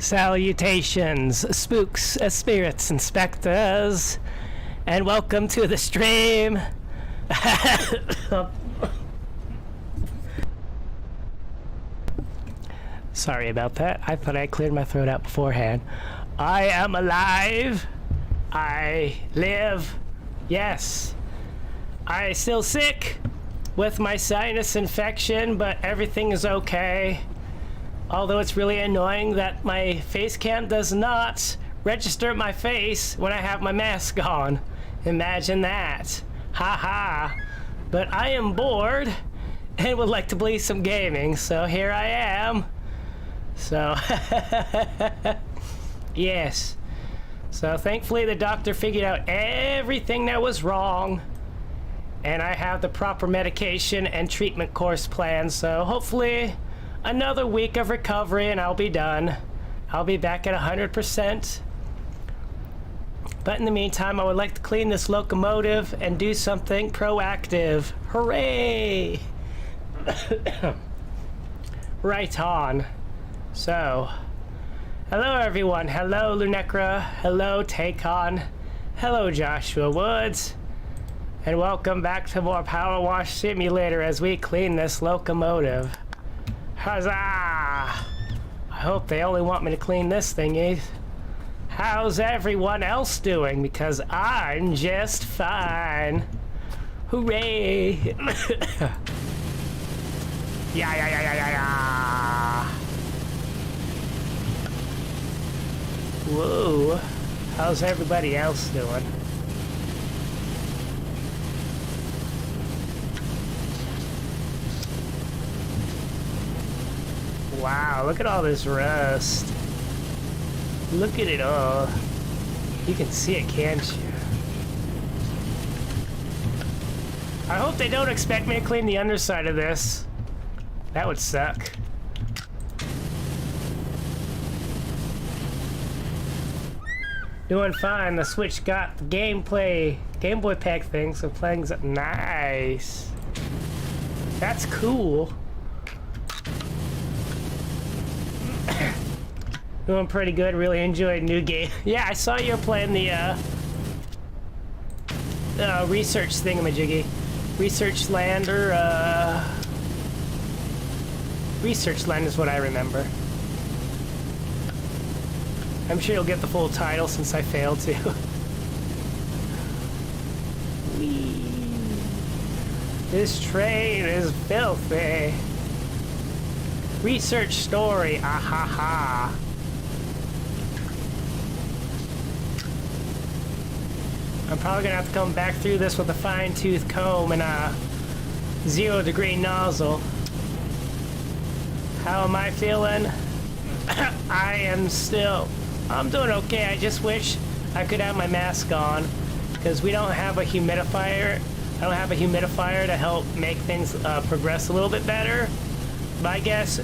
Salutations, spooks, spirits, and specters, and welcome to the stream. Sorry about that. I thought I cleared my throat out beforehand. I am alive. I live. Yes. I'm still sick with my sinus infection, but everything is okay. Although it's really annoying that my face cam does not register my face when I have my mask on. Imagine that. Ha ha. But I am bored and would like to play some gaming, so here I am. So, yes. So thankfully the doctor figured out everything that was wrong, and I have the proper medication and treatment course planned, so hopefully another week of recovery and I'll be done. I'll be back at 100%. But in the meantime, I would like to clean this locomotive and do something proactive. Hooray! Right on. So, hello everyone. Hello Lunecra. Hello Tacon. Hello Joshua Woods. And welcome back to more Powerwash Simulator as we clean this locomotive. Huzzah! I hope they only want me to clean this thingy. How's everyone else doing? Because I'm just fine. Hooray! Yeah. Whoa. How's everybody else doing? Wow, look at all this rust. Look at it all. You can see it, can't you? I hope they don't expect me to clean the underside of this. That would suck. Doing fine. The Switch got the Game Boy Pack thing, so playing's up. Nice. That's cool. Doing pretty good. Really enjoyed new game. Yeah, I saw you were playing the research thingamajiggy. Research Land or Research Land is what I remember. I'm sure you'll get the full title since I failed to. Whee. This train is filthy. Research story. Ah ha ha. I'm probably gonna have to come back through this with a fine-tooth comb and a 0-degree nozzle. How am I feeling? I'm doing okay. I just wish I could have my mask on because we don't have a humidifier. I don't have a humidifier to help make things progress a little bit better. But I guess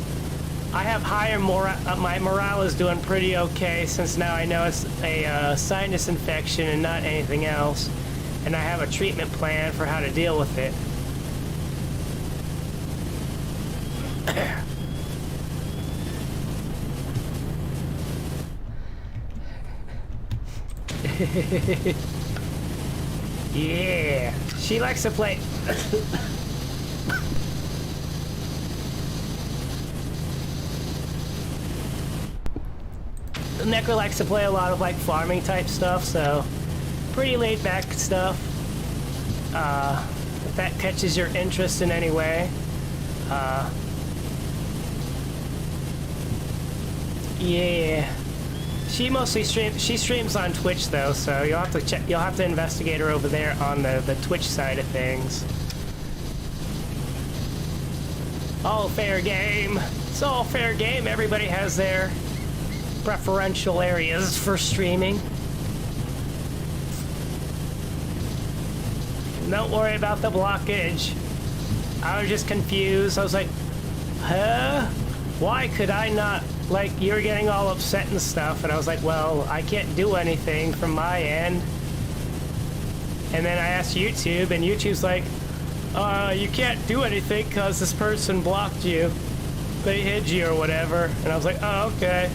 I have higher my morale is doing pretty okay since now I know it's a sinus infection and not anything else, and I have a treatment plan for how to deal with it. Yeah, she likes to play. Necro likes to play a lot of like farming type stuff, so pretty laid back stuff. If that catches your interest in any way. Yeah. She mostly streams on Twitch though, so you'll have to investigate her over there on the Twitch side of things. All fair game. It's all fair game. Everybody has their preferential areas for streaming. Don't worry about the blockage. I was just confused. I was like, huh? Why could I not, like, you're getting all upset and stuff, and I was like, well, I can't do anything from my end. And then I asked YouTube, and YouTube's like, you can't do anything because this person blocked you. They hid you or whatever. And I was like, oh, okay.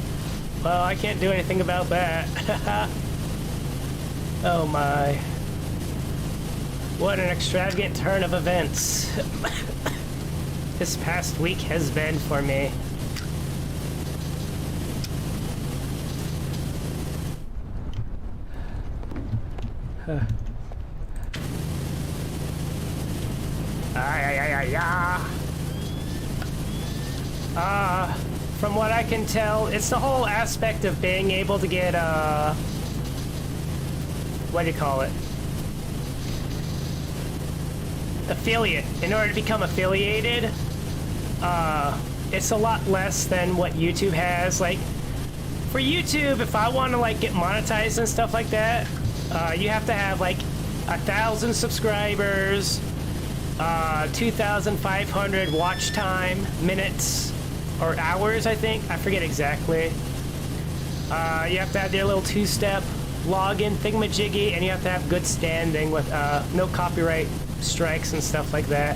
Well, I can't do anything about that. Oh my. What an extravagant turn of events this past week has been for me. From what I can tell, it's the whole aspect of being able to get, what do you call it? Affiliate. In order to become affiliated, it's a lot less than what YouTube has. Like, for YouTube, if I want to, like, get monetized and stuff like that, you have to have, like, 1,000 subscribers, 2,500 watch time, minutes, or hours, I think. I forget exactly. You have to have your little two-step login thingamajiggy, and you have to have good standing with no copyright strikes and stuff like that.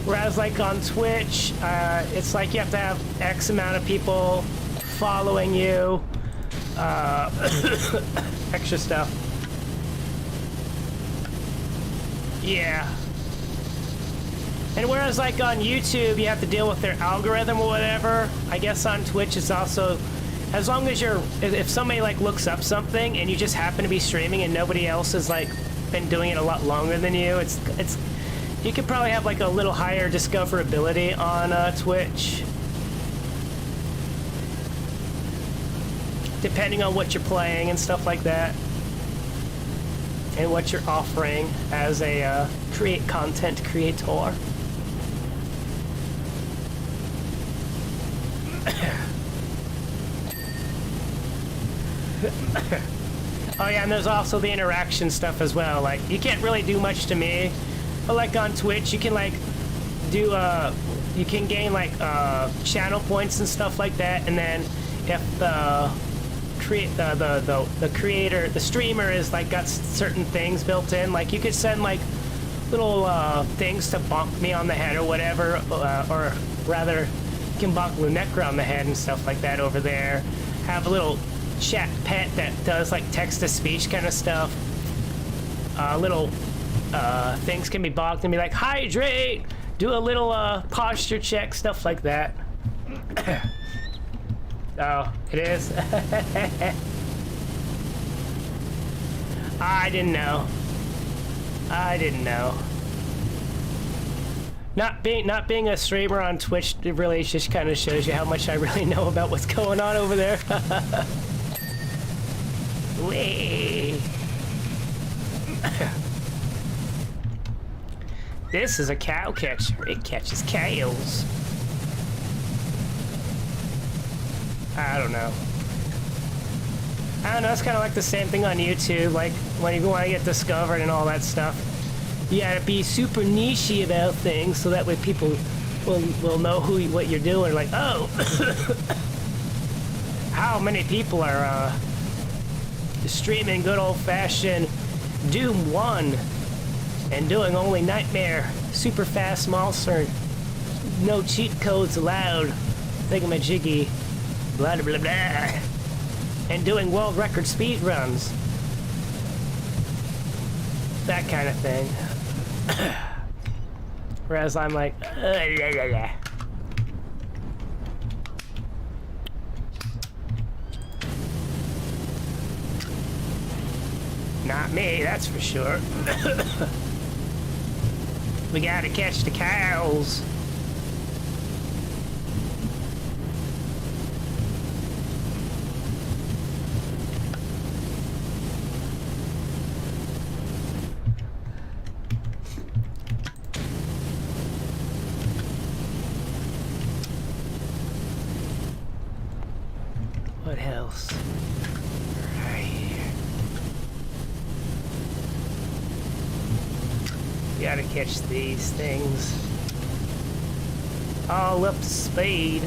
Whereas, like, on Twitch, it's like you have to have X amount of people following you, extra stuff. Yeah. And whereas, like, on YouTube, you have to deal with their algorithm or whatever, I guess on Twitch it's also, as long as you're, if somebody, like, looks up something and you just happen to be streaming and nobody else has, like, been doing it a lot longer than you, it's you could probably have, like, a little higher discoverability on Twitch. Depending on what you're playing and stuff like that. And what you're offering as a content creator. Oh yeah, and there's also the interaction stuff as well. Like, you can't really do much to me, but like on Twitch, you can like do you can gain like channel points and stuff like that, and then if the creator, the streamer is like got certain things built in, like you could send like little things to bonk me on the head or whatever, or rather you can bonk Lunecra on the head and stuff like that over there. Have a little chat pet that does like text-to-speech kind of stuff. Little things can be bonked and be like, hydrate, do a little posture check, stuff like that. Oh, it is? I didn't know. I didn't know. Not being a streamer on Twitch, it really just kind of shows you how much I really know about what's going on over there. Whee! This is a cow catcher. It catches cows. I don't know. It's kind of like the same thing on YouTube. Like, when you want to get discovered and all that stuff, you gotta be super niche-y about things so that way people will know what you're doing. Like, oh, how many people are streaming good old-fashioned Doom 1 and doing only Nightmare super fast monster, no cheat codes allowed, thingamajiggy, blah blah blah, and doing world record speed runs, that kind of thing. Whereas I'm like, not me, that's for sure. We gotta catch the cows. What else? Right here. You gotta catch these things. All up to speed.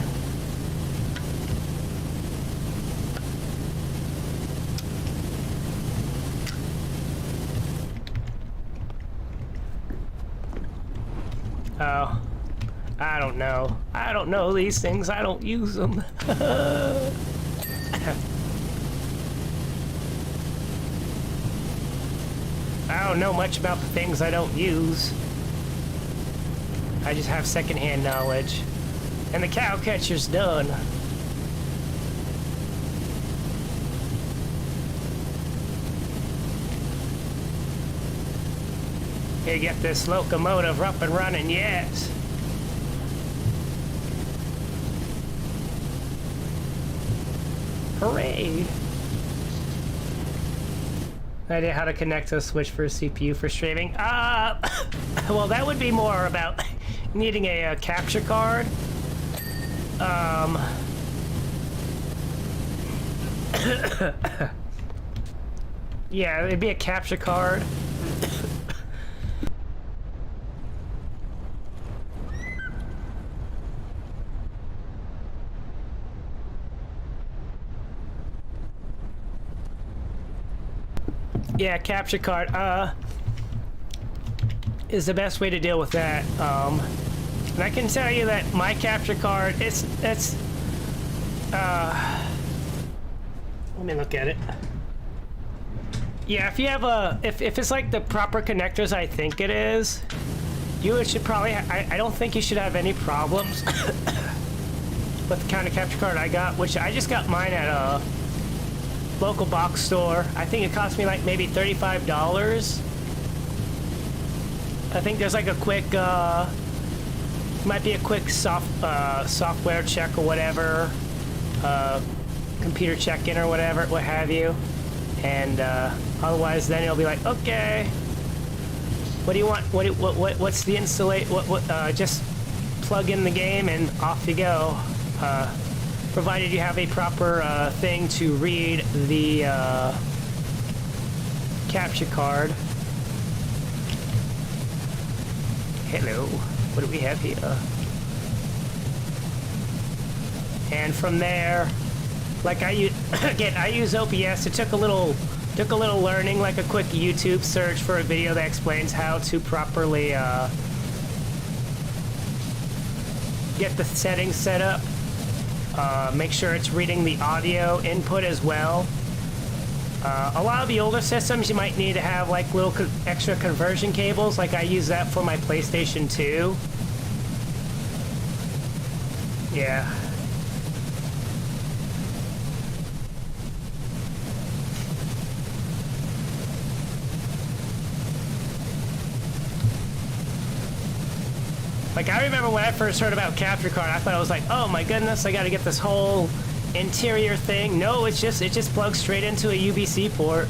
Oh, I don't know. I don't know these things. I don't use them. don't know much about the things I don't use. I just have secondhand knowledge. And the cow catcher's done. Here, get this locomotive up and running, yes. Hooray! Idea how to connect a switch for a CPU for streaming. Well, that would be more about needing a capture card. Yeah, it'd be a capture card. Yeah, capture card, is the best way to deal with that. And I can tell you that my capture card, let me look at it. Yeah, if you have if it's like the proper connectors I think it is, you should probably, I don't think you should have any problems with the kind of capture card I got, which I just got mine at a local box store. I think it cost me like maybe $35. I think there's like a quick, might be a quick software check or whatever, computer check-in or whatever, what have you. And otherwise, then it'll be like, okay, what do you want? What's the installate? Just plug in the game and off you go. Provided you have a proper thing to read the capture card. Hello, what do we have here? And from there, like I use OBS. It took a little learning, like a quick YouTube search for a video that explains how to properly get the settings set up. Make sure it's reading the audio input as well. A lot of the older systems you might need to have like little extra conversion cables, like I use that for my PlayStation 2. Yeah. Like, I remember when I first heard about capture card, I thought I was like, oh my goodness, I gotta get this whole interior thing. No, it just plugs straight into a UBC port.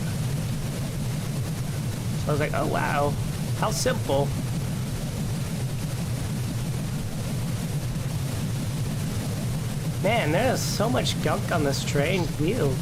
So I was like, oh wow, how simple. Man, there's so much gunk on this train wheel.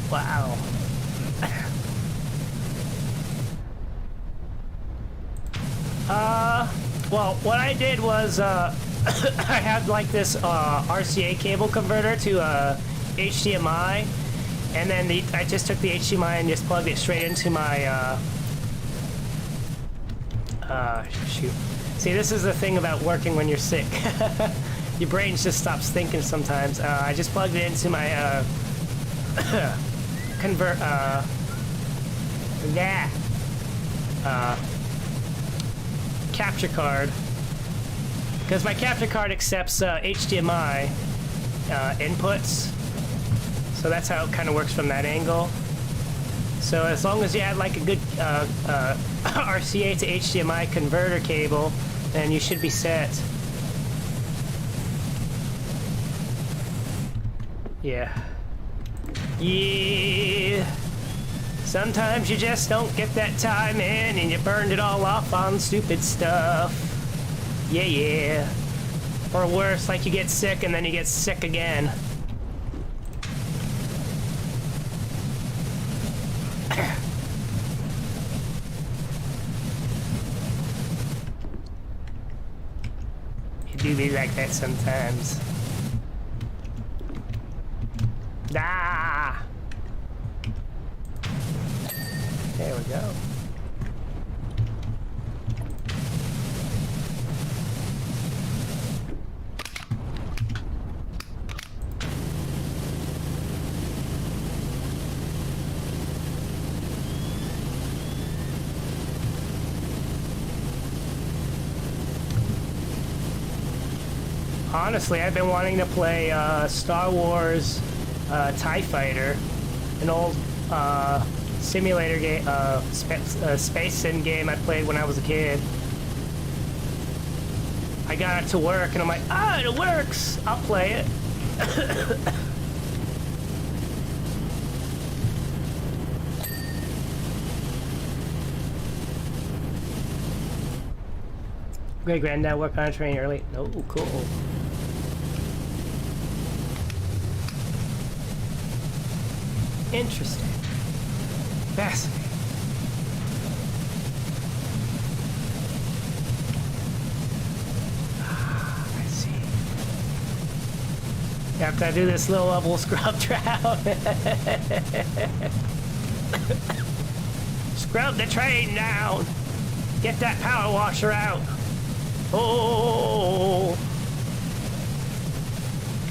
Wow. Well, what I did was, I had like this RCA cable converter to HDMI, and then I just took the HDMI and just plugged it straight into my, shoot. See, this is the thing about working when you're sick. Your brain just stops thinking sometimes. I just plugged it into my, capture card, because my capture card accepts HDMI inputs, so that's how it kind of works from that angle. So as long as you add like a good RCA to HDMI converter cable, then you should be set. Yeah. Yeah. Sometimes you just don't get that time in and you burned it all off on stupid stuff. Yeah, yeah. Or worse, like you get sick and then you get sick again. It do be like that sometimes. Ah! There we go. Honestly, I've been wanting to play Star Wars TIE Fighter, an old simulator game, space sim game I played when I was a kid. I got it to work and I'm like, ah, it works! I'll play it. Great granddad work on a train early. Oh, cool. Interesting. Fascinating. Ah, I see. After I do this little level scrub trap. Scrub the train down. Get that power washer out. Oh.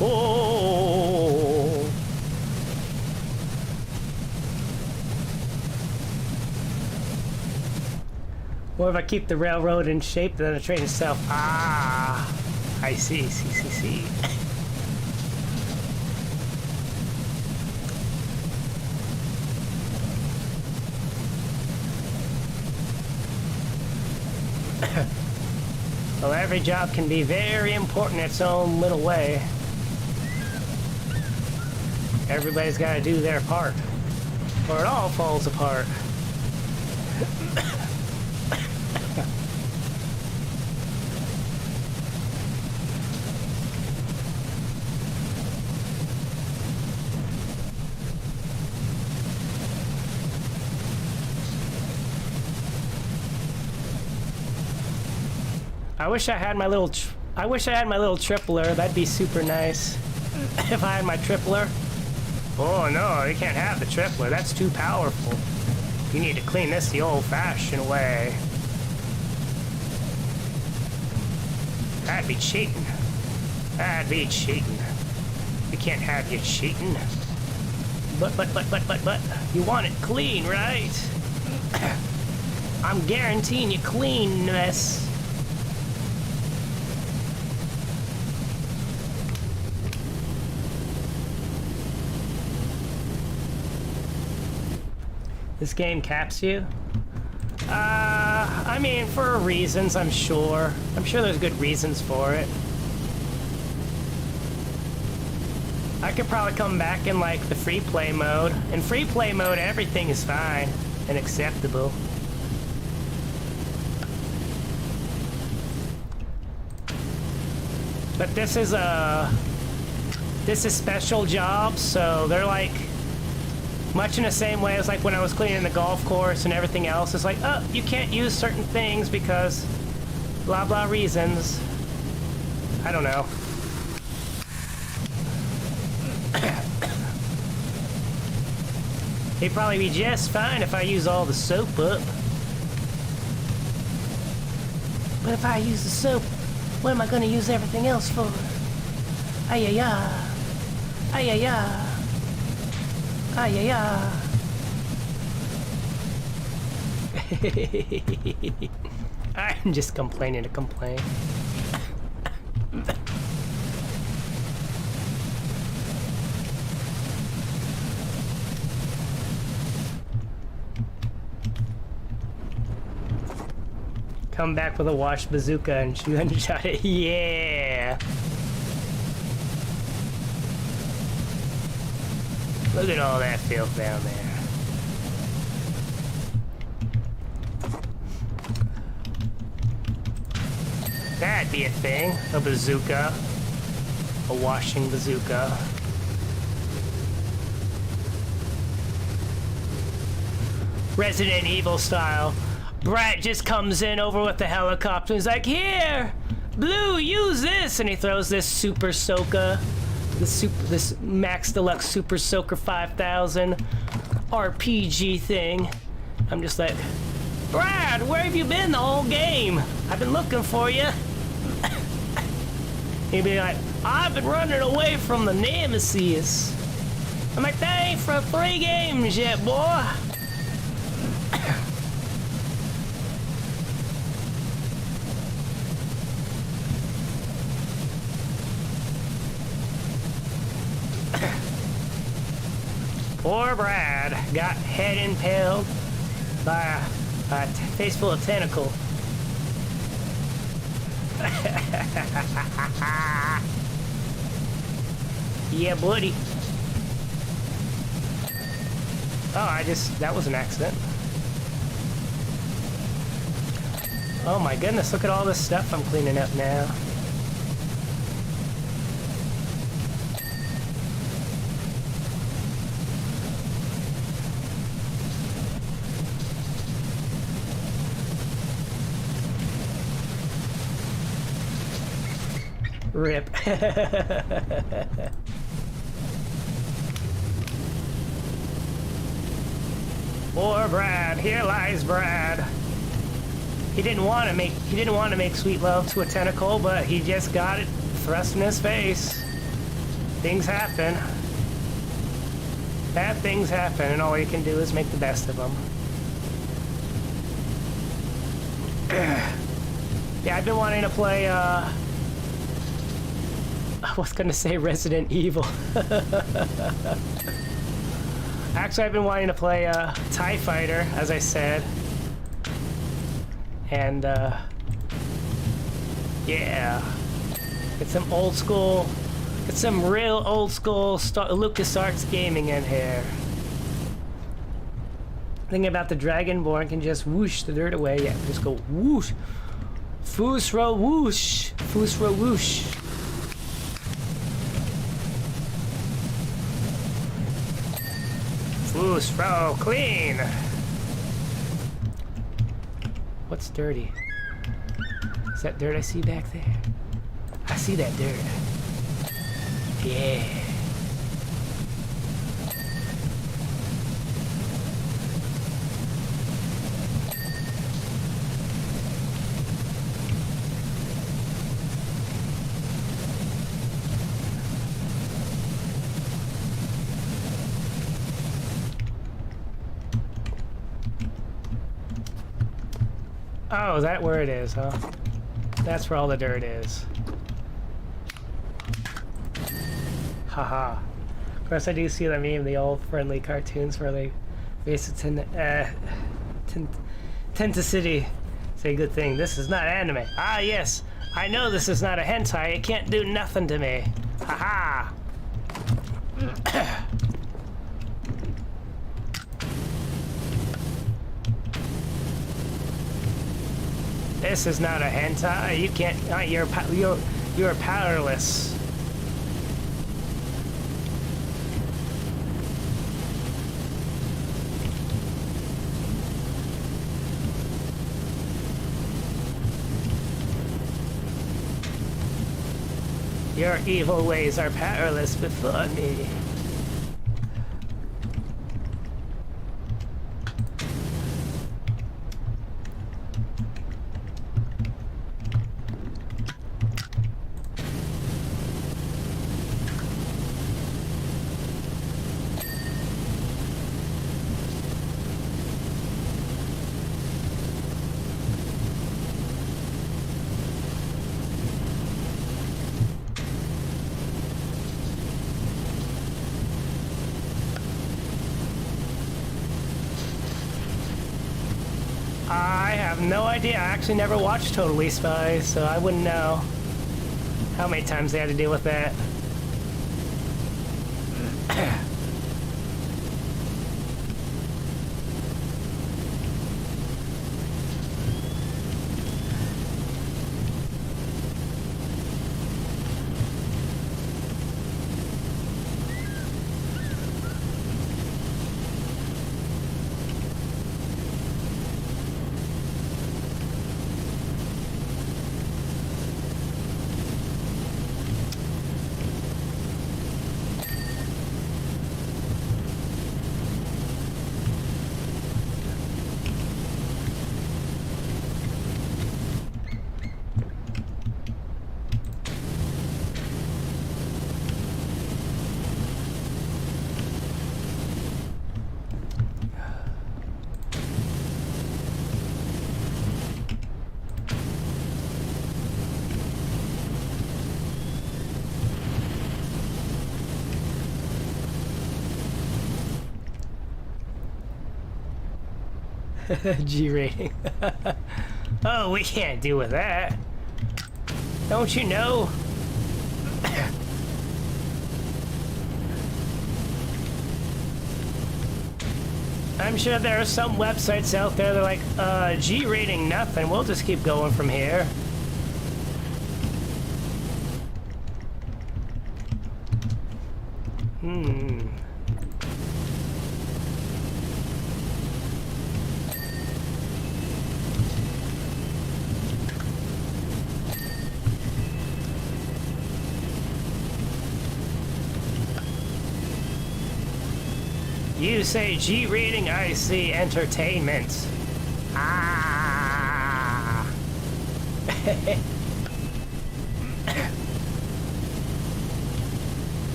Oh. Or if I keep the railroad in shape, then the train itself. Ah, I see. Well, every job can be very important in its own little way. Everybody's got to do their part, or it all falls apart. I wish I had my little tripler. That'd be super nice. If I had my tripler. Oh no, you can't have the tripler. That's too powerful. You need to clean this the old-fashioned way. That'd be cheating. That'd be cheating. We can't have you cheating. But. You want it clean, right? I'm guaranteeing you cleanness. This game caps you? I mean, for reasons, I'm sure. I'm sure there's good reasons for it. I could probably come back in, like, the free play mode. In free play mode, everything is fine and acceptable. But this is special jobs, so they're like, much in the same way as like when I was cleaning the golf course and everything else. It's like, oh, you can't use certain things because blah blah reasons. I don't know. It'd probably be just fine if I use all the soap up. But if I use the soap, what am I going to use everything else for? Ay-ya-ya. Ay-ya-ya. Ay-ya-ya. I'm just complaining to complain. Come back with a wash bazooka and shoot and shot it. Yeah. Look at all that filth down there. That'd be a thing. A bazooka. A washing bazooka. Resident Evil style. Brat just comes in over with the helicopter. He's like, here, Blue, use this, and he throws this Super Soaker, this Max Deluxe Super Soaker 5000 RPG thing. I'm just like, Brad, where have you been the whole game? I've been looking for you. He'd be like, I've been running away from the Nemesis. I'm like, that ain't for 3 games yet, boy. Poor Brad got head impaled by a face full of tentacle. Yeah, buddy. Oh, that was an accident. Oh my goodness, look at all this stuff I'm cleaning up now. Rip. Poor Brad. Here lies Brad. He didn't want to make sweet love to a tentacle, but he just got it thrust in his face. Things happen. Bad things happen, and all you can do is make the best of them. Yeah, I've been wanting to play, I was gonna say Resident Evil. Actually, I've been wanting to play TIE Fighter, as I said. And, yeah. It's some old school, it's some real old school LucasArts gaming in here. Thinking about the Dragonborn can just whoosh the dirt away. Yeah, just go whoosh. Foosro whoosh. Foosro whoosh. Foosro clean. What's dirty? Is that dirt I see back there? I see that dirt. Yeah. Oh, is that where it is, huh? That's where all the dirt is. Haha. Of course, I do see the meme, the old friendly cartoons where they basically tend to city say good thing. This is not anime. Ah, yes. I know this is not a hentai. It can't do nothing to me. Haha. This is not a hentai. You can't. You're powerless. Your evil ways are powerless before me. I have no idea. I actually never watched Totally Spies, so I wouldn't know how many times they had to deal with that. G rating. Oh, we can't deal with that. Don't you know? I'm sure there are some websites out there that are like, G rating nothing. We'll just keep going from here. You say G rating, I see entertainment. Ah.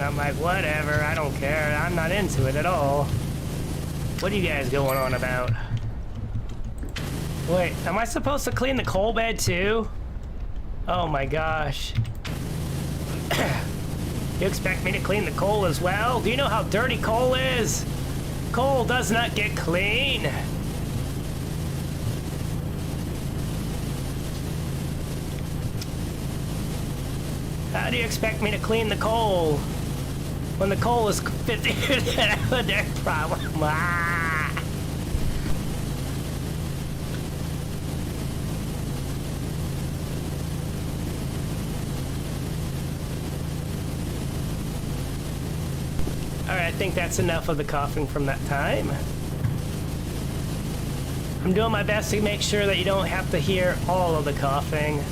I'm like, whatever, I don't care. I'm not into it at all. What are you guys going on about? Wait, am I supposed to clean the coal bed too? Oh my gosh. You expect me to clean the coal as well? Do you know how dirty coal is? Coal does not get clean. How do you expect me to clean the coal when the coal is 50% of a dirt problem? Ah. Alright, I think that's enough of the coughing from that time. I'm doing my best to make sure that you don't have to hear all of the coughing.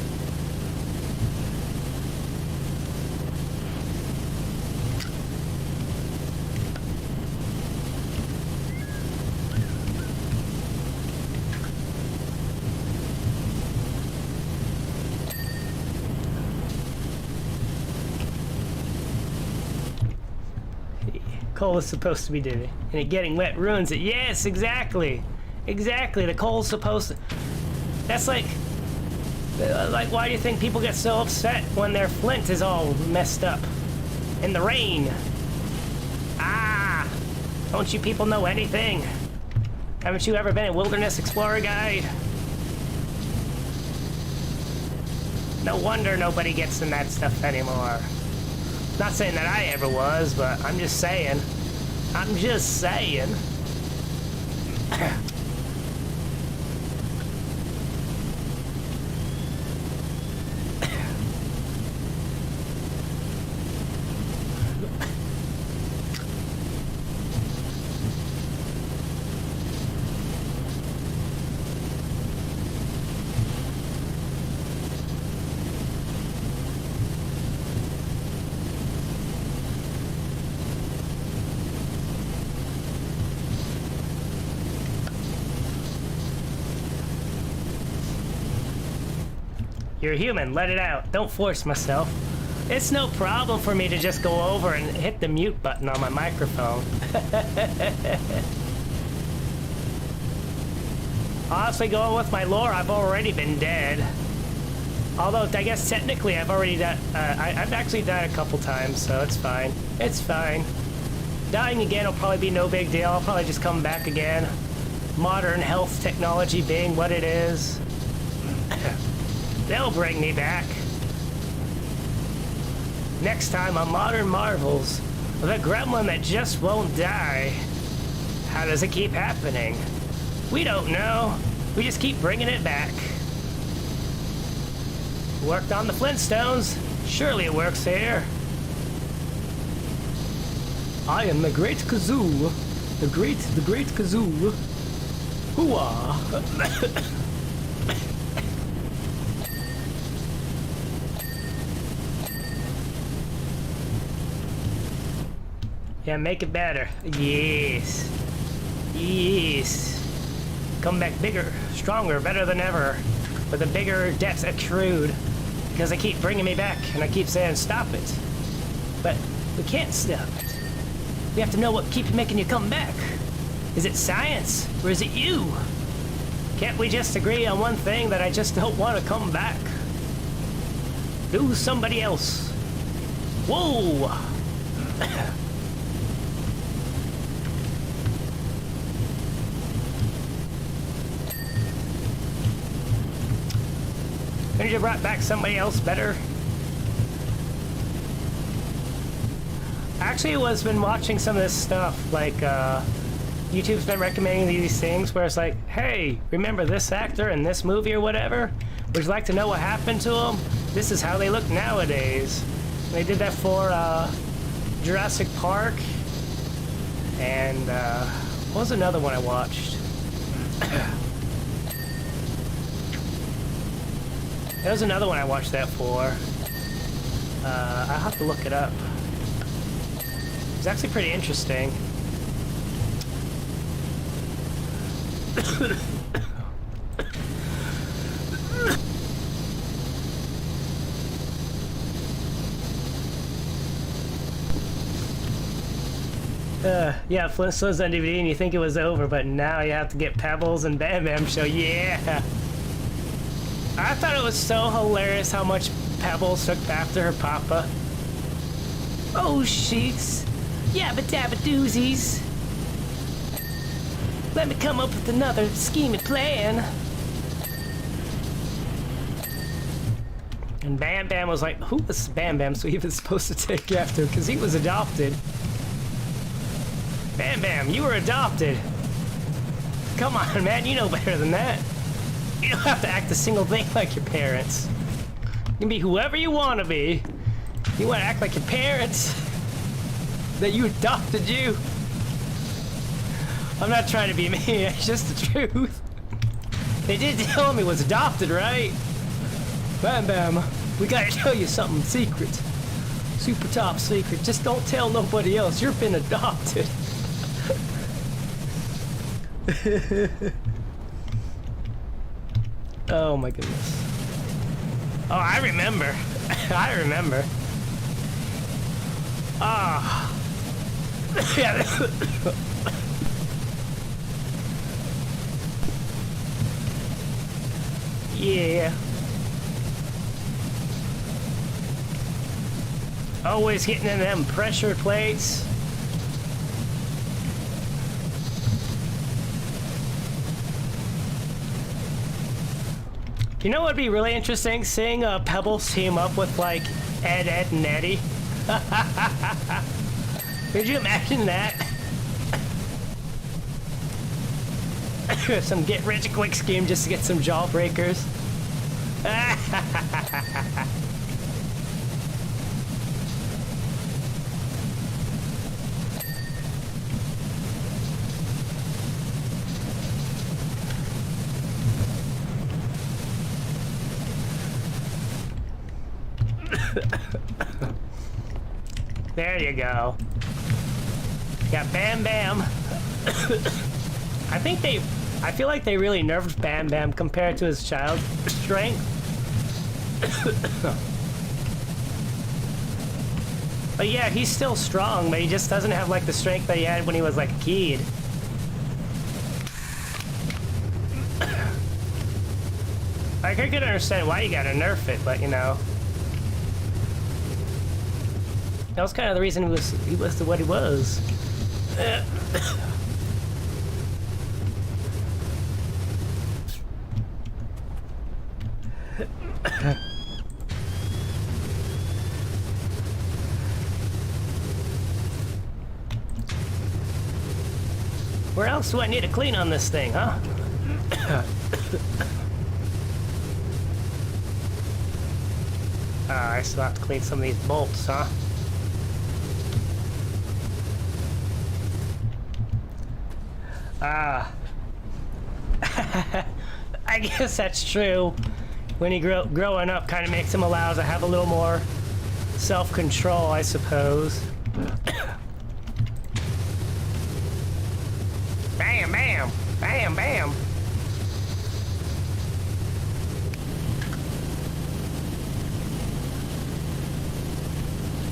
Coal is supposed to be dirty, and it getting wet ruins it. Yes, exactly. Exactly, the coal's supposed to... That's like, why do you think people get so upset when their flint is all messed up in the rain? Ah, don't you people know anything? Haven't you ever been a Wilderness Explorer guide? No wonder nobody gets in that stuff anymore. Not saying that I ever was, but I'm just saying. I'm just saying. You're human, let it out. Don't force myself. It's no problem for me to just go over and hit the mute button on my microphone. Honestly, going with my lore, I've already been dead. Although, I guess technically I've already died. I've actually died a couple times, so it's fine. It's fine. Dying again will probably be no big deal. I'll probably just come back again. Modern health technology being what it is. They'll bring me back. Next time on Modern Marvels, the gremlin that just won't die. How does it keep happening? We don't know. We just keep bringing it back. Worked on the Flintstones. Surely it works here. I am the Great Kazoo. The Great Kazoo. Hooah. Yeah, make it better. Yes. Yes. Come back bigger, stronger, better than ever. With a bigger depth accrued. Because they keep bringing me back, and I keep saying stop it. But we can't stop it. We have to know what keeps making you come back. Is it science, or is it you? Can't we just agree on one thing, that I just don't want to come back? Do somebody else. Whoa! Couldn't you brought back somebody else better? Actually, was been watching some of this stuff, like, YouTube's been recommending these things where it's like, hey, remember this actor in this movie or whatever? Would you like to know what happened to them? This is how they look nowadays. And they did that for Jurassic Park. And what was another one I watched? There was another one I watched that for. I'll have to look it up. It's actually pretty interesting. Yeah, Flintstones on DVD and you think it was over, but now you have to get Pebbles and Bam Bam Show. Yeah! I thought it was so hilarious how much Pebbles took after her papa. Oh, sheets. Yabba dabba doozies. Let me come up with another scheming plan. And Bam Bam was like, who was Bam Bam so he was supposed to take after? Because he was adopted. Bam Bam, you were adopted. Come on, man, you know better than that. You don't have to act a single thing like your parents. You can be whoever you want to be. You want to act like your parents that you adopted you. I'm not trying to be mean, it's just the truth. They did tell him he was adopted, right? Bam Bam, we gotta tell you something secret. Super top secret. Just don't tell nobody else. You've been adopted. Oh my goodness. Oh, I remember. I remember. Ah. Yeah. Yeah. Always getting in them pressure plates. You know what would be really interesting? Seeing Pebbles team up with, like, Ed, and Eddie. Could you imagine that? Some get-rich-quick scheme just to get some jawbreakers. There you go. Got Bam Bam. I feel like they really nerfed Bam Bam compared to his child strength. But yeah, he's still strong, but he just doesn't have like the strength that he had when he was like a kid. Like, I could understand why you gotta nerf it, but you know. That was kind of the reason he was what he was. Where else do I need to clean on this thing, huh? I still have to clean some of these bolts, huh? I guess that's true. When he growing up kind of makes him allow to have a little more self-control, I suppose. Bam, bam, bam, bam.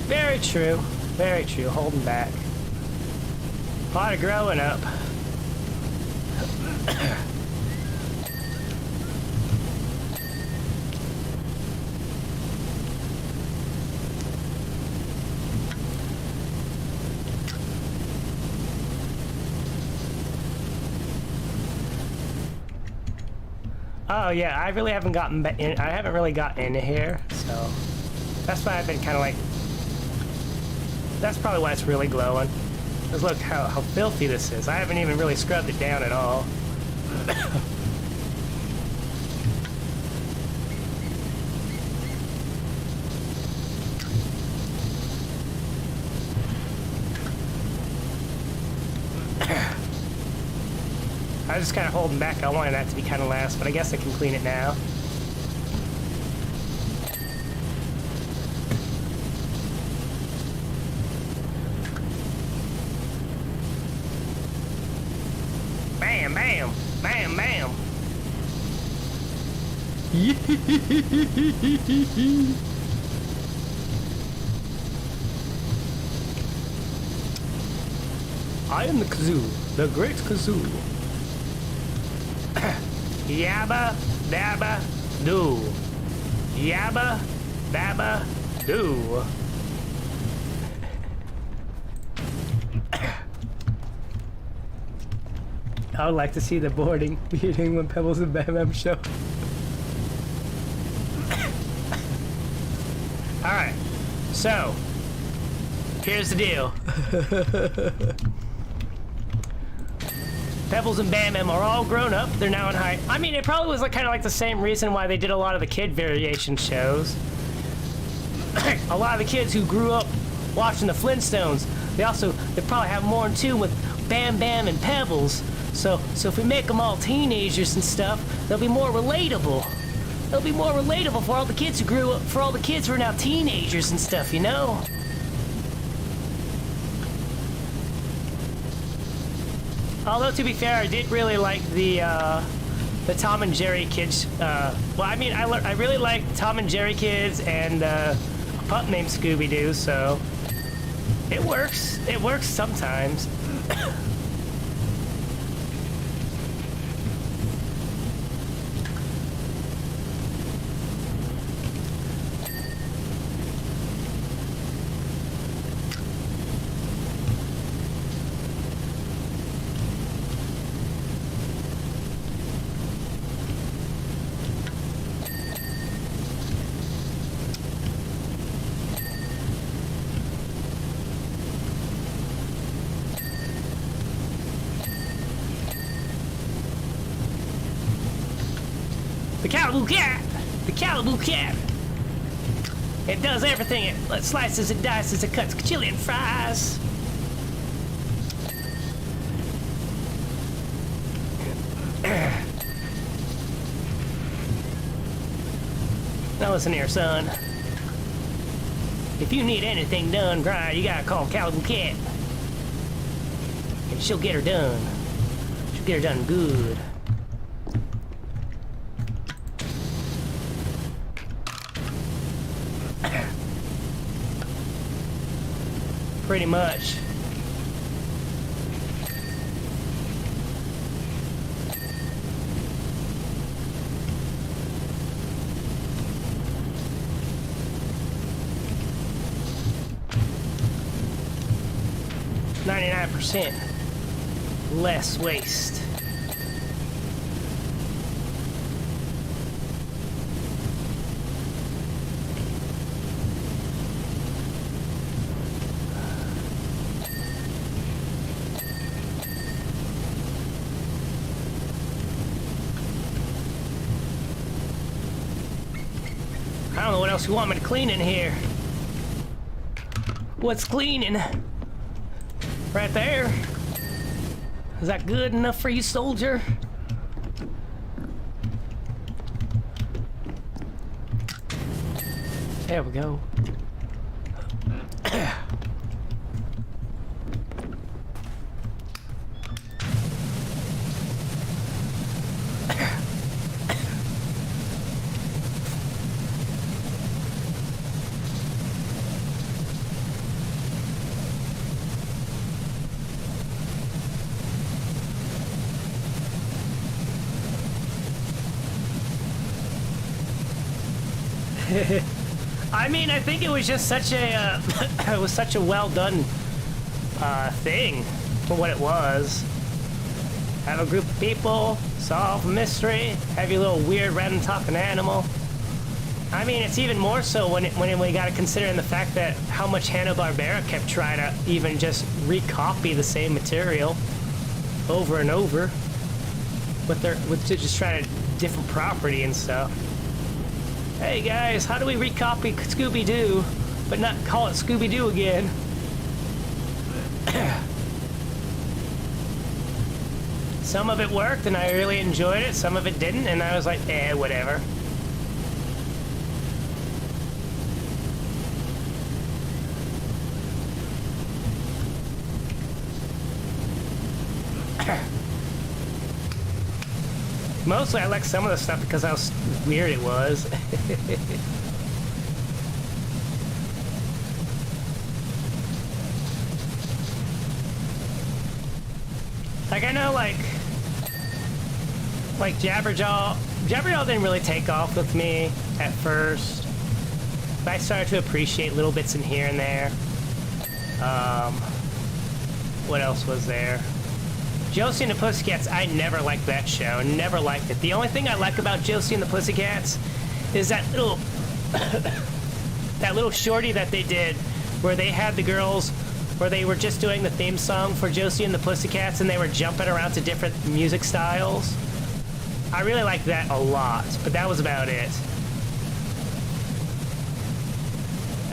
Very true. Very true. Holding back. Part of growing up. Oh yeah, I really haven't gotten in. I haven't really gotten into here, so that's why I've been kind of like. That's probably why it's really glowing. Because look how filthy this is. I haven't even really scrubbed it down at all. I was just kind of holding back. I wanted that to be kind of last, but I guess I can clean it now. Bam, bam, bam, bam. I am the kazoo, the great kazoo. Yabba dabba doo. Yabba dabba doo. I would like to see the boarding meeting when Pebbles and Bam Bam show. Alright, so here's the deal. Pebbles and Bam Bam are all grown up. They're now in high. I mean, it probably was like kind of like the same reason why they did a lot of the kid variation shows. A lot of the kids who grew up watching the Flintstones, they probably have more in tune with Bam Bam and Pebbles. So if we make them all teenagers and stuff, they'll be more relatable. They'll be more relatable for all the kids who grew up, for all the kids who are now teenagers and stuff, you know? Although, to be fair, I did really like the Tom and Jerry kids. Well, I mean, I really like Tom and Jerry kids and a pup named Scooby-Doo, so it works. It works sometimes. 'The Calibu Cat! The Calibu Cat! It does everything. It slices, it dices, it cuts chili and fries. Now listen here, son. If you need anything done, Grime, you gotta call Calibu Cat. And she'll get her done. She'll get her done good. Pretty much. %, less waste. I don't know what else you want me to clean in here. What's cleaning? Right there. Is that good enough for you, soldier? There we go. I mean, I think it was just such a it was such a well done thing for what it was. have a group of people, solve a mystery, have your little weird random talking animal. I mean, it's even more so when we got to consider in the fact that how much Hanna-Barbera kept trying to even just recopy the same material over and over with just trying to different property and stuff. Hey guys, how do we recopy Scooby-Doo but not call it Scooby-Doo again? Some of it worked and I really enjoyed it, some of it didn't, and I was like, whatever. Mostly I like some of the stuff because how weird it was. Like I know like Jabberjaw didn't really take off with me at first, but I started to appreciate little bits in here and there. What else was there? Josie and the Pussycats, I never liked that show. Never liked it. The only thing I like about Josie and the Pussycats is that little that little shorty that they did where they had the girls where they were just doing the theme song for Josie and the Pussycats and they were jumping around to different music styles. I really liked that a lot, but that was about it.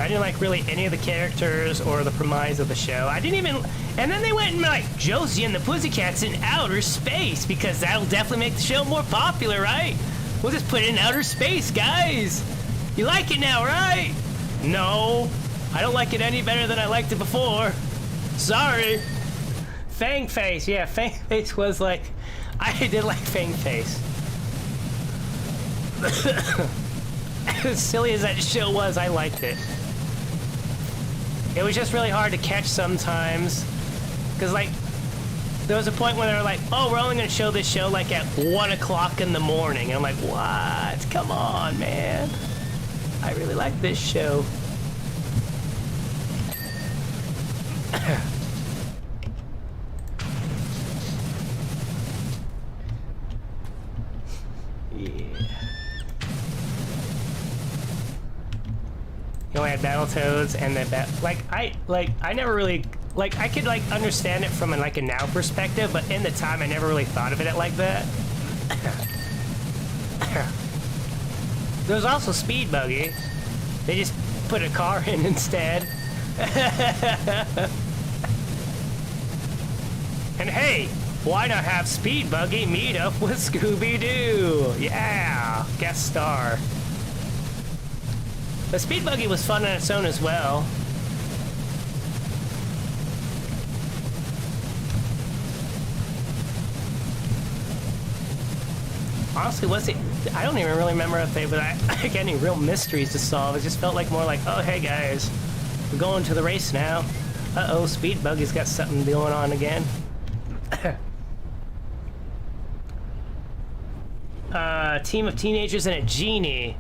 I didn't like really any of the characters or the premise of the show. I didn't even... And then they went and like, Josie and the Pussycats in outer space, because that'll definitely make the show more popular, right? We'll just put it in outer space, guys. You like it now, right? No, I don't like it any better than I liked it before. Sorry. Fang Face, yeah, Fang Face was like... I did like Fang Face. As silly as that show was, I liked it. It was just really hard to catch sometimes. Because, like, there was a point where they were like, oh, we're only going to show this show, like, at 1 o'clock in the morning. And I'm like, what? Come on, man. I really like this show. You only had Battletoads and the I never really I could like understand it from a now perspective, but in the time I never really thought of it like that. There's also Speed Buggy. They just put a car in instead. And hey, why not have Speed Buggy meet up with Scooby-Doo? Yeah, guest star. The Speed Buggy was fun on its own as well. Honestly, I don't even really remember if they had any real mysteries to solve. It just felt like more like, oh, hey guys, we're going to the race now. Uh-oh, Speed Buggy's got something going on again. Team of teenagers and a genie.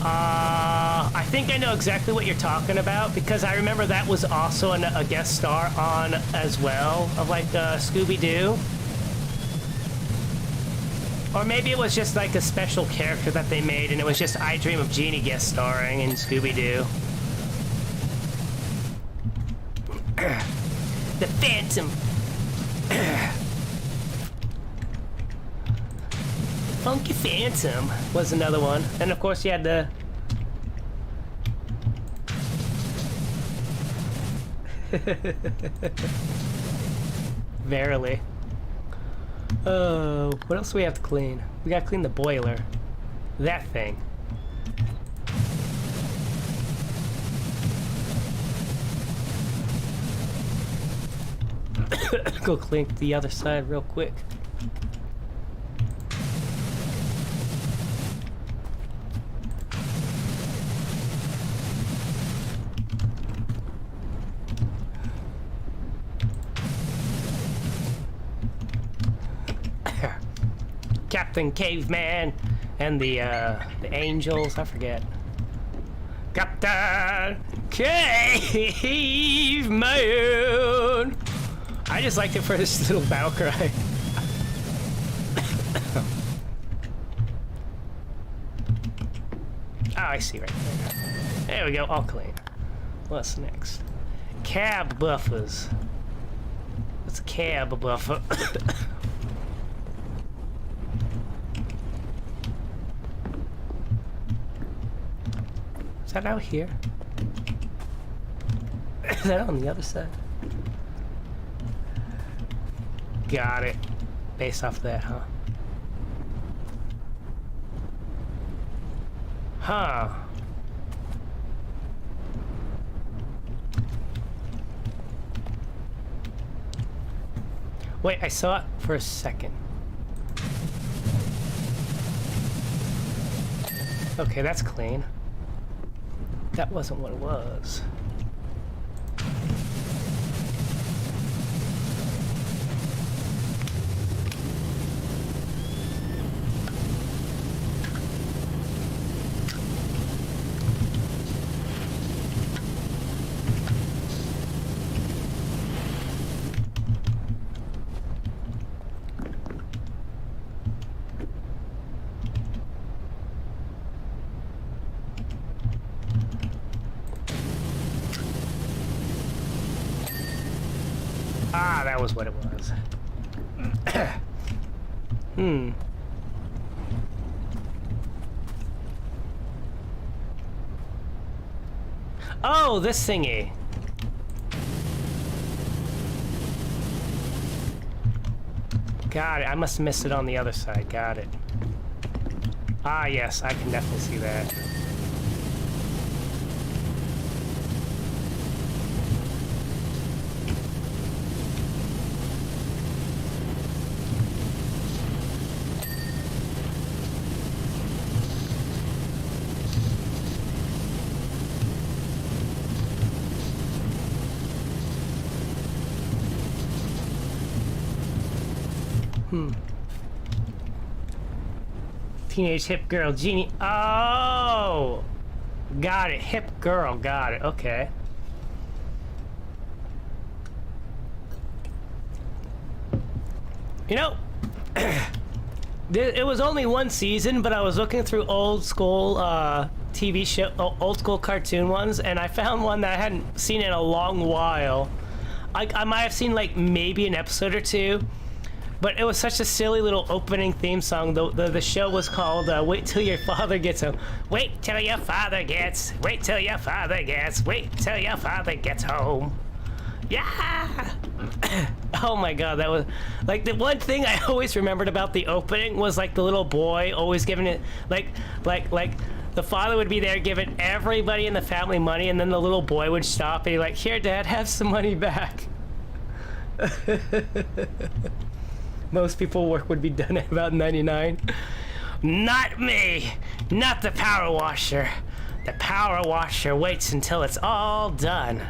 I think I know exactly what you're talking about, because I remember that was also a guest star on as well of like Scooby-Doo. Or maybe it was just like a special character that they made and it was just I Dream of Jeannie guest starring in Scooby-Doo. The Phantom. Funky Phantom was another one. And of course you had the... Verily. Oh, what else do we have to clean? We gotta clean the boiler. That thing. Go clean the other side real quick. Captain Caveman and the angels, I forget. Captain Caveman. I just liked it for this little battle cry. I see right there. There we go, all clean. What's next? Cab buffers. What's a cab buffer? Is that out here? Is that on the other side? Got it. Based off that, huh? Huh. Wait, I saw it for a second. Okay, that's clean. That wasn't what it was. Ah, that was what it was. Oh, this thingy. Got it. I must have missed it on the other side. Got it. Ah, yes. I can definitely see that. Teenage hip girl, genie. Oh! Got it. Hip girl. Got it. Okay. You know, it was only one season, but I was looking through old school TV show, old school cartoon ones, and I found one that I hadn't seen in a long while. I might have seen like maybe an episode or two. But it was such a silly little opening theme song. The show was called Wait Till Your Father Gets Home. Wait till your father gets, wait till your father gets, wait till your father gets home. Yeah! Oh my god, that was... Like, the one thing I always remembered about the opening was, like, the little boy always giving it... Like, the father would be there giving everybody in the family money, and then the little boy would stop and be like, here, Dad, have some money back. Most people work would be done at about 99. Not me! Not the power washer. The power washer waits until it's all done.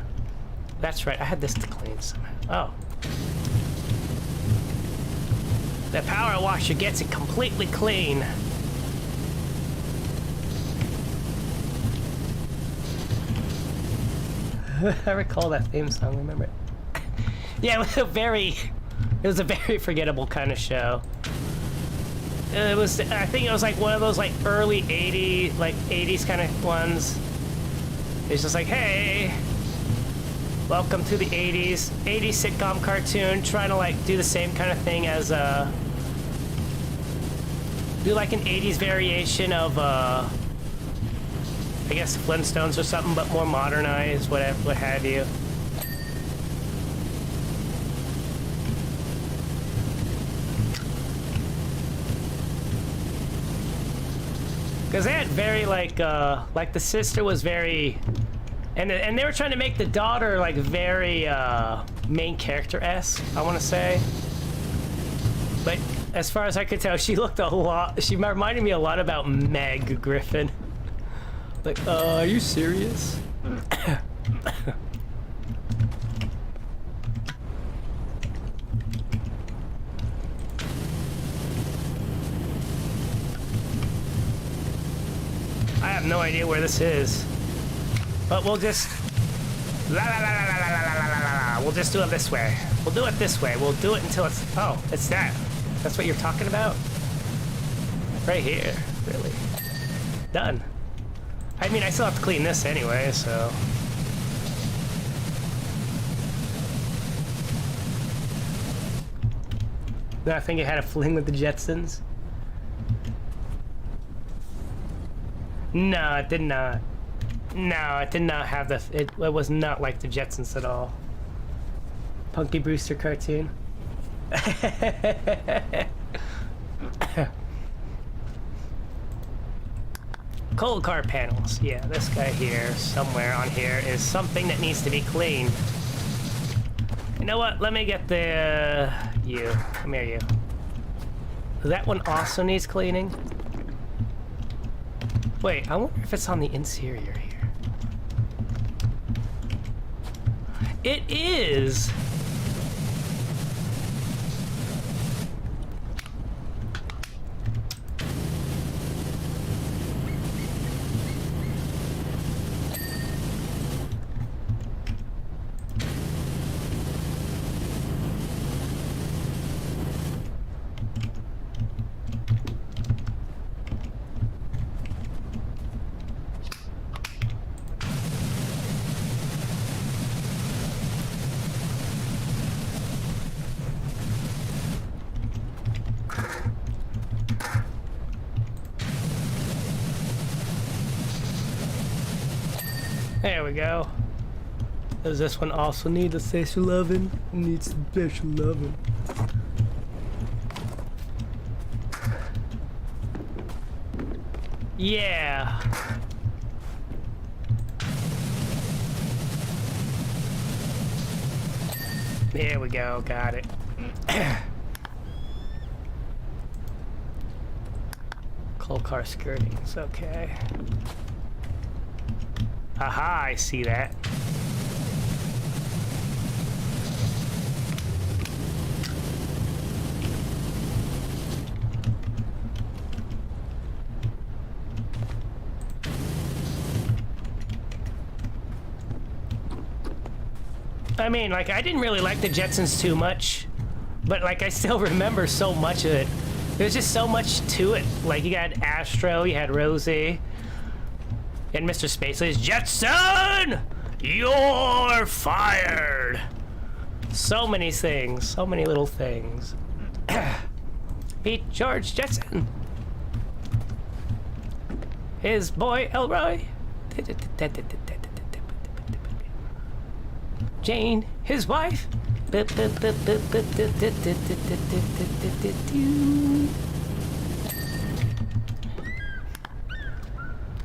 That's right, I had this to clean somehow. Oh. The power washer gets it completely clean. I recall that theme song, remember it? Yeah, it was a very forgettable kind of show. It was, I think it was like one of those like early 80s kind of ones. It's just like, hey, welcome to the 80s sitcom cartoon, trying to like do the same kind of thing as do like an 80s variation of I guess Flintstones or something, but more modernized, what have you. Because they had very, like the sister was very... And they were trying to make the daughter, like, very, main character-esque, I want to say. But as far as I could tell, she looked a lot... She reminded me a lot about Meg Griffin. Like, are you serious? I have no idea where this is, but we'll just we'll just do it this way. We'll do it this way. We'll do it until it's... Oh, it's that. That's what you're talking about? Right here, really. Done. I mean, I still have to clean this anyway, so... I think it had a fling with the Jetsons. No, it did not. No, it did not have the... It was not like the Jetsons at all. Punky Brewster cartoon. Cold car panels. Yeah, this guy here, somewhere on here, is something that needs to be cleaned. You know what? Let me get the... you. Come here, you. That one also needs cleaning? Wait, I wonder if it's on the interior here. It is! There we go. Does this one also need a special oven? Needs some special oven. Yeah. There we go, got it. Cold car skirtings, okay. Aha, I see that. I mean, like, I didn't really like the Jetsons too much, but, like, I still remember so much of it. There's just so much to it. Like, you had Astro, you had Rosie, and Mr. Spacely's Jetson! You're fired! So many things, so many little things. Beat George Jetson. His boy Elroy. Jane, his wife.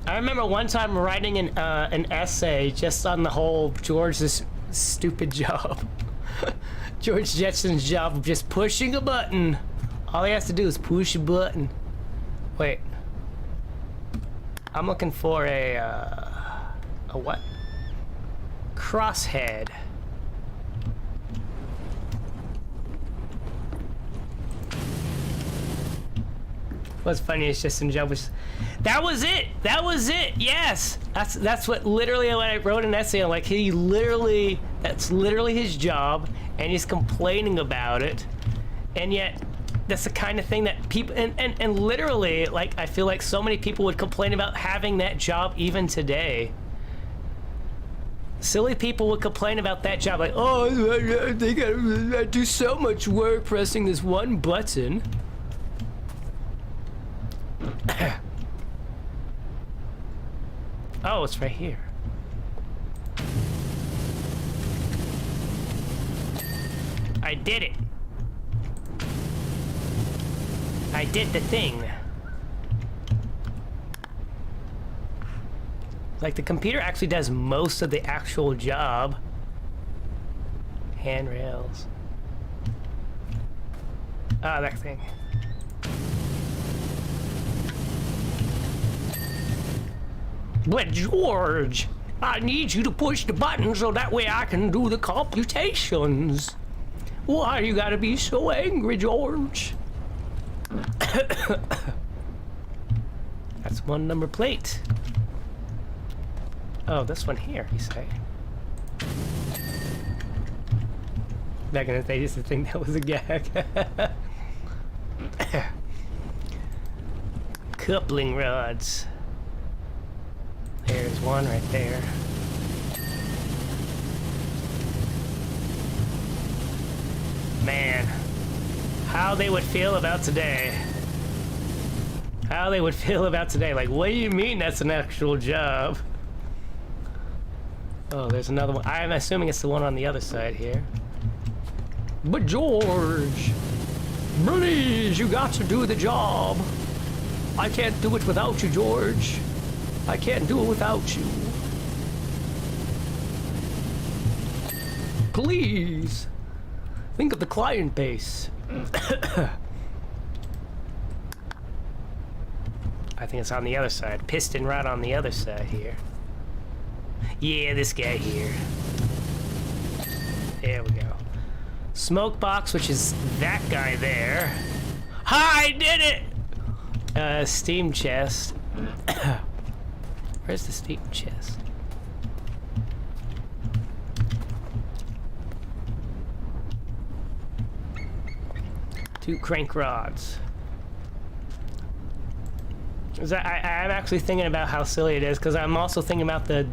I remember one time writing an essay just on the whole George's stupid job. George Jetson's job of just pushing a button. All he has to do is push a button. Wait. I'm looking for a what? Crosshead. What's funny is Justin Job was... That was it! That was it! Yes! That's what literally when I wrote an essay on, like, he literally... That's literally his job, and he's complaining about it. And yet, that's the kind of thing that people... And literally, like, I feel like so many people would complain about having that job even today. Silly people would complain about that job, like, oh, they gotta do so much work pressing this one button. Oh, it's right here. I did it. I did the thing. Like, the computer actually does most of the actual job. Handrails. Ah, that thing. But George, I need you to push the button so that way I can do the computations. Why you gotta be so angry, George? That's one number plate. Oh, this one here, you say? Back in the day, I used to think that was a gag. Coupling rods. There There's one right there. Man, how they would feel about today. How they would feel about today. Like, what do you mean that's an actual job? Oh, there's another one. I'm assuming it's the one on the other side here. But George, please, you got to do the job. I can't do it without you, George. I can't do it without you. Please, think of the client base. I think it's on the other side. Piston right on the other side here. Yeah, this guy here. There we go. Smoke box, which is that guy there. I did it! Steam chest. Where's the steam chest? Two crank rods. I'm actually thinking about how silly it is, because I'm also thinking about the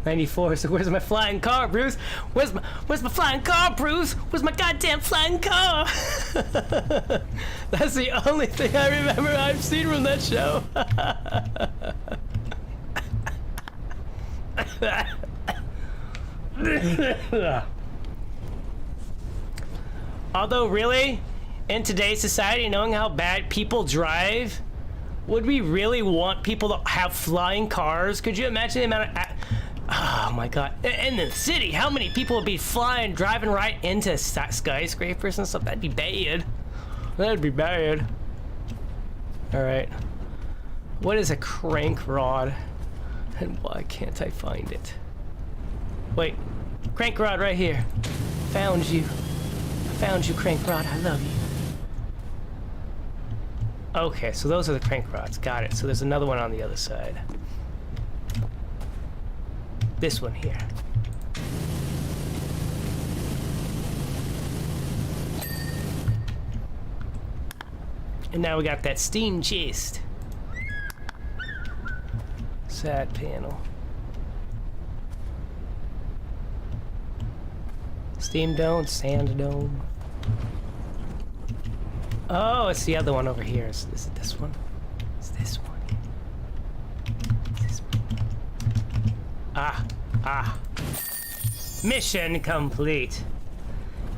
94. So where's my flying car, Bruce? Where's my flying car, Bruce? Where's my goddamn flying car? That's the only thing I remember I've seen from that show. Although, really, in today's society, knowing how bad people drive, would we really want people to have flying cars? Could you imagine the amount of... Oh my god. In the city, how many people would be driving right into skyscrapers and stuff? That'd be bad. That'd be bad. Alright. What is a crank rod? And why can't I find it? Wait. Crank rod right here. Found you. Found you, crank rod. I love you. Okay, so those are the crank rods. Got it. So there's another one on the other side. This one here. And now we got that steam chest. Side panel. Steam dome, sand dome. Oh, it's the other one over here. Is it this one? It's this one. It's this one. Ah. Mission complete.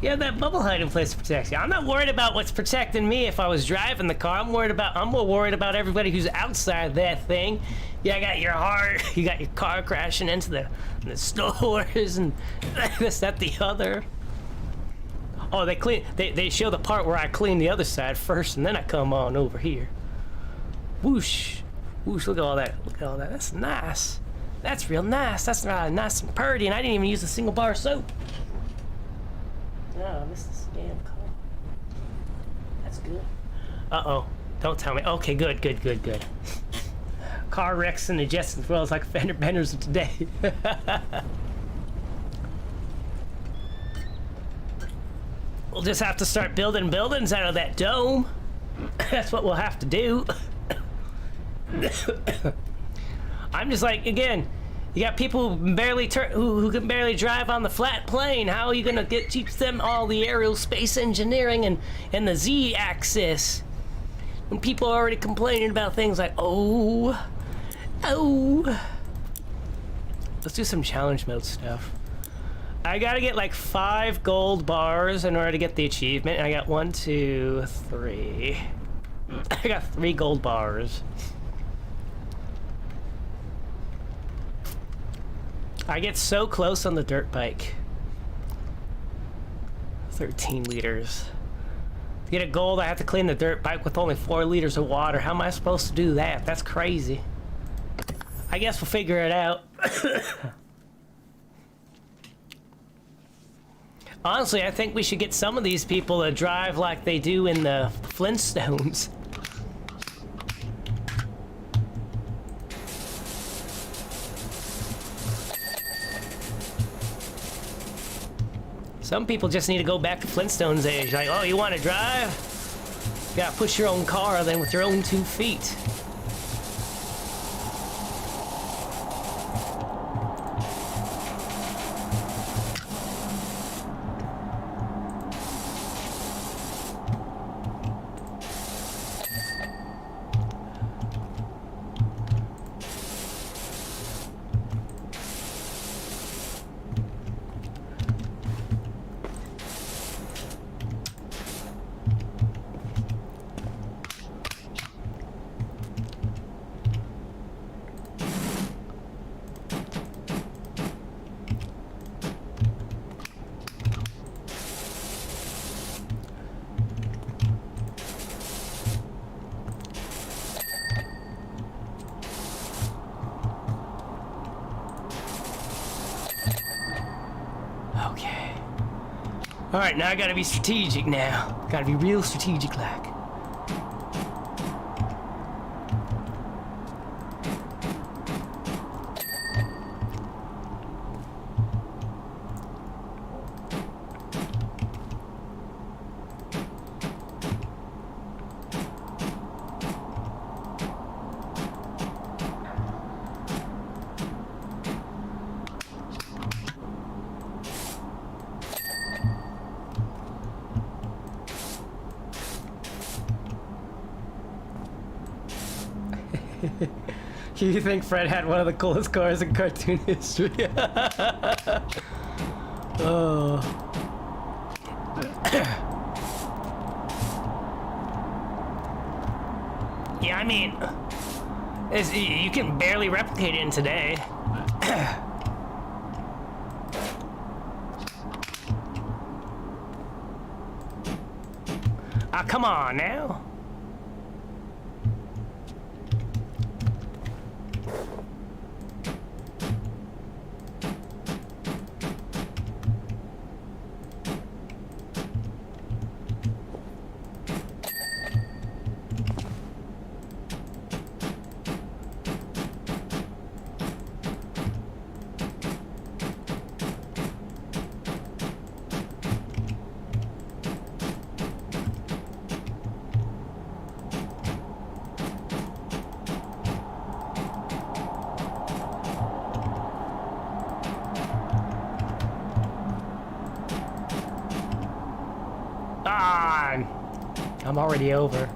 You have that bubble hiding place to protect you. I'm not worried about what's protecting me if I was driving the car. I'm more worried about everybody who's outside that thing. You got your heart, you got your car crashing into the stores and this, that, the other. Oh, they show the part where I clean the other side first and then I come on over here. Whoosh. Whoosh, look at all that. Look at all that. That's nice. That's real nice. That's really nice and purty, and I didn't even use a single bar of soap. Oh, I missed the scam call. That's good. Uh-oh. Don't tell me. Okay, good. Car wrecks and adjacent as well as like fender benders of today. We'll just have to start building buildings out of that dome. That's what we'll have to do. I'm just like, again, you got people who can barely drive on the flat plane. How are you gonna teach them all the aerial space engineering and the Z-axis? When people are already complaining about things like, oh. Let's do some challenge mode stuff. I gotta get like 5 gold bars in order to get the achievement. And I got 1, 2, 3. I got 3 gold bars. I get so close on the dirt bike. 13 liters. To get a gold, I have to clean the dirt bike with only 4 liters of water. How am I supposed to do that? That's crazy. I guess we'll figure it out. Honestly, I think we should get some of these people to drive like they do in the Flintstones. Some people just need to go back to Flintstones age. Like, oh, you want to drive? You gotta push your own car then with your own 2 feet. Alright, now I gotta be strategic now. Gotta be real strategic like. You think Fred had one of the coolest cars in cartoon history? Oh. Yeah, I mean, you can barely replicate it in today. Ah, come on now. I'm already over.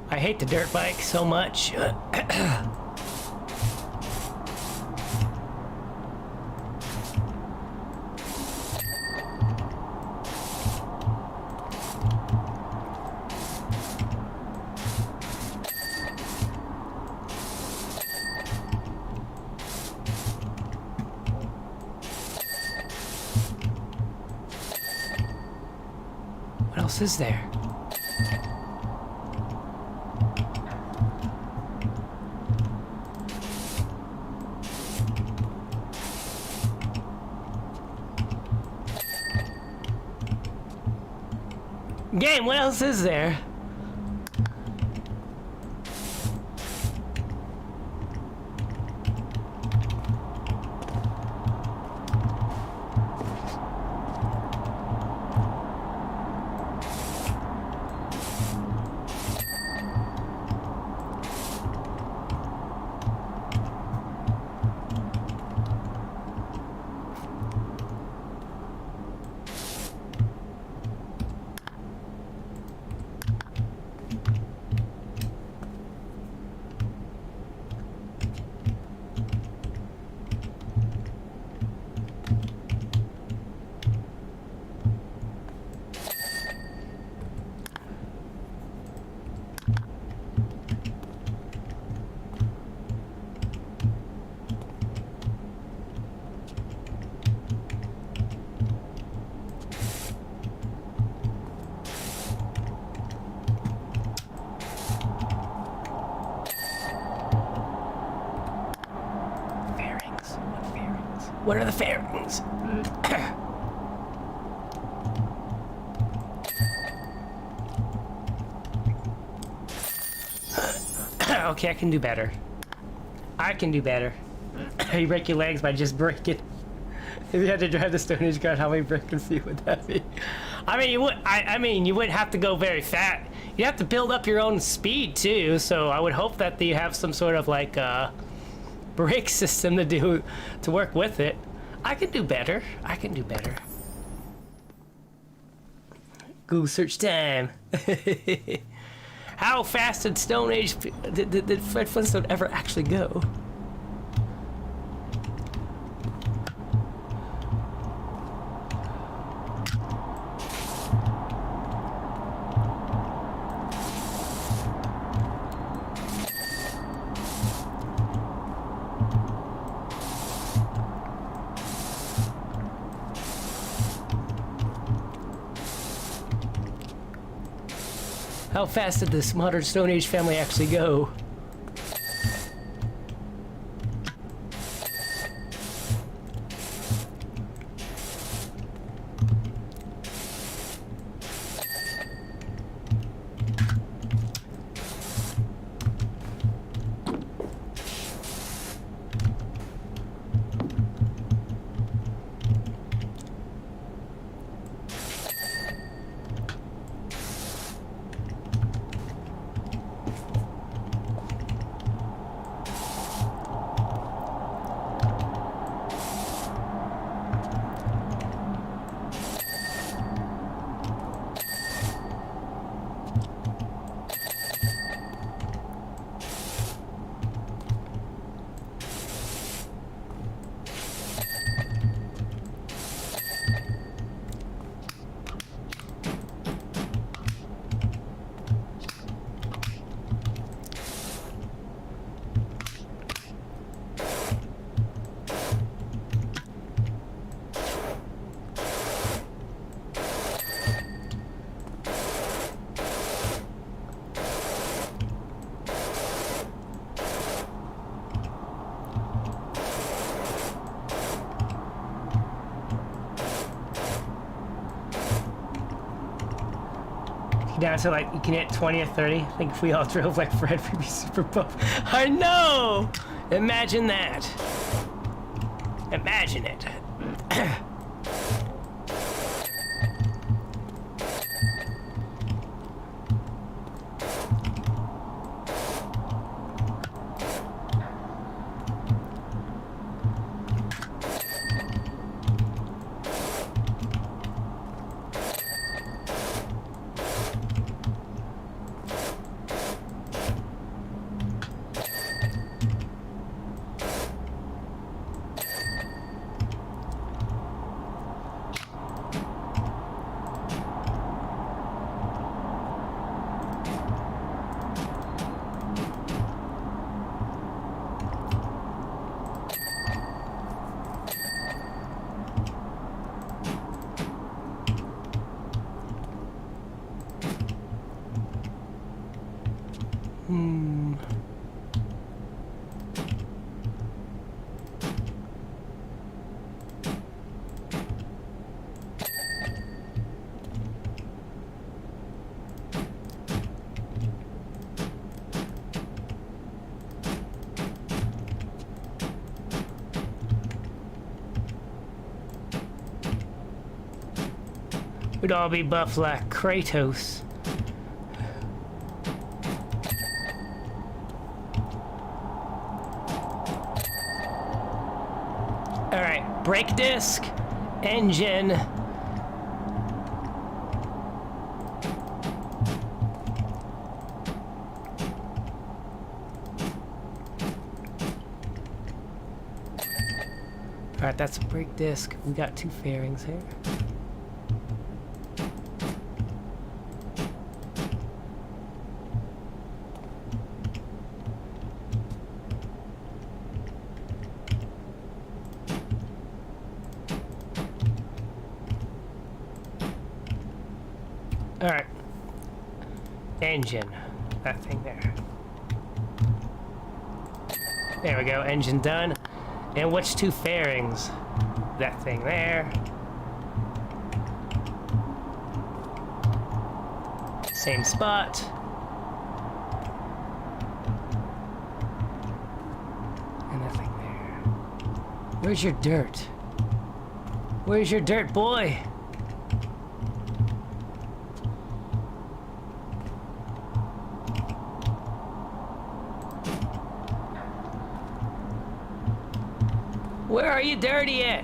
I hate the dirt bike so much. What else is there? Game, what else is there? What are the fairings? Okay, I can do better. I can do better. You break your legs by just breaking. If you had to drive the Stone Age car, how many breaking feet would that be? I mean, you would. I mean, you wouldn't have to go very fat. You have to build up your own speed too. So I would hope that you have some sort of like brake system to work with it. I can do better. I can do better. Google search time. How fast did Stone Age did Fred Flintstone ever actually go? How fast did this modern Stone Age family actually go? Down to like, you can hit 20 or 30. I think if we all drove like Fred, we'd be super buff. I know! Imagine that. Imagine it. We'd all be buff like Kratos. Alright, brake disc, engine. Alright, that's a brake disc. We got 2 fairings here. Alright. Engine. That thing there. There we go. Engine done. And which 2 fairings? That thing there. Same spot. And that thing there. Where's your dirt? Where's your dirt, boy? Where are you dirty at?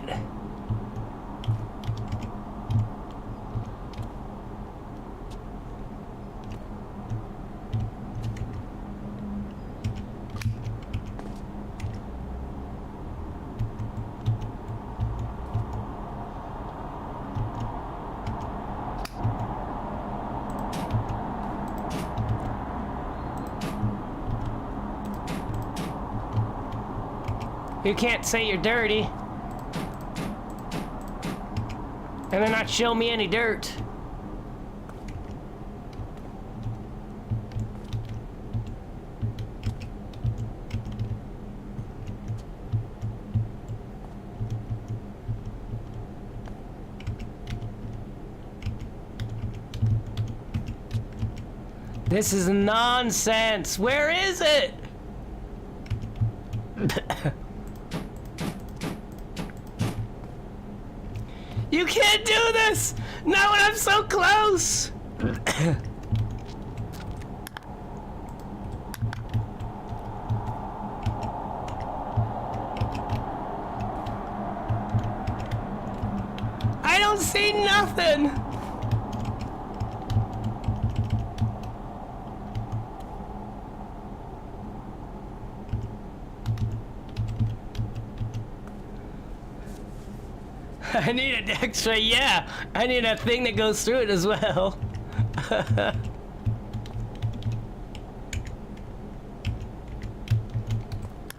You can't say you're dirty and then not show me any dirt. This is nonsense. Where is it? You can't do this! Not when I'm so close! I don't see nothing! I need an X-ray, yeah. I need a thing that goes through it as well.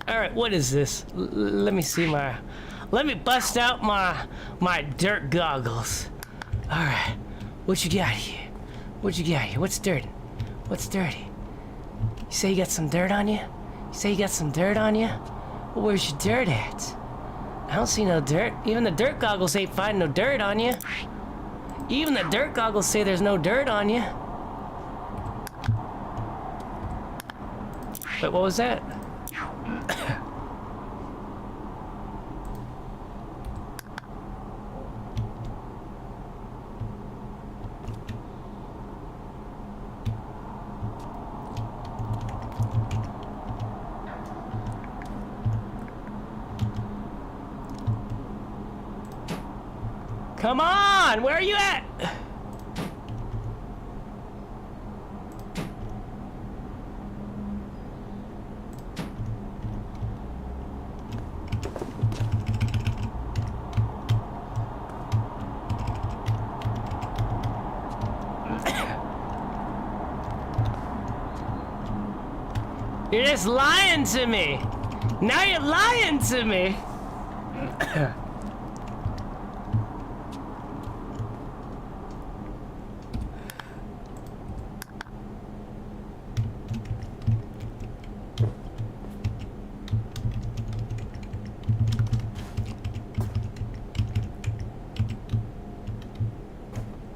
Alright, what is this? Let me see my... Let me bust out my dirt goggles. Alright, what you got here? What you got here? What's dirty? What's dirty? You say you got some dirt on you? You say you got some dirt on you? Well, where's your dirt at? I don't see no dirt. Even the dirt goggles ain't finding no dirt on you. Even the dirt goggles say there's no dirt on you. Wait, what was that? Come on! Where are you at? You're just lying to me. Now you're lying to me.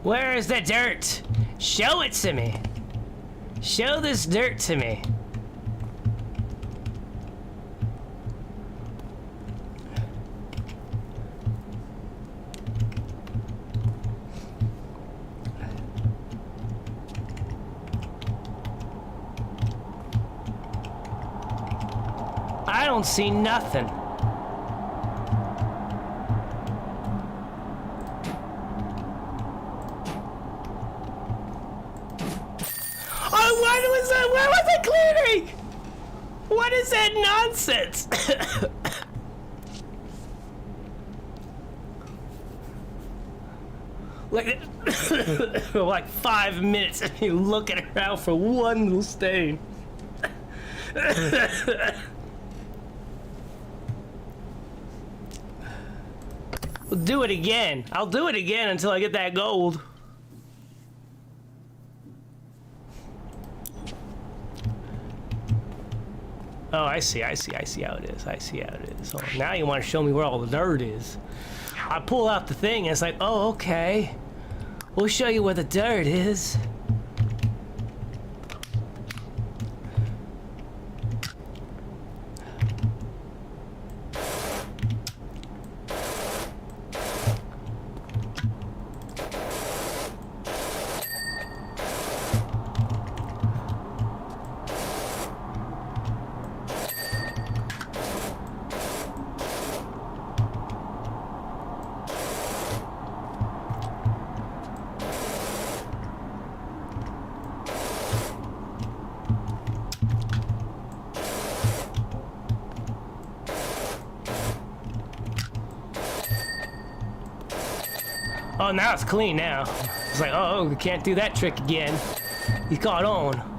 Where is the dirt? Show it to me. Show this dirt to me. I don't see nothing. Where was it clearing? What is that nonsense? like 5 minutes of me looking around for one little stain. We'll do it again. I'll do it again until I get that gold. Oh, I see how it is. I see how it is. Oh, now you want to show me where all the dirt is. I pull out the thing and it's like, oh, okay. We'll show you where the dirt is. Oh, now it's clean now. It's like, oh, we can't do that trick again. He caught on.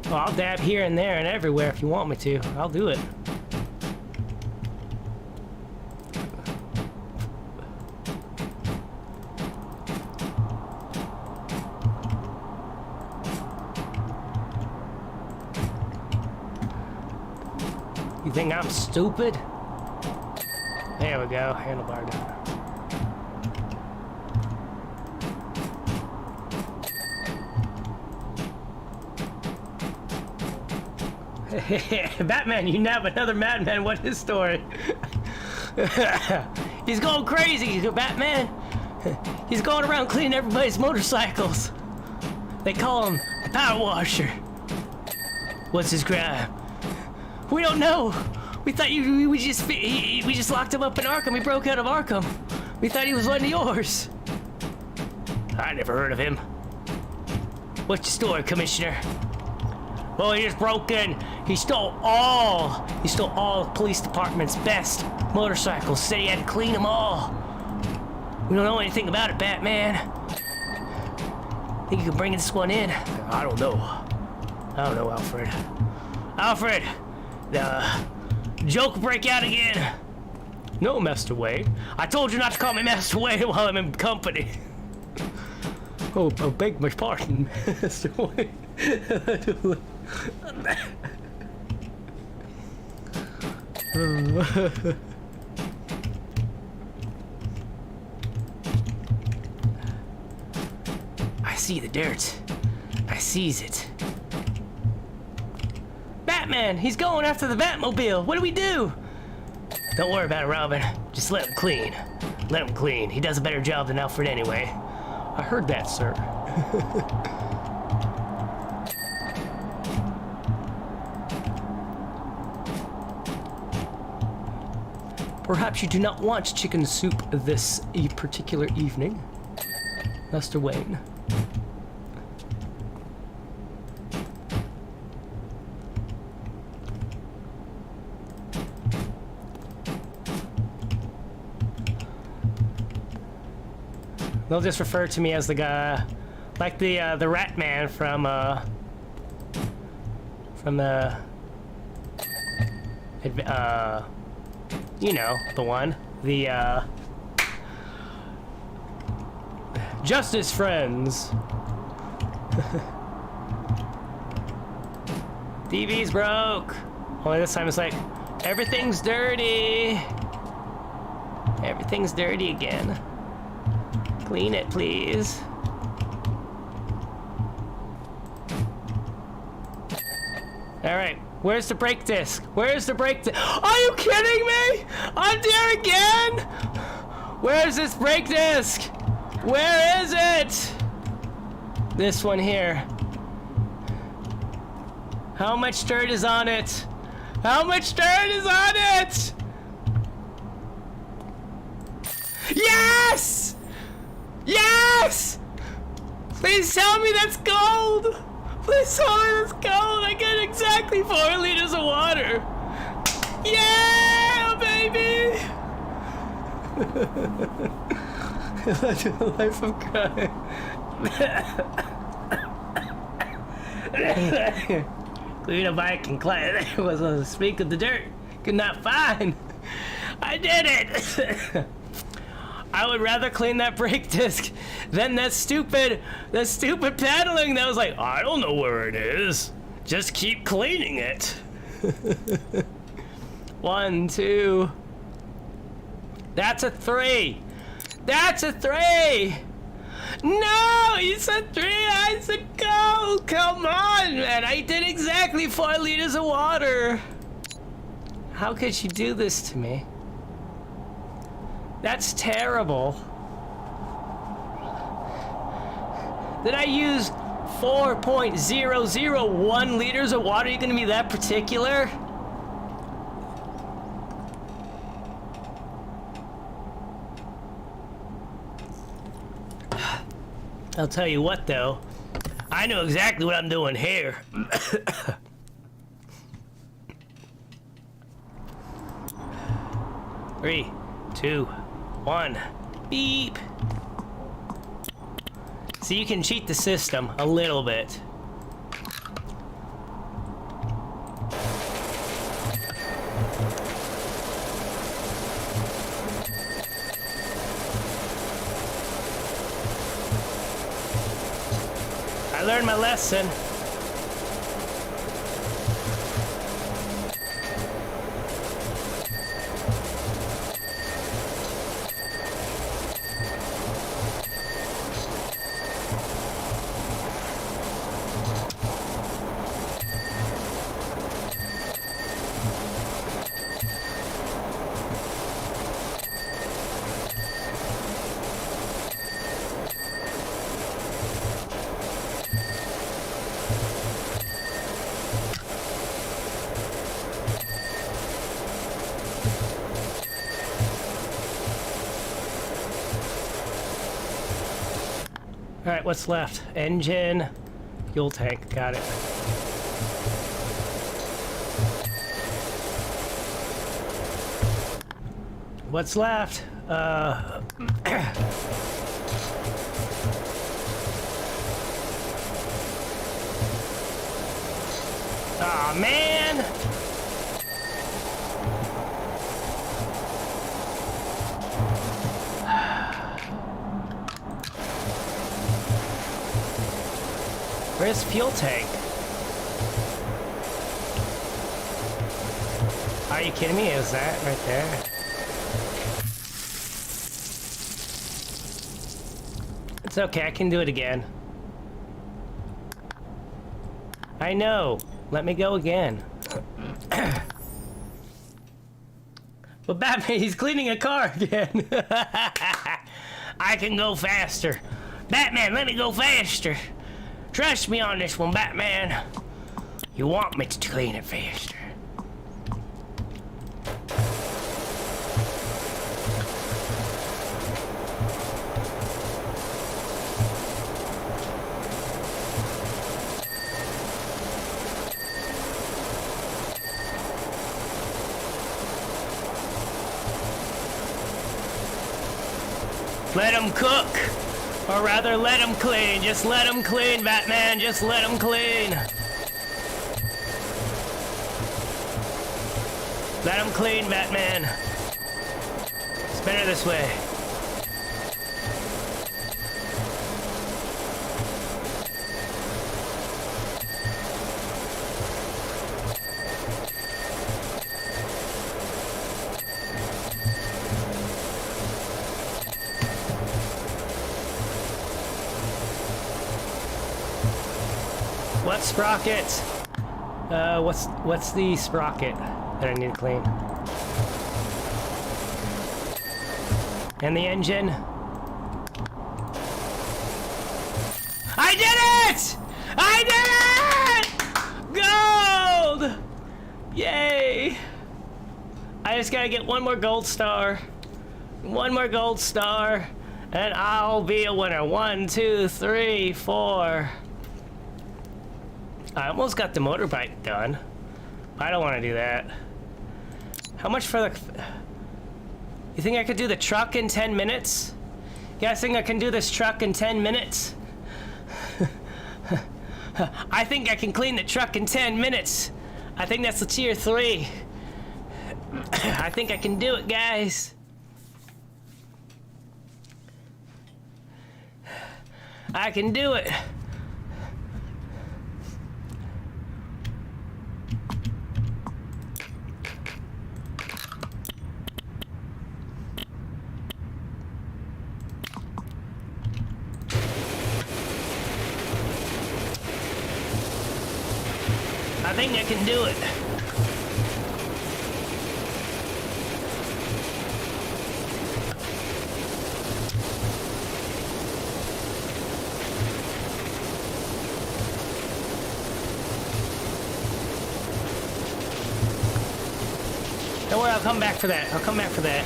Well, I'll dab here and there and everywhere if you want me to. I'll do it. You think I'm stupid? There we go. Handlebar down. Batman, you nab another madman. What's his story? He's going crazy, Batman. He's going around cleaning everybody's motorcycles. They call him the Powerwasher. What's his crime? We don't know. We thought we just locked him up in Arkham. We broke out of Arkham. We thought he was one of yours. I never heard of him. What's your story, Commissioner? Well, he just broke in. He stole all the police department's best motorcycles. Said he had to clean them all. We don't know anything about it, Batman. Think you can bring this one in? I don't know, Alfred. Alfred, the joke will break out again. No, Master Wayne. I told you not to call me Master Wayne while I'm in company. Oh, beg my pardon, Master Wayne. I see the dirt. I sees it. Batman, he's going after the Batmobile. What do we do? Don't worry about it, Robin. Just let him clean. Let him clean. He does a better job than Alfred anyway. I heard that, sir. Perhaps you do not want chicken soup this particular evening, Master Wayne. They'll just refer to me as the guy, like the Rat Man from you know, the one, the Justice Friends. TV's broke. Only this time it's like, everything's dirty. Everything's dirty again. Clean it, please. Alright, where's the brake disc? Where's the brake disc? Are you kidding me? I'm there again? Where's this brake disc? Where is it? This one here. How much dirt is on it? How much dirt is on it? Yes! Yes! Please tell me that's gold! Please tell me that's gold! I get exactly 4 liters of water! Yeah, baby! Life of crime. Clean a bike and climb. There was a speak of the dirt. Could not find. I did it! I would rather clean that brake disc than that stupid paddling that was like, I don't know where it is. Just keep cleaning it. 1, 2. That's a 3. That's a 3. No, you said 3. I said go. Come on, man. I did exactly 4 liters of water. How could she do this to me? That's terrible. Did I use 4.001 liters of water? Are you gonna be that particular? I'll tell you what, though. I know exactly what I'm doing here. 3, 2, 1. Beep. So you can cheat the system a little bit. I learned my lesson. All right, what's left? Engine, fuel tank, got it. What's left? Aw, man! Where's fuel tank? Are you kidding me? Is that right there? It's okay, I can do it again. I know. Let me go again. But Batman, he's cleaning a car again. I can go faster. Batman, let me go faster. Trust me on this one, Batman. You want me to clean it faster. Let him cook. Or rather, let him clean. Just let him clean, Batman. Just let him clean. Let him clean, Batman. It's better this way. What sprocket? What's the sprocket that I need to clean? And the engine? I did it! I did it! Gold! Yay! I just gotta get one more gold star. One more gold star, and I'll be a winner. 1, 2, 3, 4. I almost got the motorbike done. I don't want to do that. How much for the... You think I could do the truck in 10 minutes? You guys think I can do this truck in 10 minutes? I think I can clean the truck in 10 minutes. I think that's the tier 3. I think I can do it, guys. I can do it. I think I can do it. Don't worry, I'll come back for that. I'll come back for that.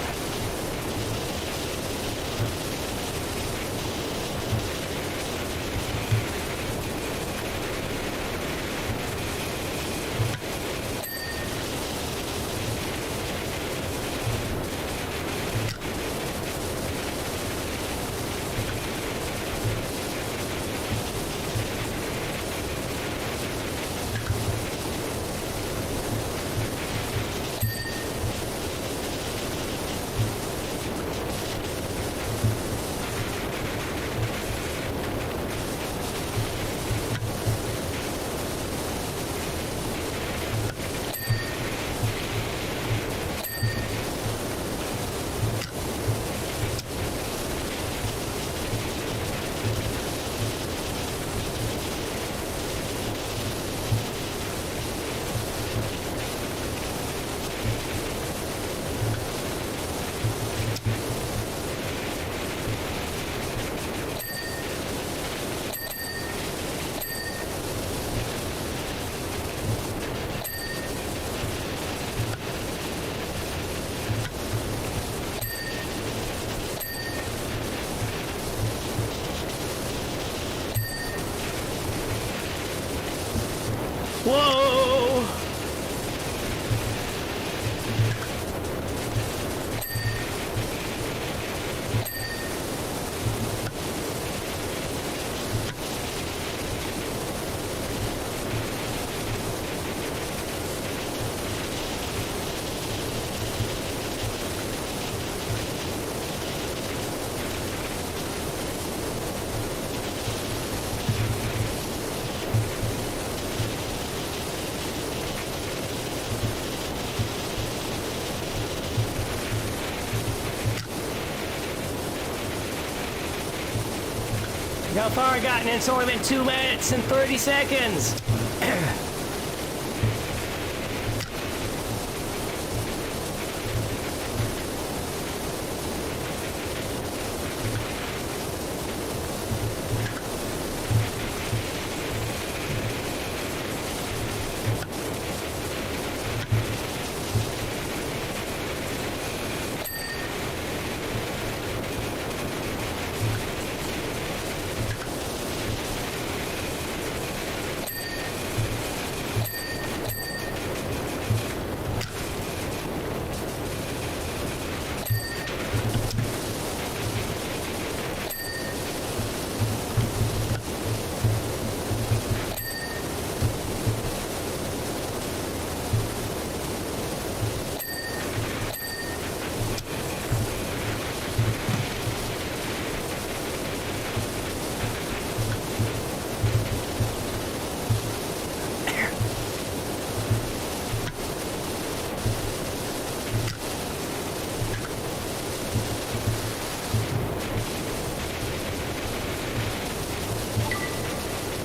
how far I gotten. It's only been 2 minutes and 30 seconds.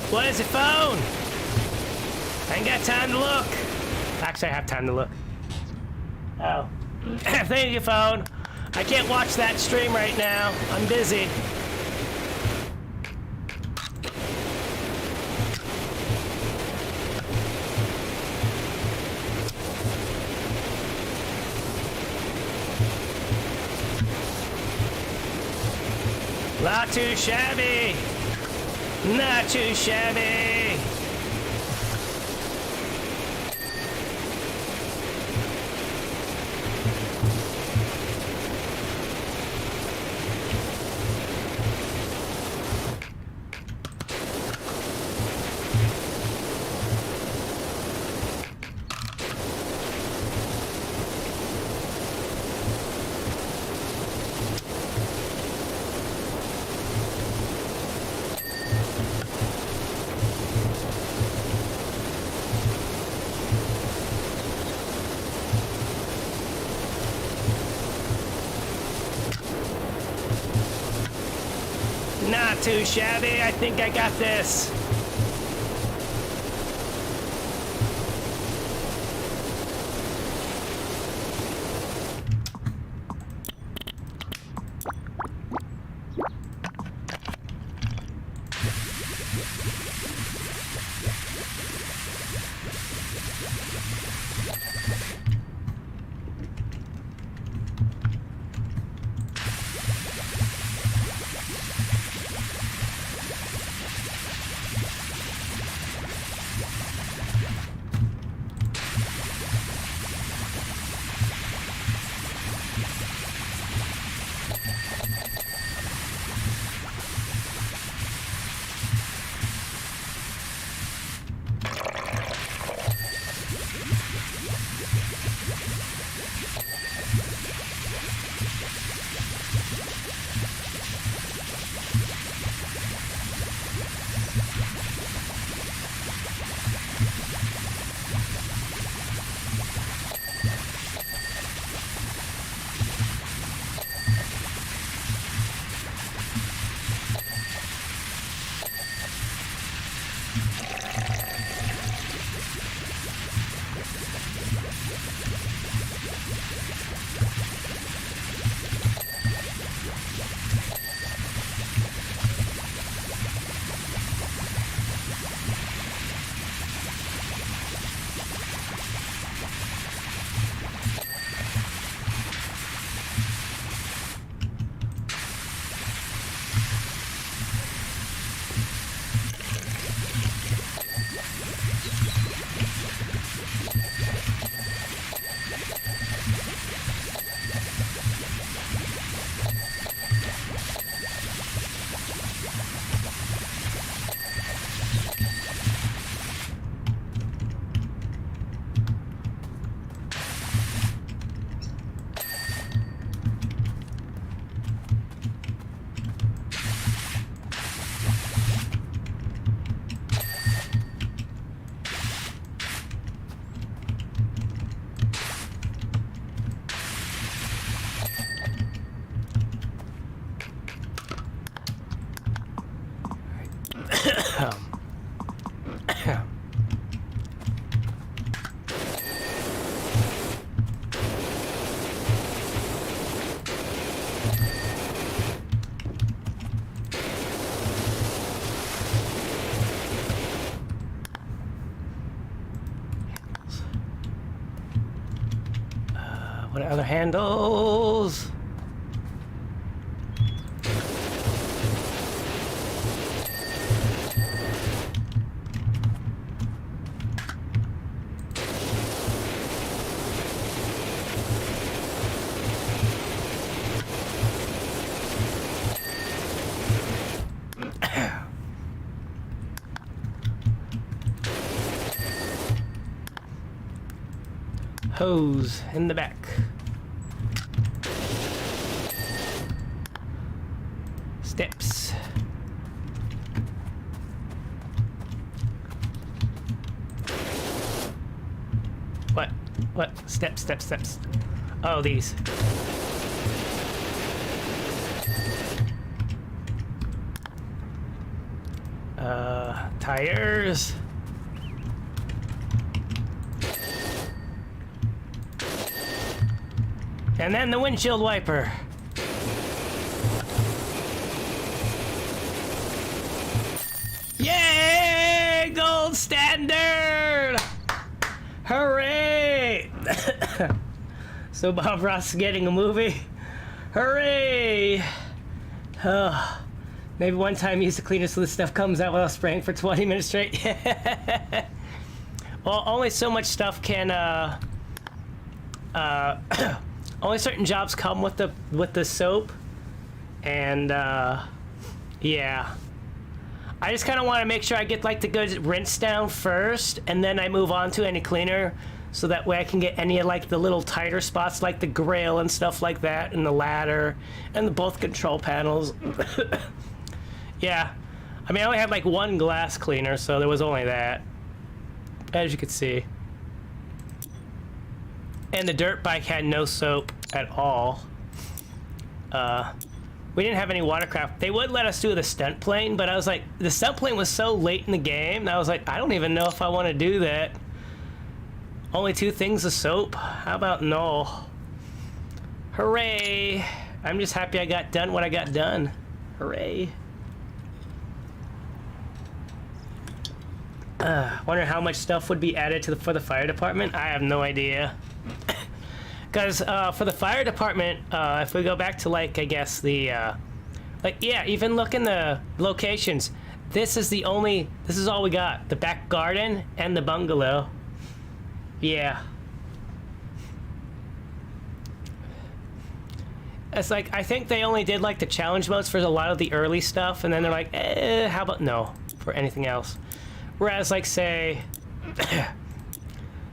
What is your phone? I ain't got time to look. Actually, I have time to look. Oh. Thank you, phone. I can't watch that stream right now. I'm busy. Not too shabby. Not too shabby. Not too shabby. I think I got this. What other handles? Hose in the back. Steps. What? What? Steps, steps, steps. Oh, these. Tires. And then the windshield wiper. Yay! Gold standard! Hooray! So Bob Ross is getting a movie. Hooray! Oh, maybe one time use the cleaner so this stuff comes out without spraying for 20 minutes straight. Well, only so much stuff can only certain jobs come with the soap, and yeah, I just kind of want to make sure I get like the good rinse down first, and then I move on to any cleaner, so that way I can get any of like the little tighter spots like the grill and stuff like that, and the ladder and both control panels. Yeah, I mean I only had like one glass cleaner, so there was only that, as you can see. And the dirt bike had no soap at all. We didn't have any watercraft. They would let us do the stunt plane, but I was like, the stunt plane was so late in the game, and I was like, I don't even know if I want to do that. Only 2 things of soap? How about no? Hooray! I'm just happy I got done what I got done. Hooray. Wonder how much stuff would be added to for the fire department? I have no idea. Because for the fire department, if we go back to like, I guess the, like, yeah, even look in the locations. This is all we got. The back garden and the bungalow. Yeah. It's like, I think they only did like the challenge modes for a lot of the early stuff, and then they're like, how about no for anything else? Whereas, like, say,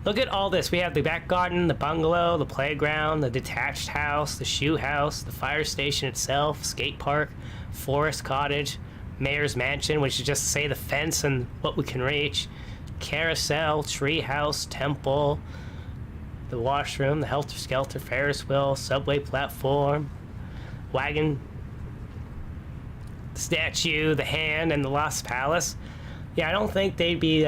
look at all this. We have the back garden, the bungalow, the playground, the detached house, the shoe house, the fire station itself, skate park, forest cottage, mayor's mansion, which is just, say, the fence and what we can reach, carousel, tree house, temple, the washroom, the helter-skelter Ferris wheel, subway platform, wagon, statue, the hand, and the Lost Palace. Yeah, I don't think they'd be,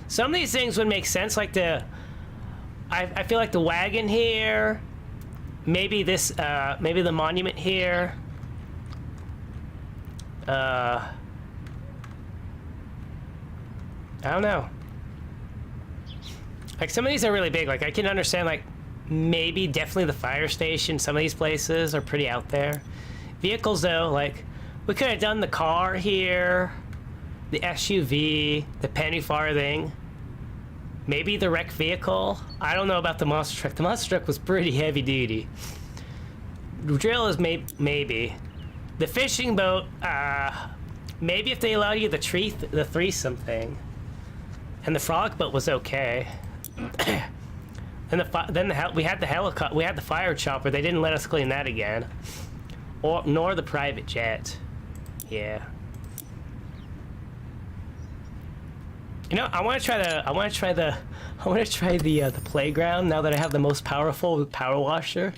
some of these things would make sense, like I feel like the wagon here, maybe this, maybe the monument here, I don't know. Like, some of these are really big. Like, I can understand, like, maybe definitely the fire station. Some of these places are pretty out there. Vehicles, though, like, we could have done the car here, the SUV, the Pennyfarthing, maybe the wrecked vehicle. I don't know about the monster truck. The monster truck was pretty heavy duty. The drill is maybe. The fishing boat, maybe if they allow you the threesome thing. And the frog boat was okay. And we had the helicopter, we had the fire chopper. They didn't let us clean that again, nor the private jet. Yeah. You know, I want to try the playground now that I have the most powerful power washer.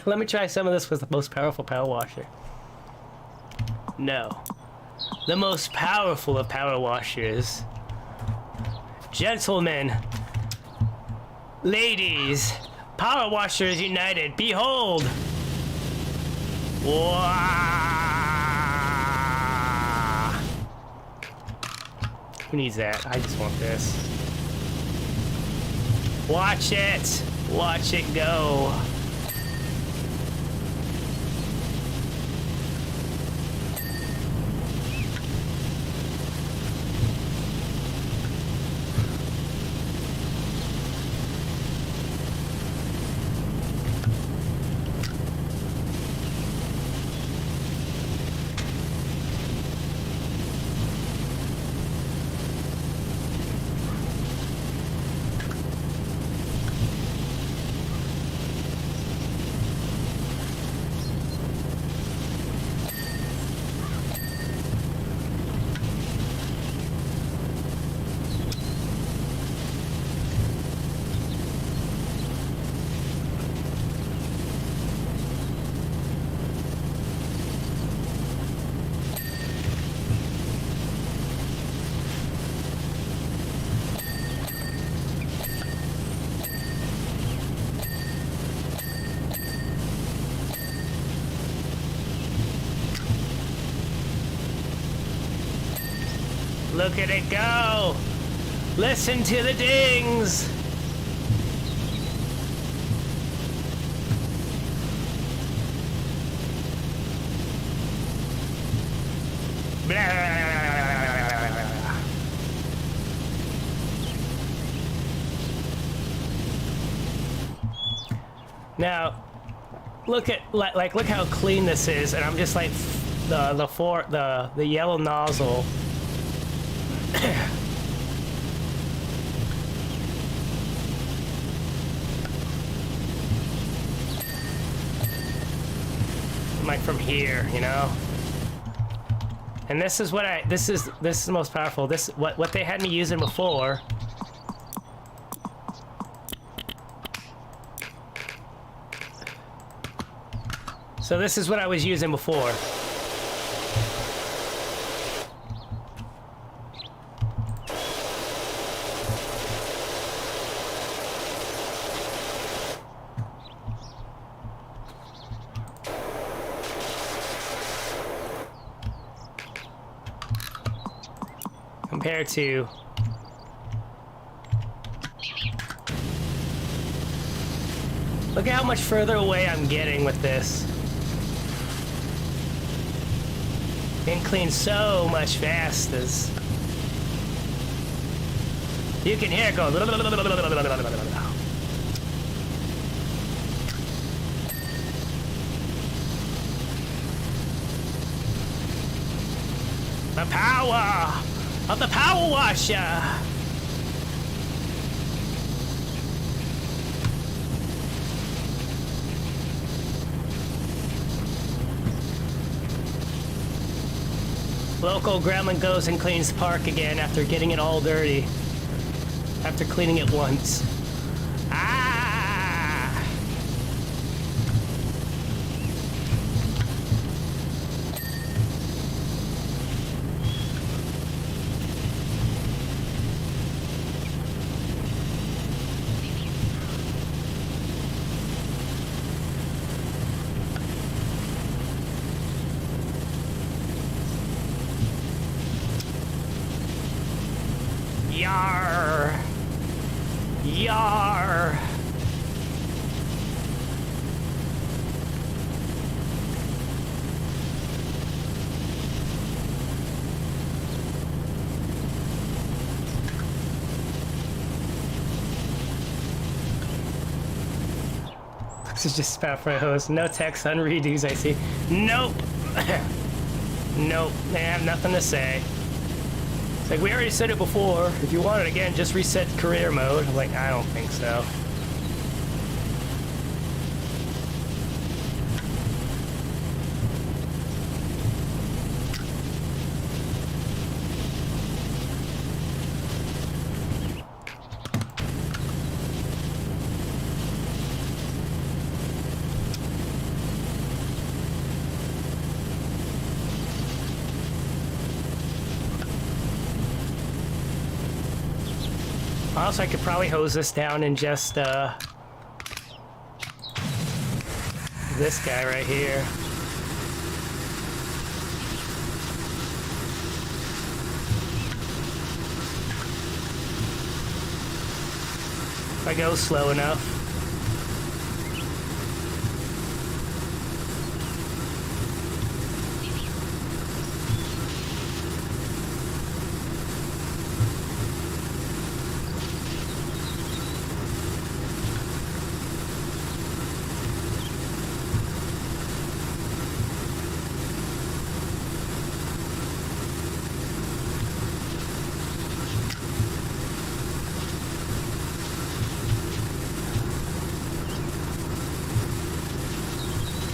Let me try some of this with the most powerful power washer. No. The most powerful of power washers. Gentlemen, ladies, power washers united, behold! Wow. Who needs that? I just want this. Watch it. Watch it go. Look at it go! Listen to the dings! Now, look at look how clean this is, and I'm just like the yellow nozzle. Like from here, you know. And this is what this is the most powerful. This what they had me using before. So this is what I was using before. Compared to look at how much further away I'm getting with this. Can clean so much faster. You can hear it go. The power of the Powerwash! Local Gremlin goes and cleans the park again after getting it all dirty. After cleaning it once. Ah! Yar! Yar! This is just spat for a host. No text on redos, I see. Nope! Nope, they have nothing to say. It's like, we already said it before. If you want it again, just reset career mode. I'm like, I don't think so. Also, I could probably hose this down in just, this guy right here. if I go slow enough.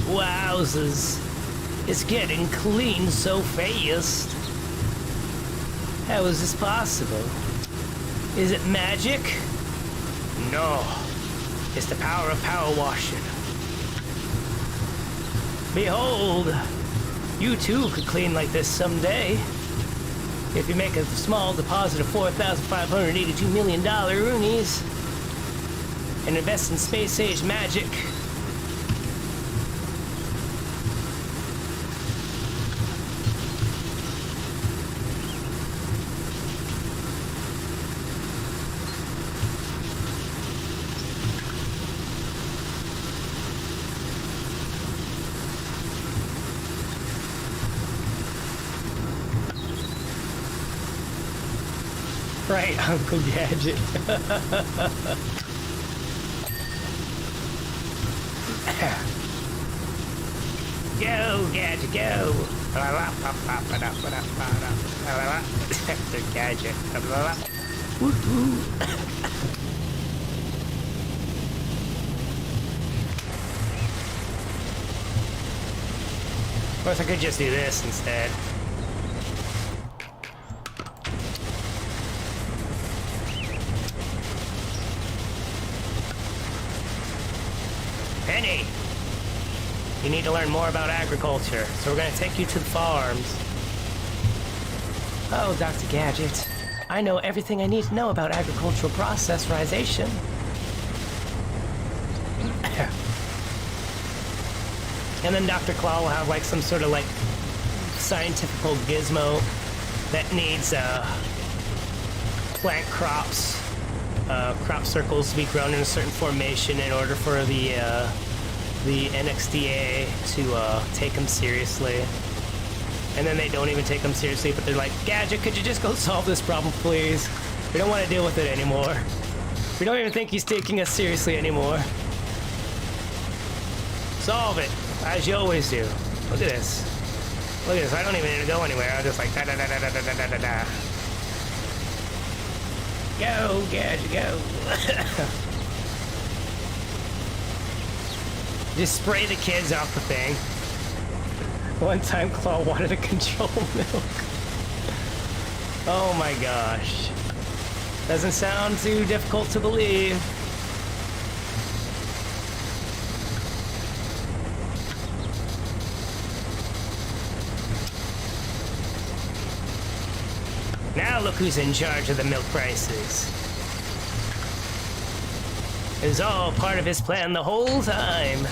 Wowzers, it's getting clean so fast. How is this possible? Is it magic? No, it's the power of power washing. Behold, you too could clean like this someday. If you make a small deposit of $4,582 million roonies and invest in space-age magic. Right, Uncle Gadget. Go, Gadget, go! The Gadget. Of course, I could just do this instead. Penny! You need to learn more about agriculture, so we're going to take you to the farms. Oh, Dr. Gadget. I know everything I need to know about agricultural processorization. And then Dr. Claw will have like some sort of like scientific gizmo that needs plant crops. Crop circles to be grown in a certain formation in order for the NXDA to take them seriously. And then they don't even take them seriously, but they're like, Gadget, could you just go solve this problem, please? We don't want to deal with it anymore. We don't even think he's taking us seriously anymore. Solve it, as you always do. Look at this. Look at this, I don't even need to go anywhere. I'm just like, da-da-da-da-da-da-da-da. Go, Gadget, go. Just spray the kids off the thing. One time Claw wanted to control milk. Oh my gosh. Doesn't sound too difficult to believe. Now look who's in charge of the milk prices. It was all part of his plan the whole time.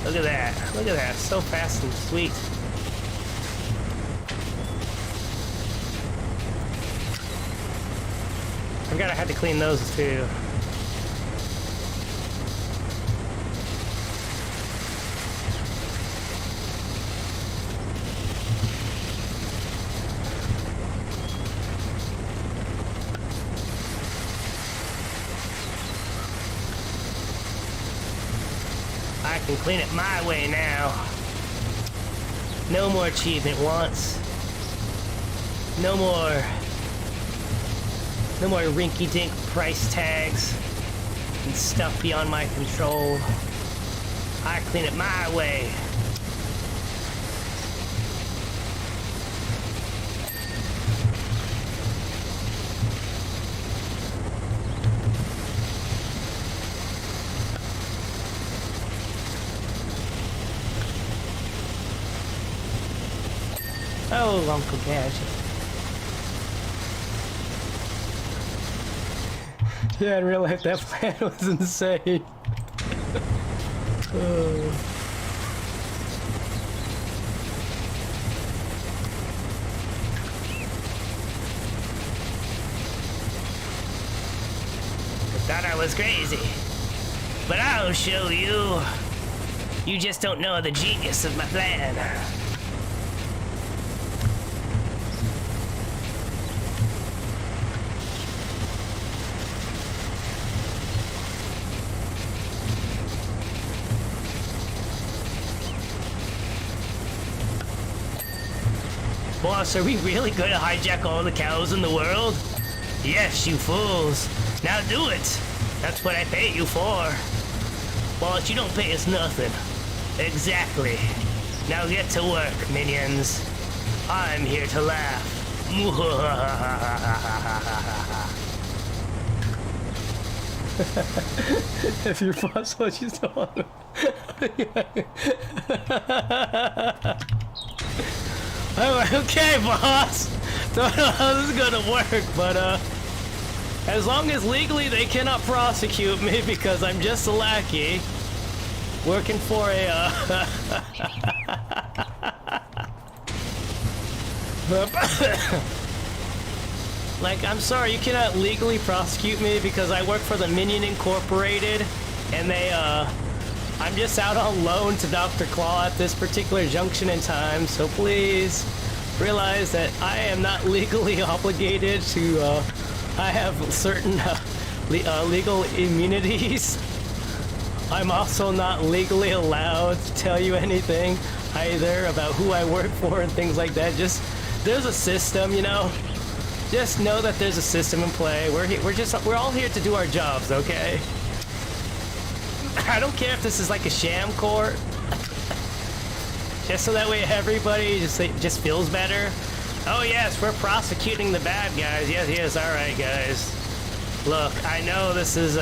Look at that. Look at that. So fast and sweet. I forgot I had to clean those too. I can clean it my way now. No more achievement wants. No more rinky-dink price tags and stuff beyond my control. I clean it my way. Oh, Uncle Gadget. Yeah, in real life that plan was insane. Oh. Thought I was crazy. But I'll show you. You just don't know the genius of my plan. Boss, are we really gonna hijack all the cows in the world? Yes, you fools. Now do it. That's what I pay you for. Boss, you don't pay us nothing. Exactly. Now get to work, minions. I'm here to laugh. If your boss wants you to want okay, boss. Don't know how this is gonna work, but as long as legally they cannot prosecute me because I'm just a lackey working for a like, I'm sorry, you cannot legally prosecute me because I work for the Minion Incorporated, and they I'm just out on loan to Dr. Claw at this particular junction in time, so please realize that I am not legally obligated to, I have certain legal immunities. I'm also not legally allowed to tell you anything either about who I work for and things like that. Just, there's a system, you know? Just know that there's a system in play. We're all here to do our jobs, okay? I don't care if this is like a sham court. Just so that way everybody just feels better. Oh yes, we're prosecuting the bad guys. Yes, alright guys. Look, I know this is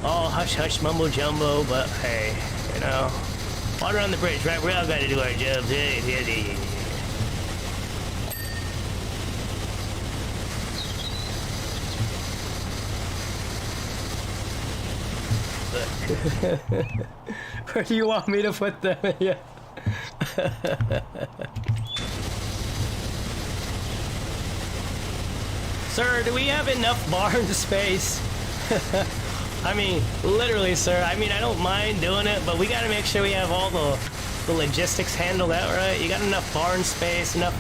all hush-hush mumbo-jumbo, but hey, you know, water on the bridge, right? We all gotta do our jobs. Where do you want me to put them? Yeah. Sir, do we have enough barn space? I mean, literally, sir. I mean, I don't mind doing it, but we gotta make sure we have all the logistics handled out right. You got enough barn space, got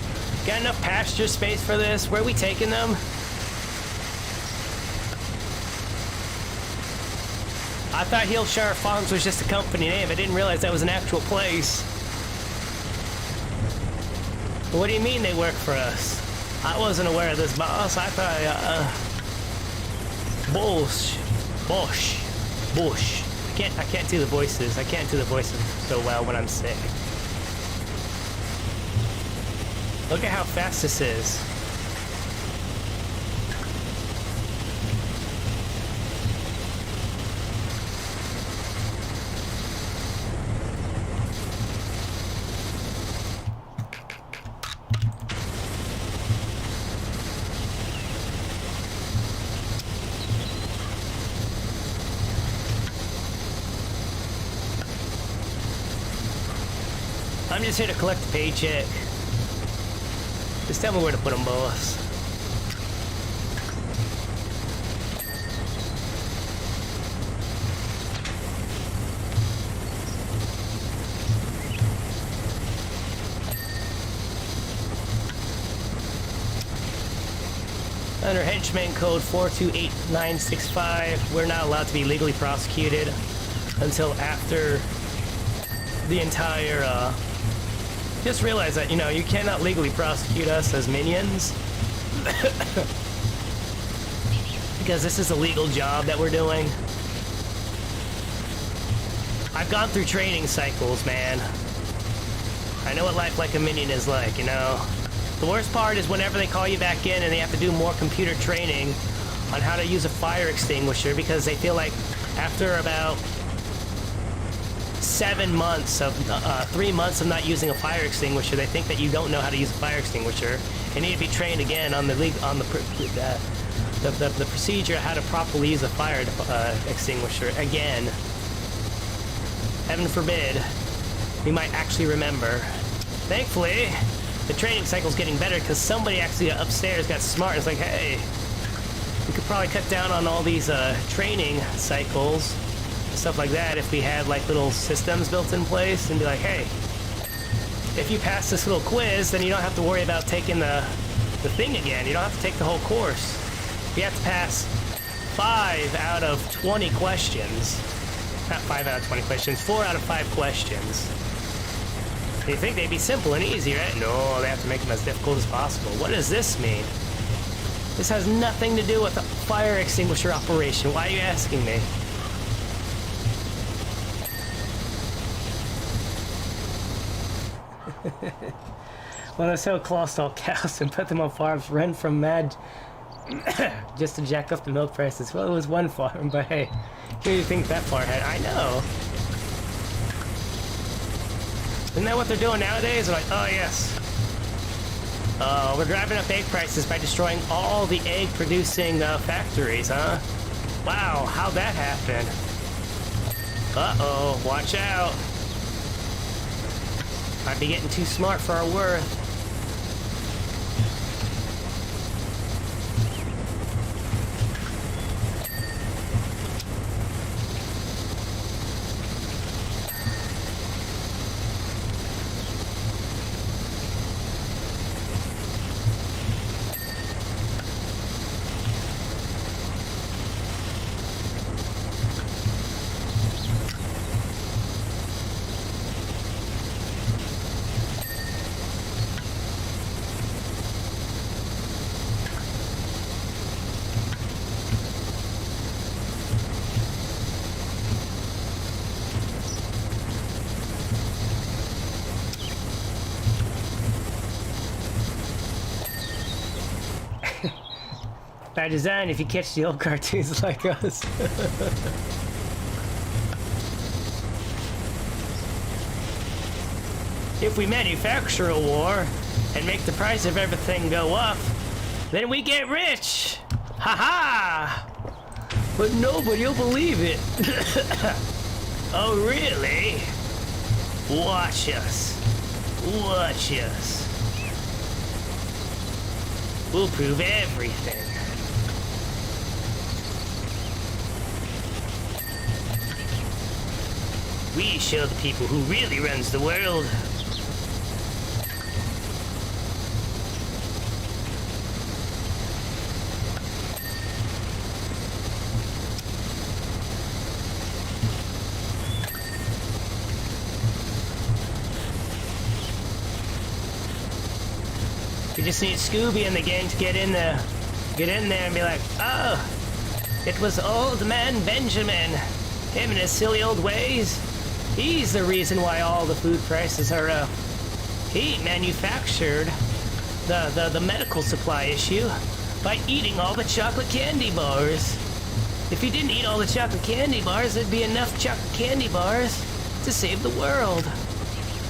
enough pasture space for this? Where are we taking them? I thought Hillshire Farms was just a company name. I didn't realize that was an actual place. What do you mean they work for us? I wasn't aware of this, boss. I thought, Bosh. I can't do the voices. I can't do the voices so well when I'm sick. Look at how fast this is. I'm just here to collect the paycheck. Just tell me where to put them, boss. Under henchman code 428965, we're not allowed to be legally prosecuted until after the entire, just realize that, you know, you cannot legally prosecute us as minions. Because this is a legal job that we're doing. I've gone through training cycles, man. I know what life like a minion is like, you know. The worst part is whenever they call you back in and they have to do more computer training on how to use a fire extinguisher, because they feel like after about 7 months of 3 months of not using a fire extinguisher, they think that you don't know how to use a fire extinguisher and need to be trained again on the procedure how to properly use a fire extinguisher again. Heaven forbid we might actually remember. Thankfully, the training cycle's getting better because somebody actually upstairs got smart and was like, hey, We could probably cut down on all these training cycles, stuff like that, if we had like little systems built in place and be like, hey, if you pass this little quiz, then you don't have to worry about taking the thing again. You don't have to take the whole course. You have to pass 5 out of 20 questions. Not 5 out of 20 questions, 4 out of 5 questions. You think they'd be simple and easy, right? No, they have to make them as difficult as possible. What does this mean? This has nothing to do with the fire extinguisher operation. Why are you asking me? Well, let's sell colossal cows and put them on farms, run from mad just to jack up the milk prices. Well, it was one farm, but hey, who do you think that far ahead? I know. Isn't that what they're doing nowadays? They're like, oh yes. We're driving up egg prices by destroying all the egg-producing factories, huh? Wow, how'd that happen? Uh-oh, watch out. Might be getting too smart for our worth. By design, if you catch the old cartoons like us. If we manufacture a war and make the price of everything go up, then we get rich! Ha-ha! But nobody will believe it. Oh, really? Watch us. Watch us. We'll prove everything. We show the people who really runs the world. We just need Scooby and the gang to get in there and be like, oh, it was old man Benjamin. Him and his silly old ways. He's the reason why all the food prices are up. He manufactured the medical supply issue by eating all the chocolate candy bars. If he didn't eat all the chocolate candy bars, there'd be enough chocolate candy bars to save the world.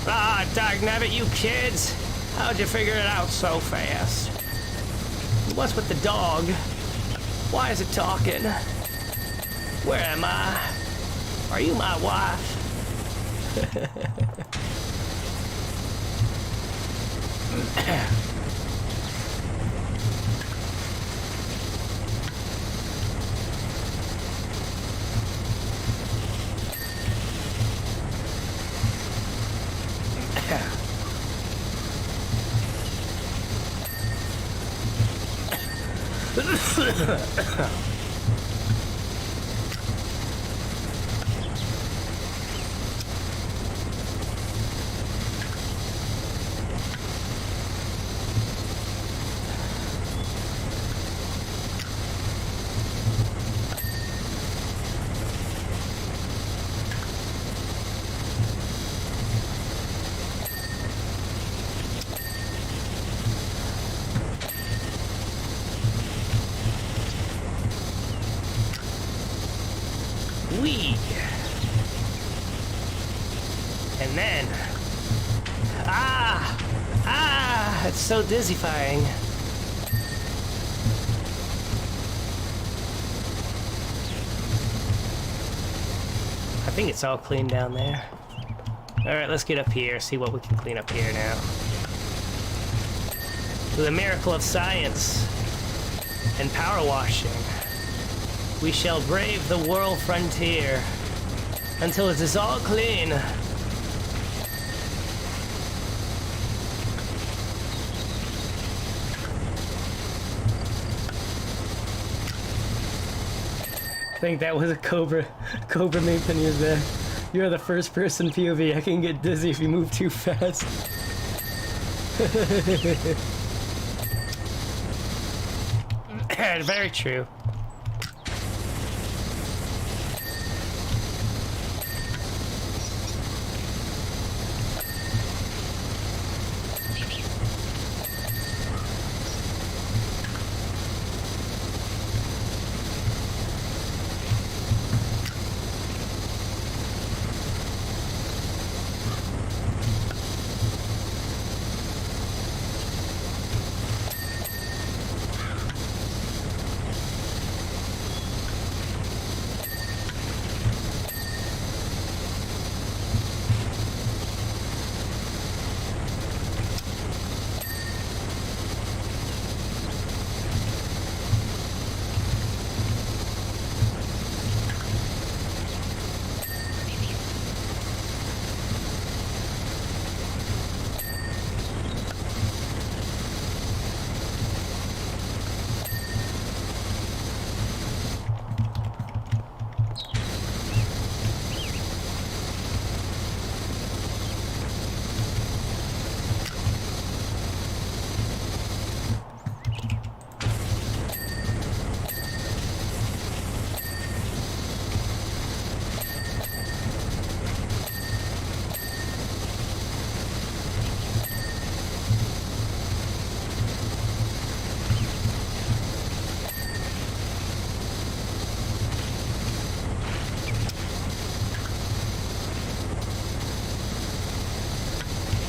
Ah, dognabbit, you kids! How'd you figure it out so fast? What's with the dog? Why is it talking? Where am I? Are you my wife? And then, it's so dizzyfying. I think it's all clean down there. All right, let's get up here, see what we can clean up here now. Through the miracle of science and power washing. We shall brave the world frontier until it is all clean. I think that was a Cobra meme when he was there. You're the first person POV. I can get dizzy if you move too fast. Very true.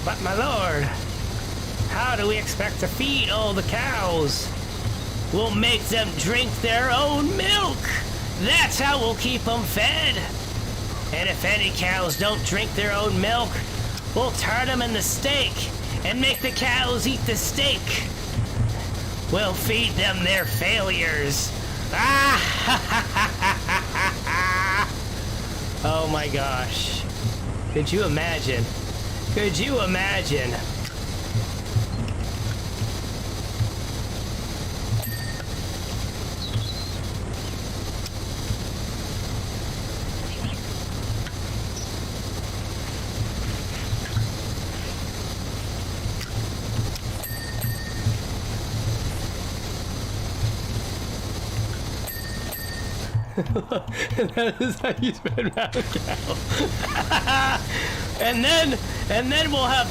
But my lord, how do we expect to feed all the cows? We'll make them drink their own milk. That's how we'll keep them fed. And if any cows don't drink their own milk, we'll turn them into steak and make the cows eat the steak. We'll feed them their failures. Oh my gosh. Could you imagine? Could you imagine? That is how you spread mad cow. and then we'll have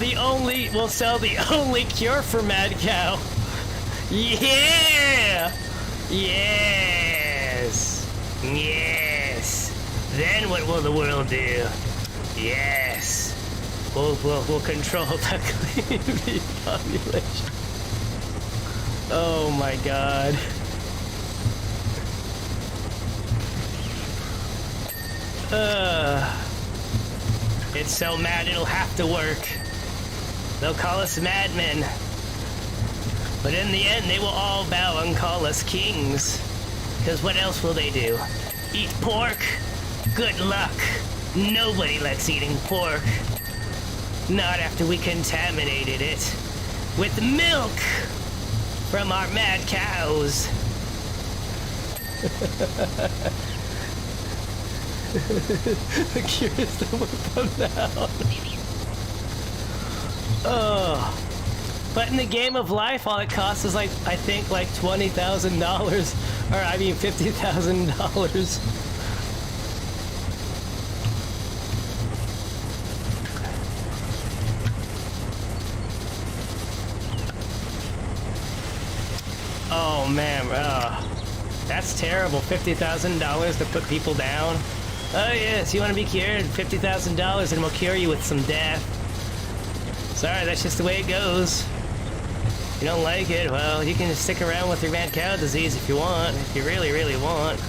we'll sell the only cure for mad cow. Yeah! Yes! Yes! Then what will the world do? Yes! We'll control the clean meat population. Oh my god. It's so mad it'll have to work. They'll call us madmen. But in the end, they will all bow and call us kings. Because what else will they do? Eat pork? Good luck. Nobody likes eating pork. Not after we contaminated it with milk from our mad cows. The cure is to whip them down. Oh. But in the game of life, all it costs is I think $20,000. Or I mean $50,000. Oh man, that's terrible. $50,000 to put people down. Oh yes, you want to be cured? $50,000 and we'll cure you with some death. Sorry, that's just the way it goes. If you don't like it, well, you can just stick around with your mad cow disease if you want. If you really, really want.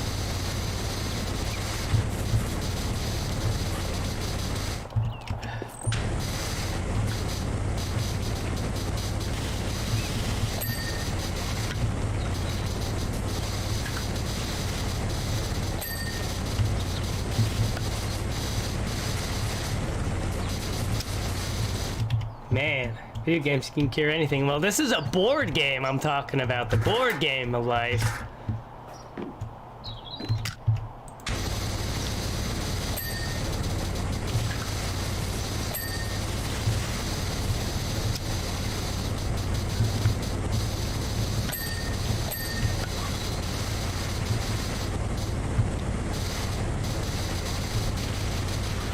Man, video games can cure anything. Well, this is a board game I'm talking about. The board game of life.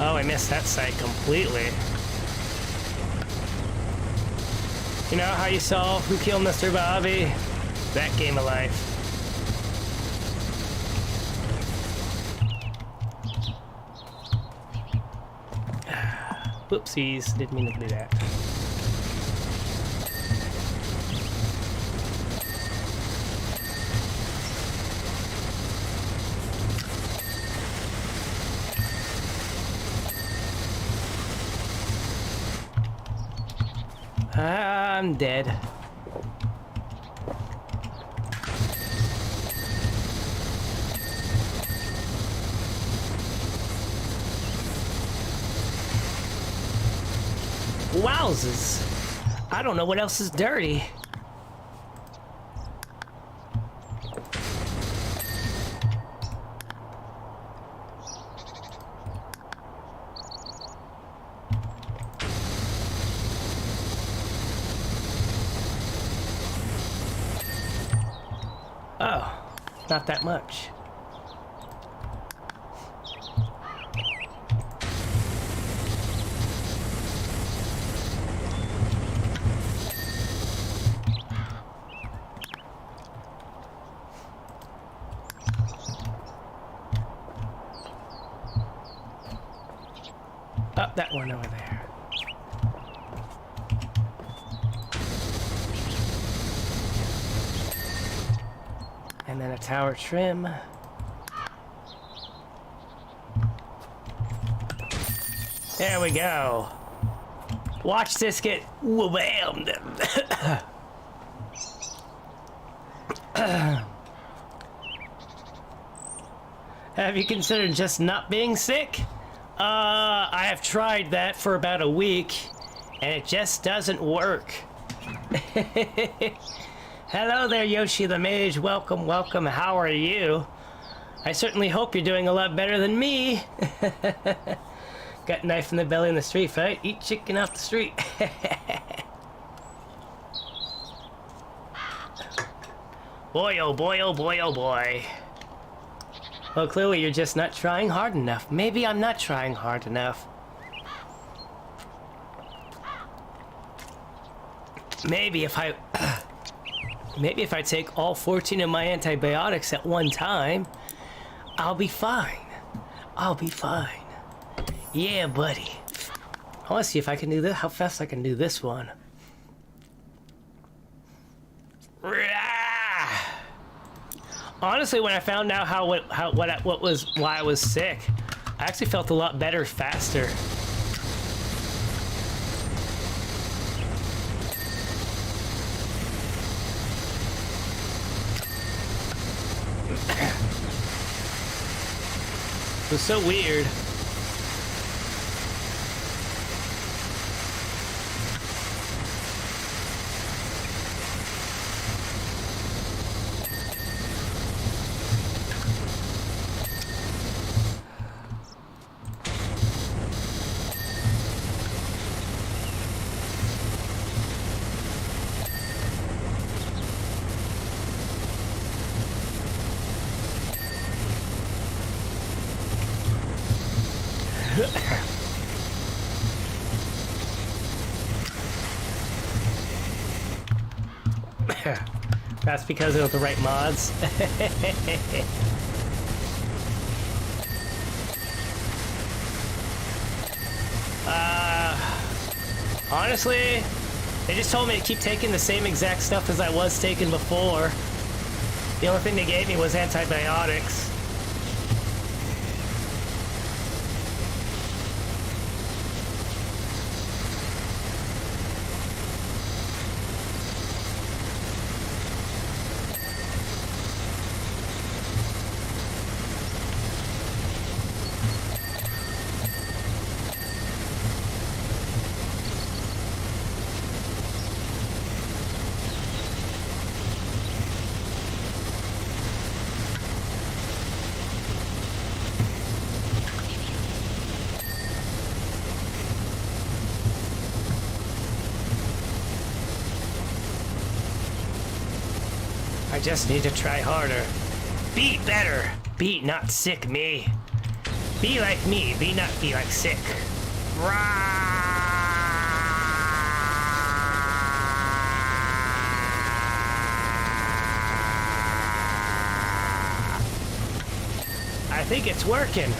Oh, I missed that site completely. You know how you saw Who Killed Mr. Bobby? That game of life. Whoopsies, didn't mean to do that. I'm dead. Wowzers. I don't know what else is dirty. Oh, not that much. Oh, that one over there. And then a tower trim. There we go. Watch this get whammed. Have you considered just not being sick? I have tried that for about a week, and it just doesn't work. Hello there, Yoshi the Mage. Welcome, welcome. How are you? I certainly hope you're doing a lot better than me. Got knife in the belly in the street fight. Eat chicken off the street. Boy, oh boy, oh boy, oh boy. Well, clearly you're just not trying hard enough. Maybe I'm not trying hard enough. Maybe if I... Maybe if I take all 14 of my antibiotics at one time, I'll be fine. I'll be fine. Yeah, buddy. I want to see if I can do this, how fast I can do this one. Honestly, when I found out why I was sick, I actually felt a lot better faster. It was so weird. That's because of the right mods. Honestly, they just told me to keep taking the same exact stuff as I was taking before. The only thing they gave me was antibiotics. I just need to try harder. Be better. Be not sick me. Be like me. Be not be like sick. I think it's working.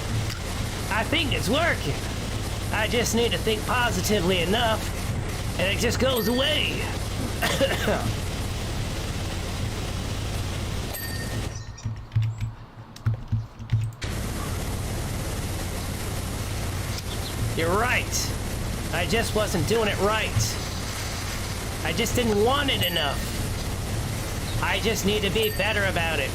I think it's working. I just need to think positively enough, and it just goes away. You're right. I just wasn't doing it right. I just didn't want it enough. I just need to be better about it.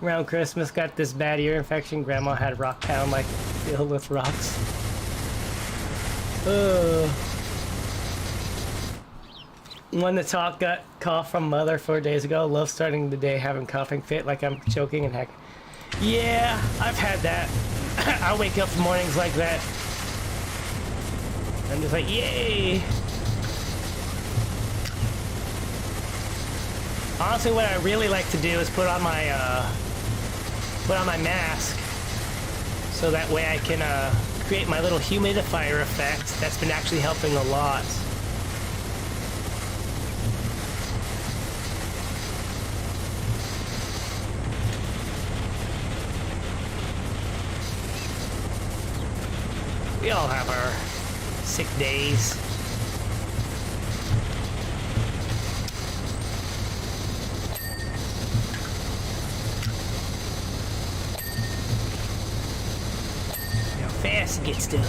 Around Christmas, got this bad ear infection. Grandma had rock pound like filled with rocks. When the talk got cough from mother 4 days ago. Love starting the day having coughing fit like I'm choking and heck. Yeah, I've had that. I wake up mornings like that. I'm just like, yay. Honestly, what I really like to do is put on my mask, so that way I can create my little humidifier effect. That's been actually helping a lot. We all have our sick days. Fast it gets done.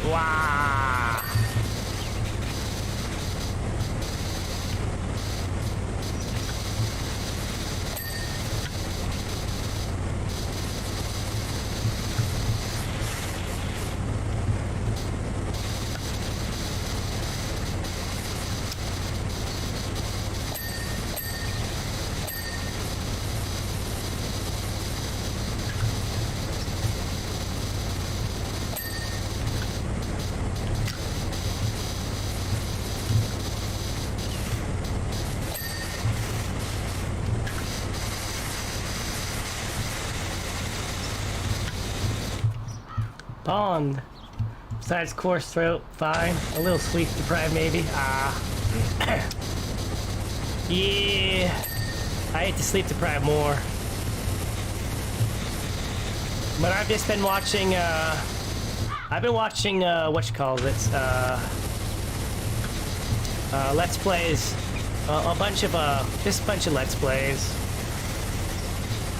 Wow. Pond. Besides coarse throat, fine. A little sleep deprived, maybe. Yeah. I hate to sleep deprived more. But I've just been watching, whatchamacallit, Let's Plays. Just a bunch of Let's Plays.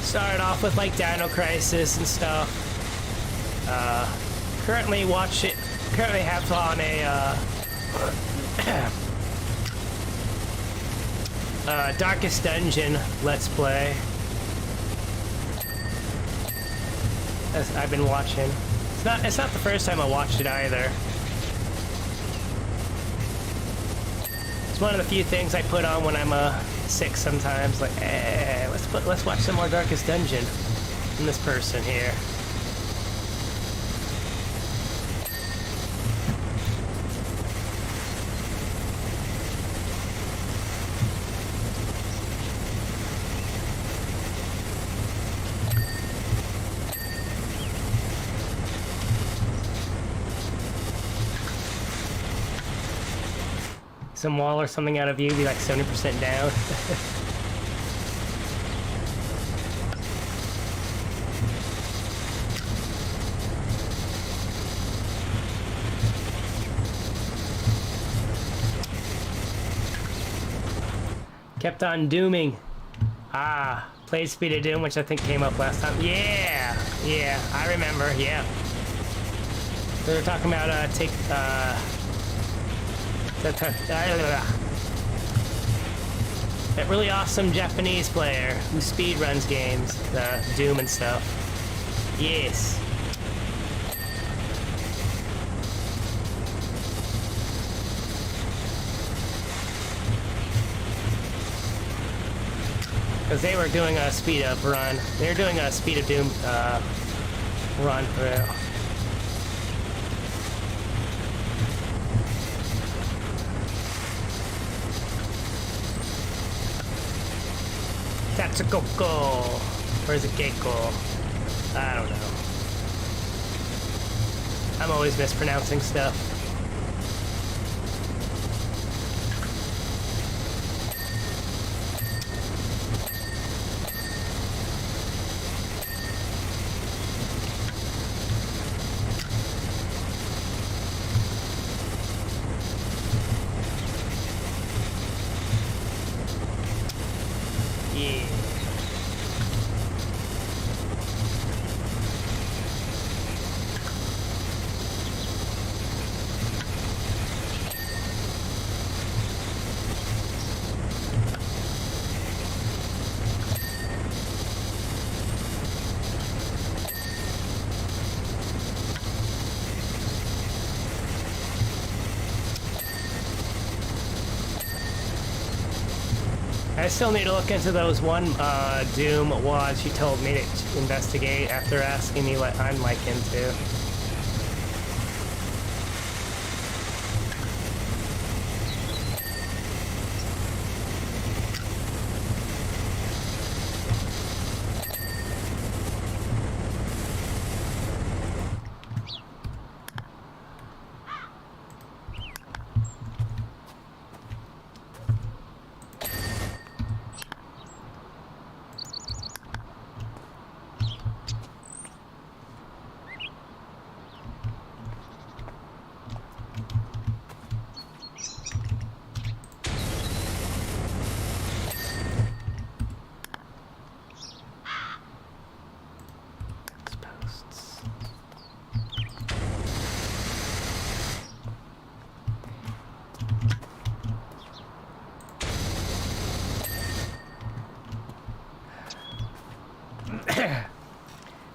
Started off with, like, Dino Crisis and stuff. Currently have on a Darkest Dungeon Let's Play. As I've been watching. It's not the first time I watched it either. It's one of the few things I put on when I'm sick sometimes. Like, let's watch some more Darkest Dungeon from this person here. Some wall or something out of view, be like 70% down. Kept on dooming. Ah, played Speed of Doom, which I think came up last time. Yeah, I remember. Yeah, we were talking about that really awesome Japanese player who speedruns games, Doom and stuff. Yes. Because they were doing a speed up run. They were doing a Speed of Doom run through. Tatsukoko. Or is it Geiko? I don't know. I'm always mispronouncing stuff. I still need to look into those Doom WADs you told me to investigate after asking me what I'm like into.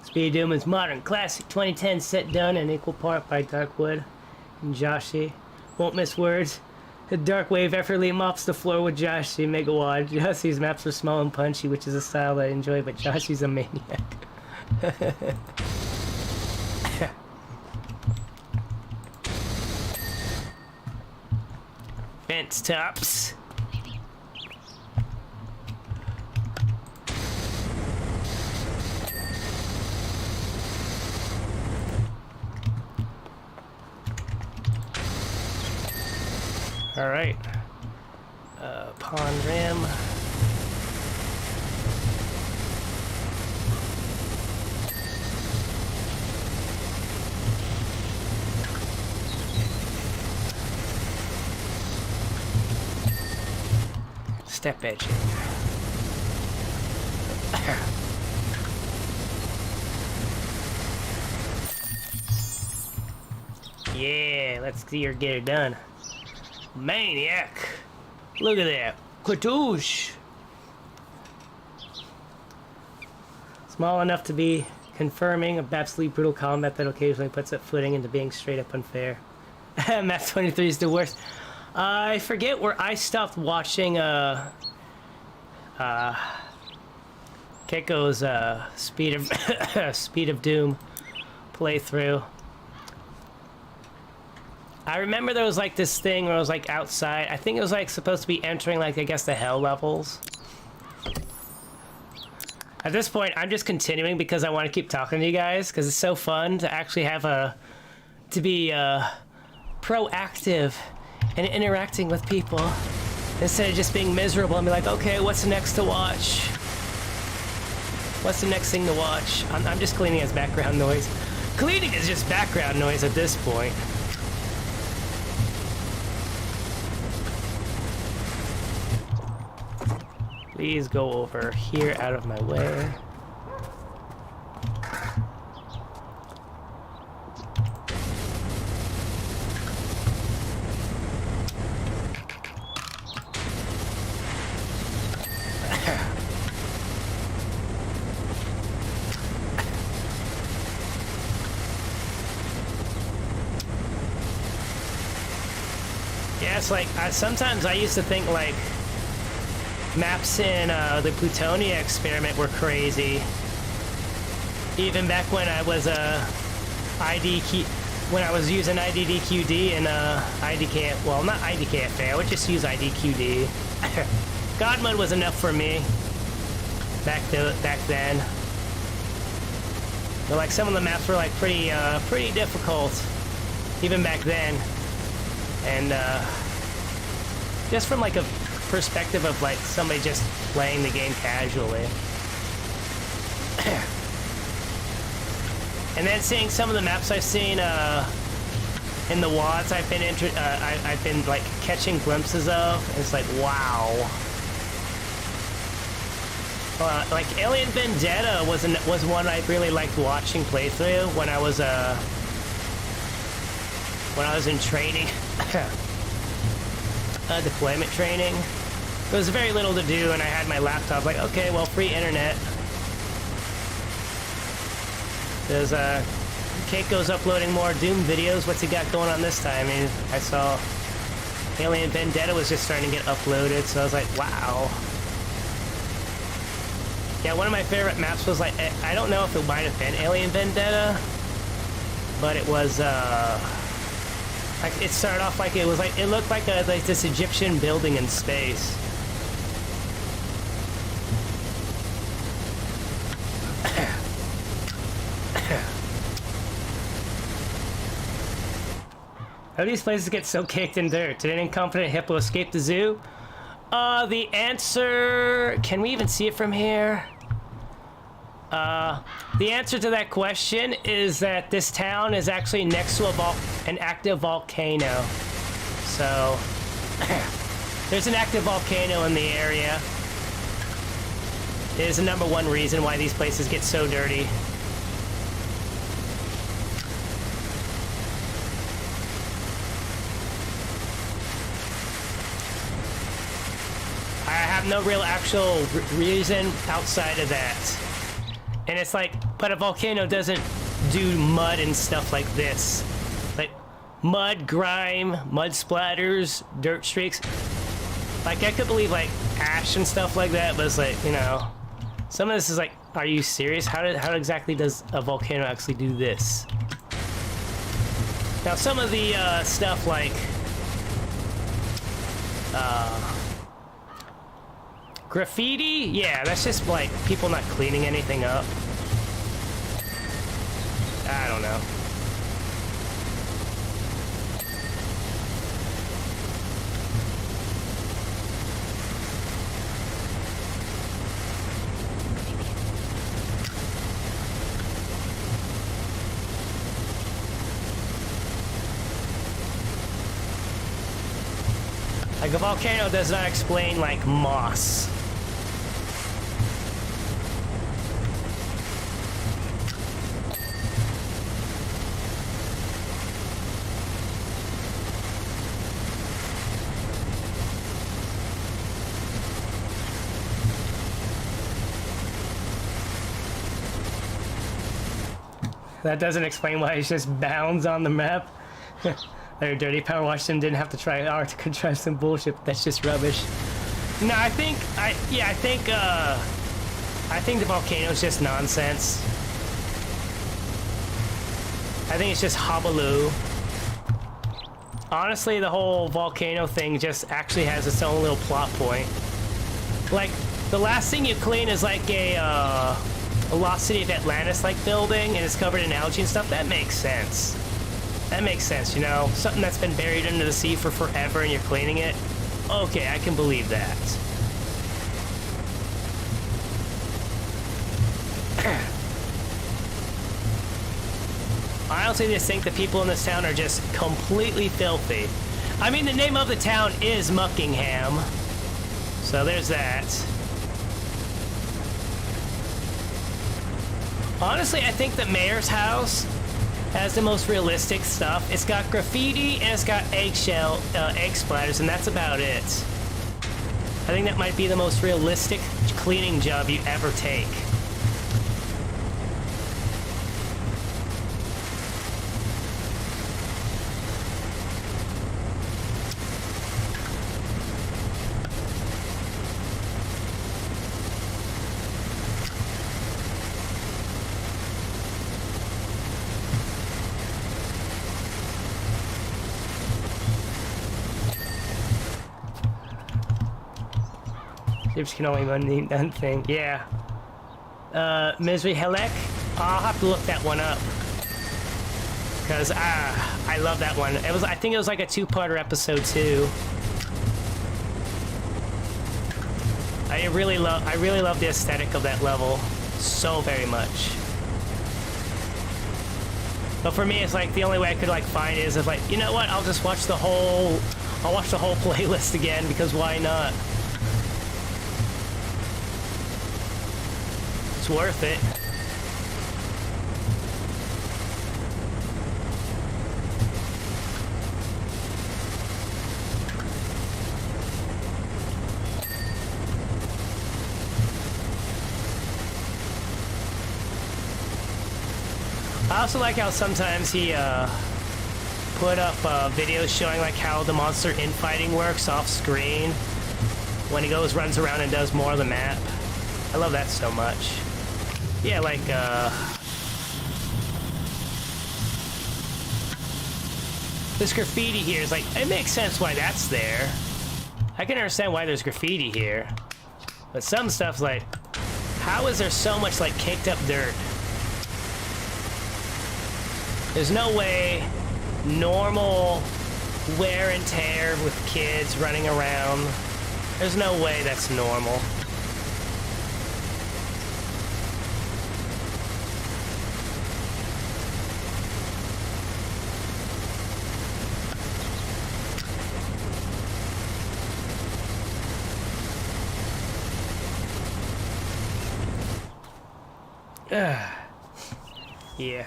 Speed of Doom is modern, classic 2010 set done in equal part by Darkwood and Joshi. Won't miss words. The Dark Wave effortlessly mops the floor with Joshi Megawad. Joshi's maps are small and punchy, which is a style I enjoy, but Joshi's a maniac. Fence tops. All right, pond rim. Step edging. Yeah, let's see her get it done. Maniac! Look at that! Cartouche! Small enough to be confirming of absolutely brutal combat that occasionally puts up footing into being straight up unfair. Map 23 is the worst. I forget where I stopped watching Keiko's Speed of Doom playthrough. I remember there was like this thing where I was like outside. I think it was like supposed to be entering like, I guess, the hell levels. At this point, I'm just continuing because I want to keep talking to you guys because it's so fun to actually have to be proactive and interacting with people instead of just being miserable and be like, okay, what's next to watch? What's the next thing to watch? I'm just cleaning as background noise. Cleaning is just background noise at this point. Please go over here out of my way. Yeah, it's like, sometimes I used to think like maps in the Plutonia experiment were crazy. Even back when I was when I was using IDDQD and IDK, well, not IDKFA, I would just use IDQD. God mode was enough for me back then. But like some of the maps were like pretty difficult even back then, and just from like a perspective of like somebody just playing the game casually. And then seeing some of the maps I've seen in the WODs I've been like catching glimpses of, it's like, wow. Like Alien Vendetta was one I really liked watching playthrough when I was in training. Deployment training. There was very little to do, and I had my laptop. Like, okay, well, free internet. There's Keiko's uploading more Doom videos. What's he got going on this time? I mean, I saw Alien Vendetta was just starting to get uploaded, so I was like, wow. Yeah, one of my favorite maps was like, I don't know if it might have been Alien Vendetta, but it was like, it started off like it looked like this Egyptian building in space. How do these places get so caked in dirt? Did an incompetent hippo escape the zoo? The answer... Can we even see it from here? The answer to that question is that this town is actually next to an active volcano. So, there's an active volcano in the area. It is the #1 reason why these places get so dirty. I have no real actual reason outside of that. And it's like, but a volcano doesn't do mud and stuff like this. Like, mud, grime, mud splatters, dirt streaks. Like, I could believe, like, ash and stuff like that, but it's like, you know, some of this is like, are you serious? How exactly does a volcano actually do this? Now, some of the stuff like, graffiti? Yeah, that's just like people not cleaning anything up. I don't know. Like a volcano does not explain like moss. That doesn't explain why it just bounds on the map. Or Dirty Power Wash Sim didn't have to try hard to contrive some bullshit. That's just rubbish. No, I think the volcano is just nonsense. I think it's just hubaloo. Honestly, the whole volcano thing just actually has its own little plot point. Like, the last thing you clean is like a Lost City of Atlantis-like building, and it's covered in algae and stuff. That makes sense. That makes sense, you know? Something that's been buried under the sea for forever and you're cleaning it. Okay, I can believe that. I honestly just think the people in this town are just completely filthy. I mean, the name of the town is Muckingham. So there's that. Honestly, I think the mayor's house has the most realistic stuff. It's got graffiti and it's got egg splatters, and that's about it. I think that might be the most realistic cleaning job you ever take. Ships can only run one thing. Yeah. Misery Helek? I'll have to look that one up. Because I love that one. It was, I think it was like a two-parter episode too. I really love the aesthetic of that level so very much. But for me, it's like the only way I could like find it is if like, you know what? I'll just watch the whole playlist again, because why not? It's worth it. I also like how sometimes he put up videos showing like how the monster infighting works off screen when he runs around and does more of the map. I love that so much. Yeah, like, this graffiti here is like, it makes sense why that's there. I can understand why there's graffiti here. But some stuff's like, how is there so much, like, caked up dirt? There's no way normal wear and tear with kids running around. There's no way that's normal. Yeah.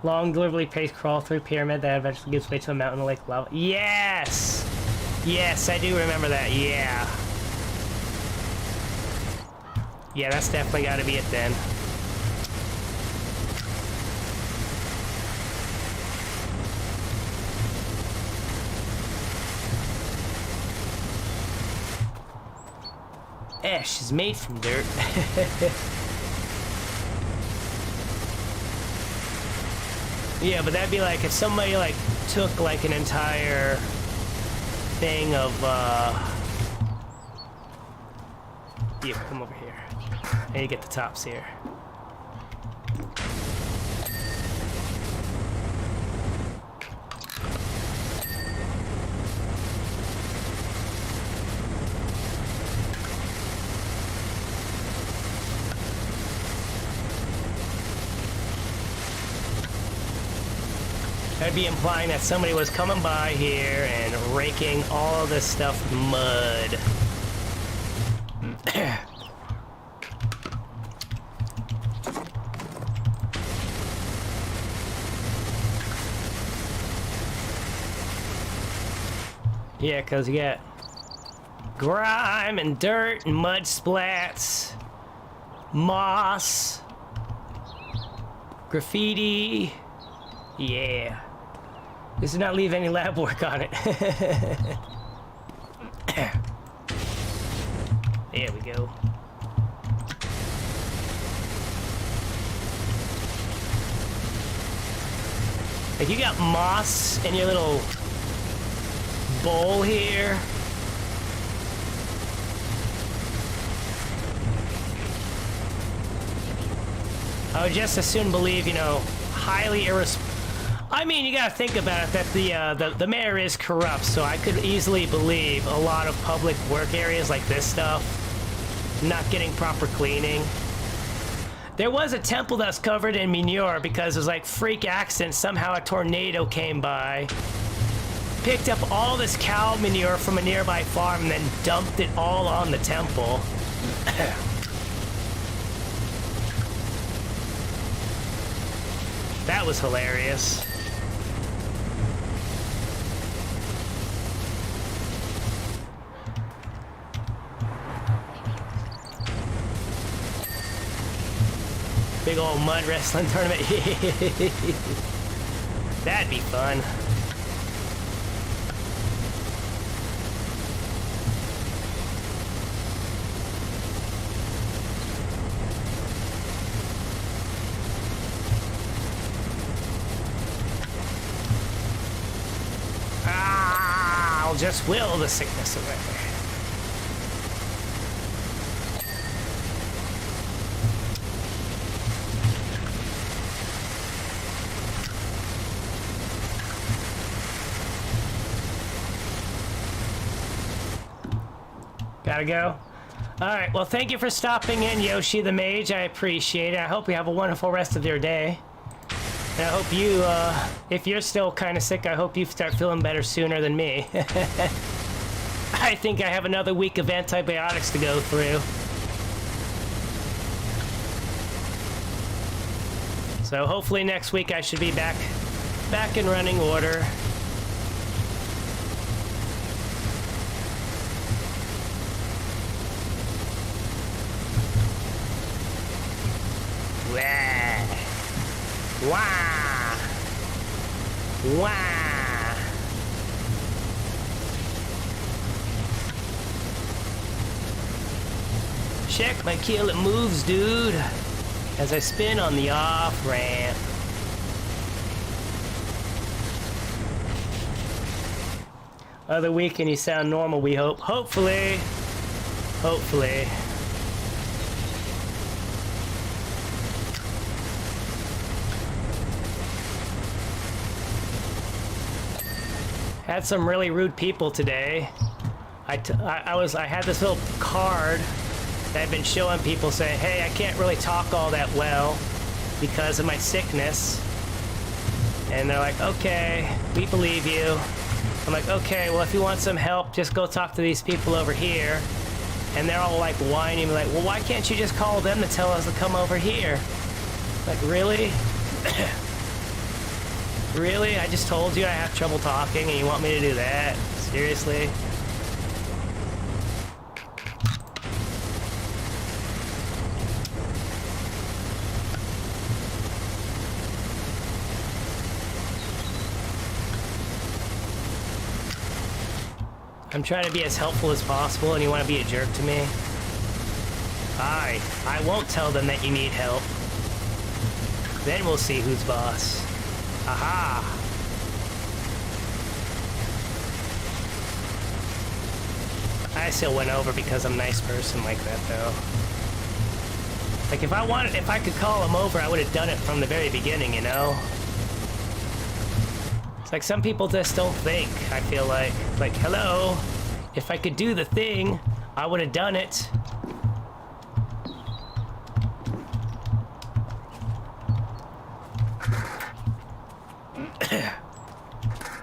Long delivery pace crawl through pyramid that eventually gives way to a mountain lake lava. Yes! Yes, I do remember that, yeah. Yeah, that's definitely gotta be it then. Ash is made from dirt. Yeah, but that'd be like if somebody like took like an entire thing of yeah, come over here. I need to get the tops here. I'd be implying that somebody was coming by here and raking all this stuff with mud. Yeah, because you got grime and dirt and mud splats, moss, graffiti. Yeah. This did not leave any lab work on it. There we go. Like, you got moss in your little bowl here. I would just as soon believe, you know, highly irresponsible. I mean, you gotta think about it, that the mayor is corrupt, so I could easily believe a lot of public work areas like this stuff not getting proper cleaning. There was a temple that's covered in manure because it was like freak accident. Somehow a tornado came by, picked up all this cow manure from a nearby farm, and then dumped it all on the temple. That was hilarious. Big old mud wrestling tournament. That'd be fun. I'll just will the sickness away. Gotta go. Alright, well, thank you for stopping in, Yoshi the Mage. I appreciate it. I hope you have a wonderful rest of your day. And I hope you, if you're still kind of sick, I hope you start feeling better sooner than me. I think I have another week of antibiotics to go through. So hopefully next week I should be back in running order. Wah! Wah! Check my kill, it moves, dude. As I spin on the off-ramp. Other week and you sound normal, we hope. Hopefully. Hopefully. Had some really rude people today. I had this little card that I've been showing people saying, hey, I can't really talk all that well because of my sickness. And they're like, okay, we believe you. I'm like, okay, well, if you want some help, just go talk to these people over here. And they're all like whining, like, well, why can't you just call them to tell us to come over here? Like, really? Really? I just told you I have trouble talking and you want me to do that? Seriously? I'm trying to be as helpful as possible and you want to be a jerk to me? I won't tell them that you need help. Then we'll see who's boss. Aha! I still went over because I'm a nice person like that, though. Like, if I could call him over, I would have done it from the very beginning, you know? It's like some people just don't think, I feel like. Like, hello? If I could do the thing, I would have done it.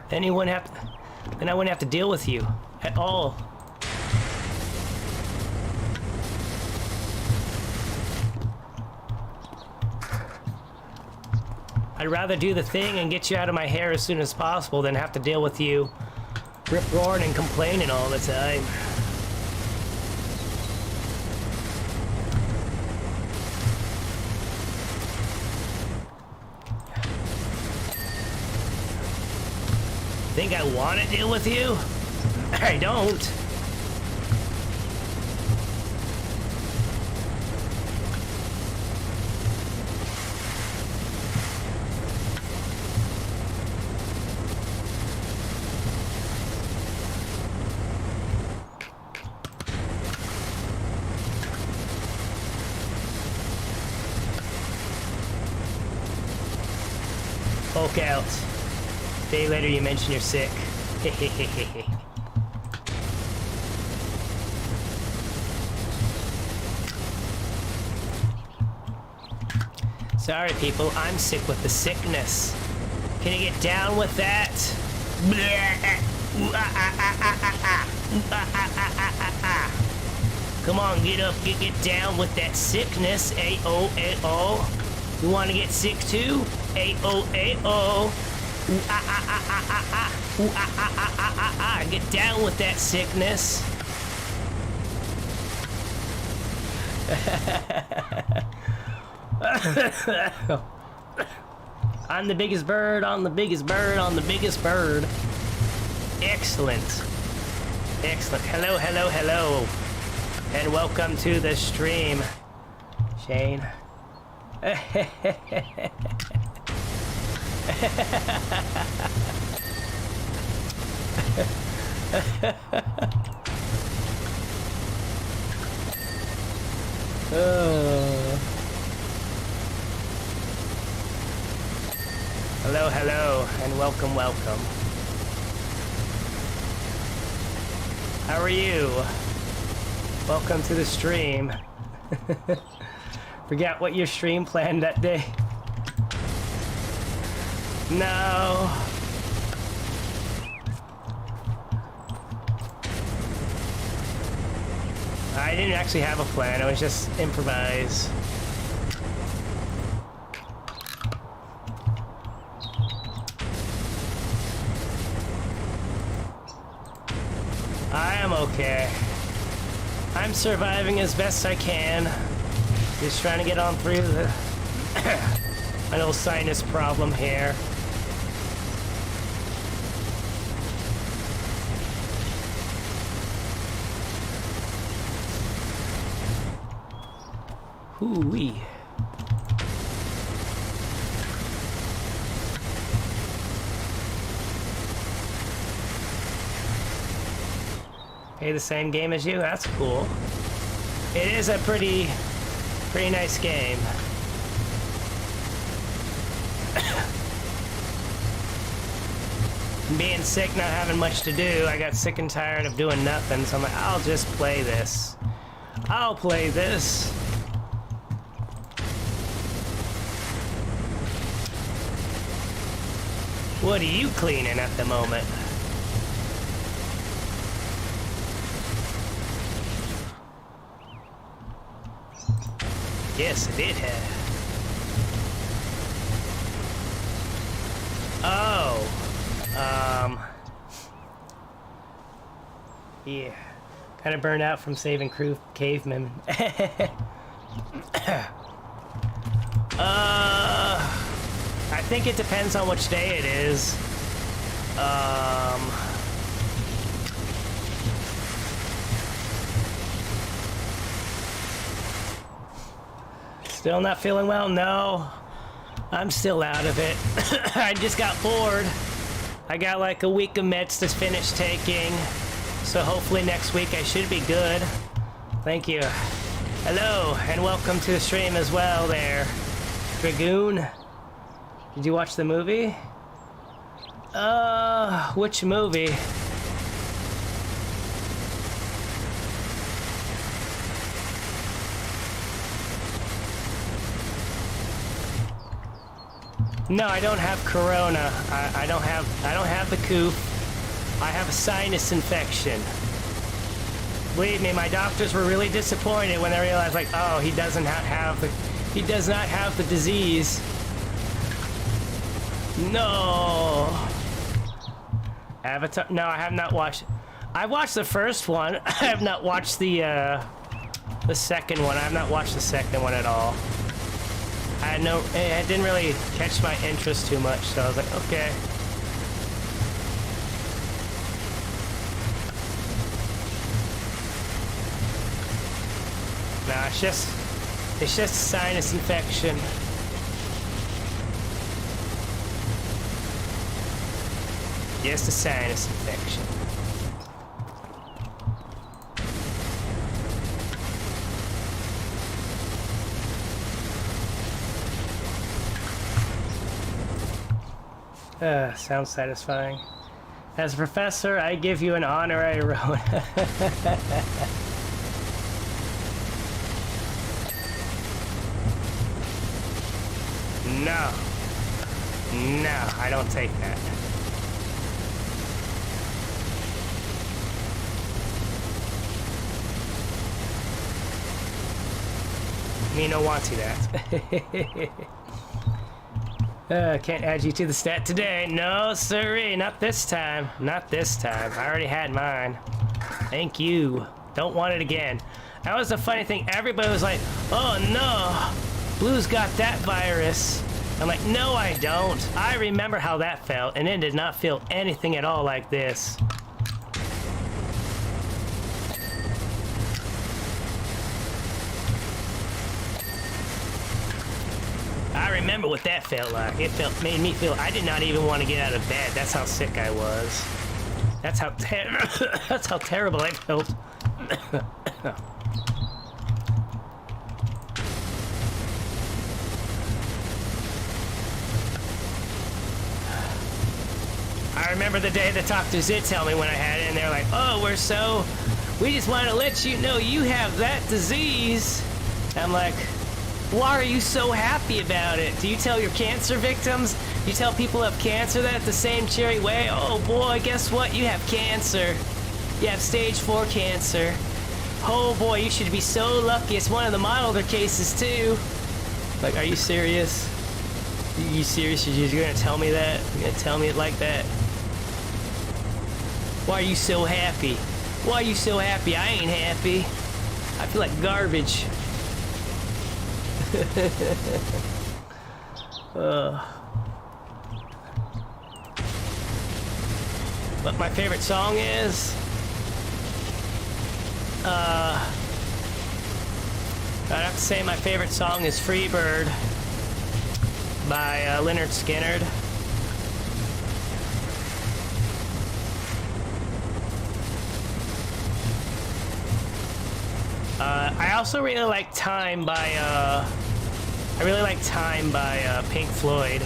Then I wouldn't have to deal with you at all. I'd rather do the thing and get you out of my hair as soon as possible than have to deal with you rip-roaring and complaining all the time. Think I want to deal with you? I don't. Poke out. Day later you mention you're sick. Sorry people, I'm sick with the sickness. Can you get down with that? Come on, get up, get down with that sickness. A-O, A-O. You want to get sick too? A-O, A-O. Get down with that sickness. I'm the biggest bird on the biggest bird on the biggest bird. Excellent. Excellent. Hello, hello, hello. And welcome to the stream, Shane. Hello, hello, and welcome, welcome. How are you? Welcome to the stream. Forget what your stream planned that day. No. I didn't actually have a plan, it was just improvise. I am okay. I'm surviving as best I can. Just trying to get on through the an old sinus problem here. Hoo-wee. Hey, the same game as you? That's cool. It is a pretty nice game. Being sick, not having much to do, I got sick and tired of doing nothing, so I'm like, I'll just play this. I'll play this. What are you cleaning at the moment? Yes, it did have. Oh. Yeah. Kind of burned out from saving cavemen. I think it depends on which day it is. Still not feeling well? No. I'm still out of it. I just got bored. I got like a week of meds to finish taking. So hopefully next week I should be good. Thank you. Hello, and welcome to the stream as well there, Dragoon. Did you watch the movie? Which movie? No, I don't have corona. I don't have the coof. I have a sinus infection. Believe me, my doctors were really disappointed when they realized, like, oh, he does not have the disease. No. Avatar? No, I have not watched. I watched the first one. I have not watched the second one. I have not watched the second one at all. It didn't really catch my interest too much, so I was like, okay. Nah, it's just a sinus infection. Just a sinus infection. Sounds satisfying. As a professor, I give you an honorary Rona. No. No, I don't take that. Me no want to that. Can't add you to the stat today. No, sirree, not this time. Not this time. I already had mine. Thank you. Don't want it again. That was the funny thing. Everybody was like, oh no, Blue's got that virus. I'm like, no, I don't. I remember how that felt, and it did not feel anything at all like this. I remember what that felt like. It made me feel I did not even want to get out of bed. That's how sick I was. That's how that's how terrible I felt. I remember the day the doctors did tell me when I had it, and they're like, oh, we just want to let you know you have that disease. I'm like, why are you so happy about it? Do you tell your cancer victims? Do you tell people who have cancer that the same cheery way? Oh boy, guess what? You have cancer. You have stage 4 cancer. Oh boy, you should be so lucky. It's one of the milder cases too. Like, are you serious? You serious? You're gonna tell me that? You're gonna tell me it like that? Why are you so happy? Why are you so happy? I ain't happy. I feel like garbage. What my favorite song is? I'd have to say my favorite song is Free Bird by Leonard Skinner. I also really like Time by Pink Floyd.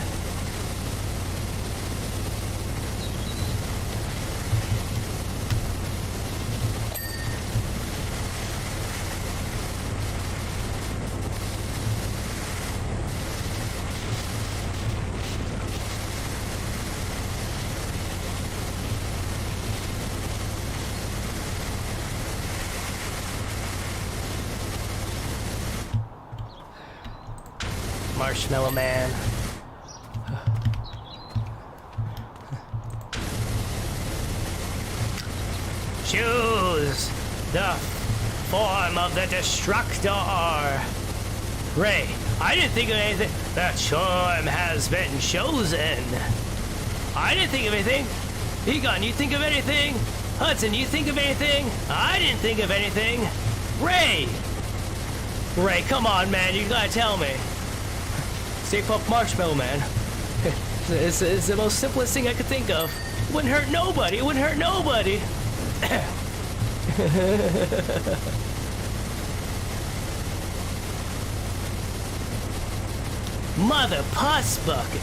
Marshmallow Man. Choose the form of the Destructor. Ray, I didn't think of anything. The charm has been chosen. I didn't think of anything. Egon, you think of anything? Hudson, you think of anything? I didn't think of anything. Ray! Ray, come on, man, you gotta tell me. Stay Puft Marshmallow Man. It's the most simplest thing I could think of. It wouldn't hurt nobody. It wouldn't hurt nobody. Mother Puss Bucket.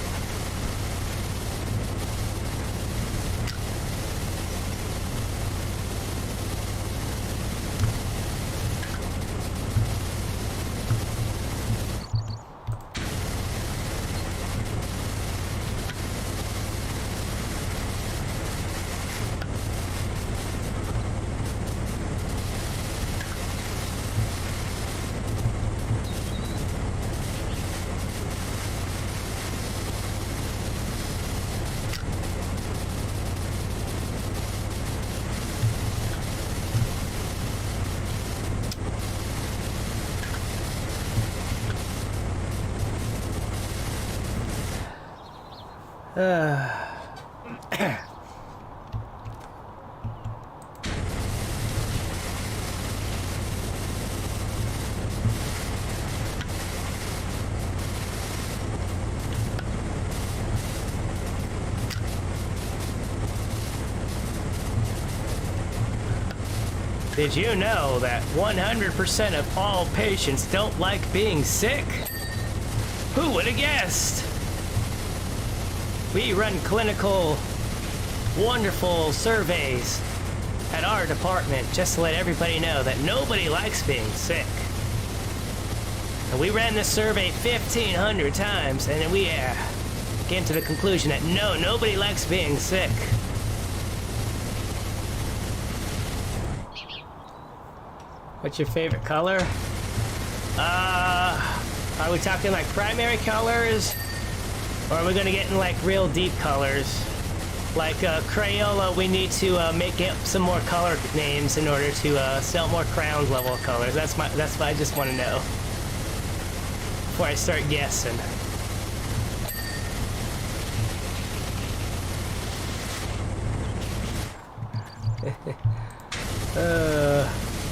Did you know that 100% of all patients don't like being sick? Who would have guessed? We run clinical, wonderful surveys at our department just to let everybody know that nobody likes being sick. And we ran this survey 1,500 times, and we came to the conclusion that nobody likes being sick. What's your favorite color? Are we talking like primary colors? Or are we gonna get in like real deep colors? Like Crayola, we need to make up some more color names in order to sell more crowns level of colors. That's what I just want to know before I start guessing.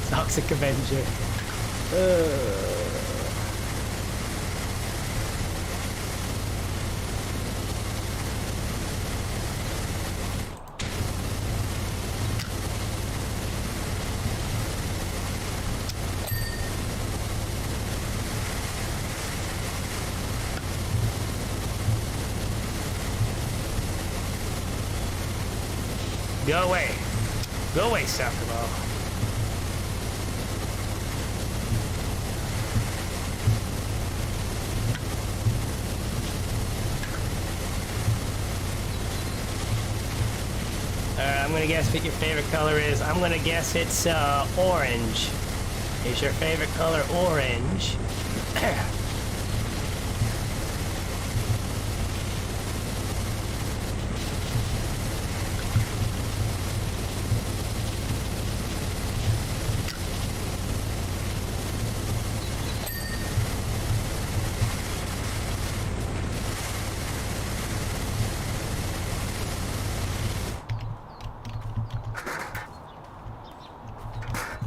Toxic Avenger. Go away. Go away, soccer ball. I'm gonna guess what your favorite color is. I'm gonna guess it's orange. Is your favorite color orange?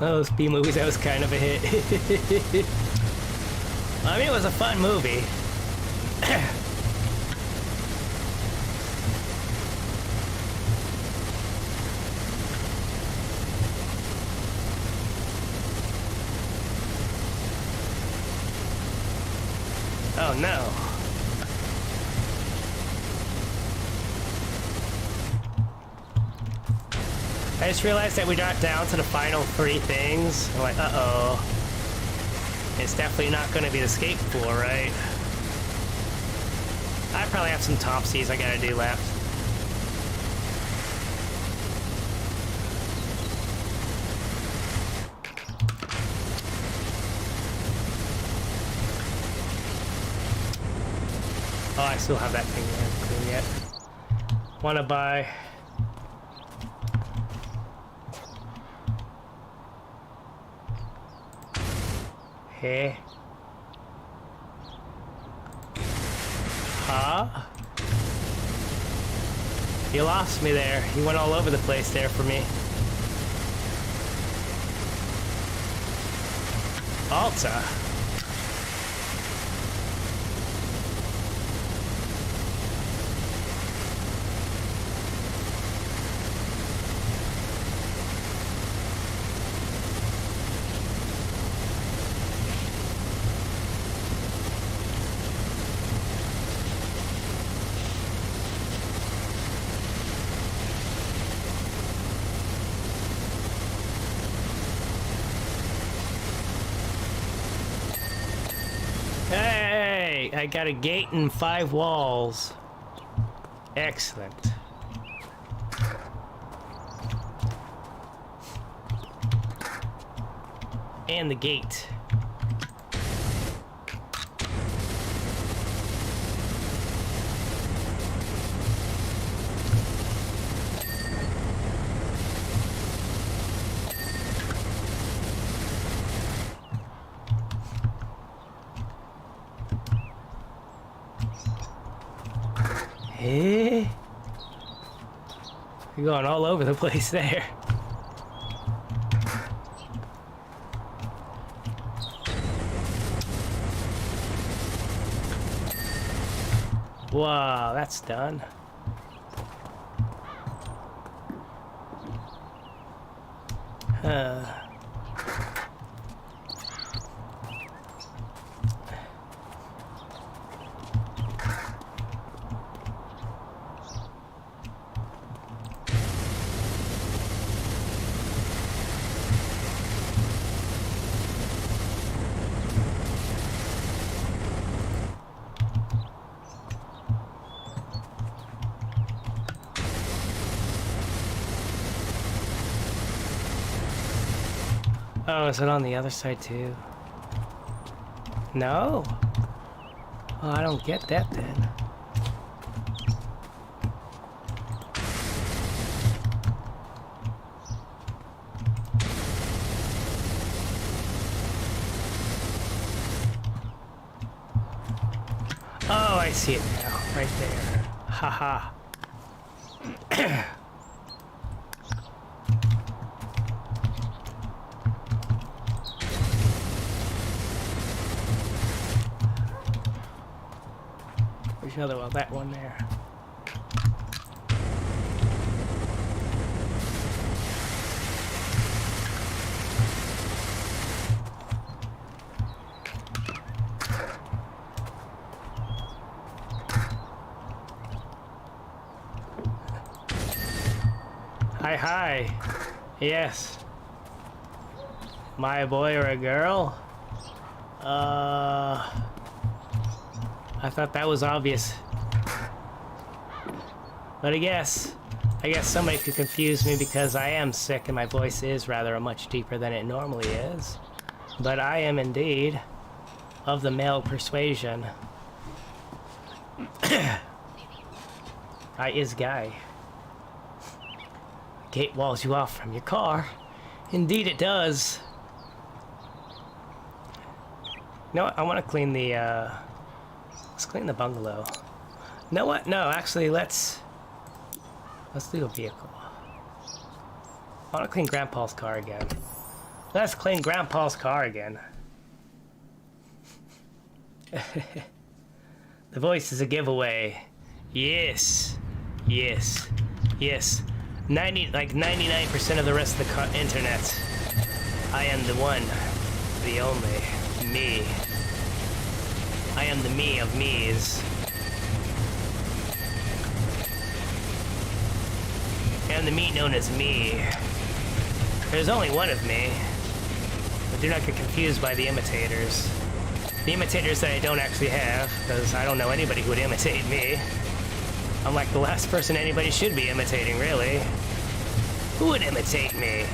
Those B movies, that was kind of a hit. I mean, it was a fun movie. Oh no. I just realized that we got down to the final 3 things. I'm like, uh-oh. It's definitely not going to be the skate pool, right? I probably have some topsies I gotta do left. Oh, I still have that thing there. I haven't cleaned yet. Wanna buy... Hey. Huh? You lost me there. You went all over the place there for me. Alta. Hey, I got a gate and 5 walls. Excellent. And the gate. Hey, you're going all over the place there. Wow, that's done. Oh, is it on the other side too? No? Oh, I don't get that then. Oh, I see it now. Right there. Haha. There's another one, that one there. Hi, hi. Yes. Am I a boy or a girl? I thought that was obvious. But I guess somebody could confuse me because I am sick and my voice is rather much deeper than it normally is. But I am indeed of the male persuasion. I is guy. Gate walls you off from your car. Indeed it does. You know what? I want to clean the, let's clean the bungalow. You know what? No, actually, let's do a vehicle. I want to clean Grandpa's car again. Let's clean Grandpa's car again. The voice is a giveaway. Yes. Yes. Yes. 99% of the rest of the internet. I am the one, the only, me. I am the me of me's. I am the me known as me. There's only one of me. But do not get confused by the imitators. The imitators that I don't actually have, because I don't know anybody who would imitate me. I'm like the last person anybody should be imitating, really. Who would imitate me?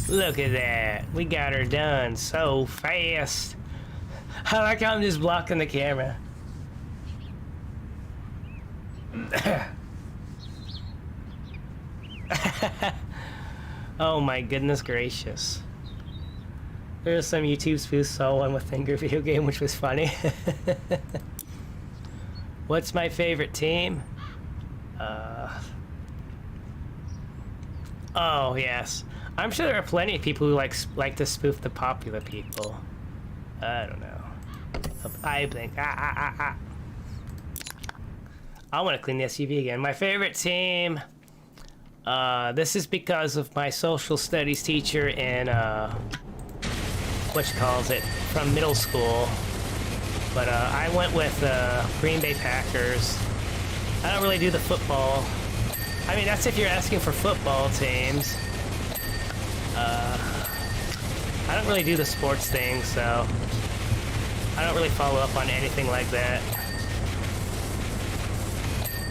Look at that. We got her done so fast. I like how I'm just blocking the camera. Oh my goodness gracious. There's some YouTube spoofs, saw one with Finger Video Game, which was funny. What's my favorite team? Oh yes. I'm sure there are plenty of people who like to spoof the popular people. I don't know. I blink. I want to clean the SUV again. My favorite team. This is because of my social studies teacher in from middle school. But I went with Green Bay Packers. I don't really do the football. I mean, that's if you're asking for football teams. I don't really do the sports thing, so I don't really follow up on anything like that.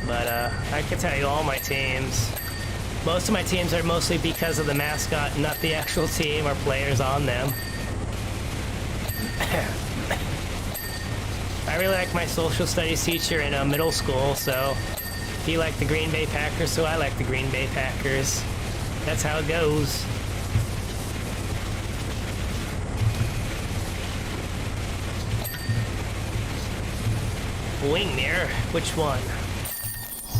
But I can tell you all my teams. Most of my teams are mostly because of the mascot, not the actual team or players on them. I really like my social studies teacher in middle school, so he liked the Green Bay Packers, so I like the Green Bay Packers. That's how it goes. Wing mirror? Which one?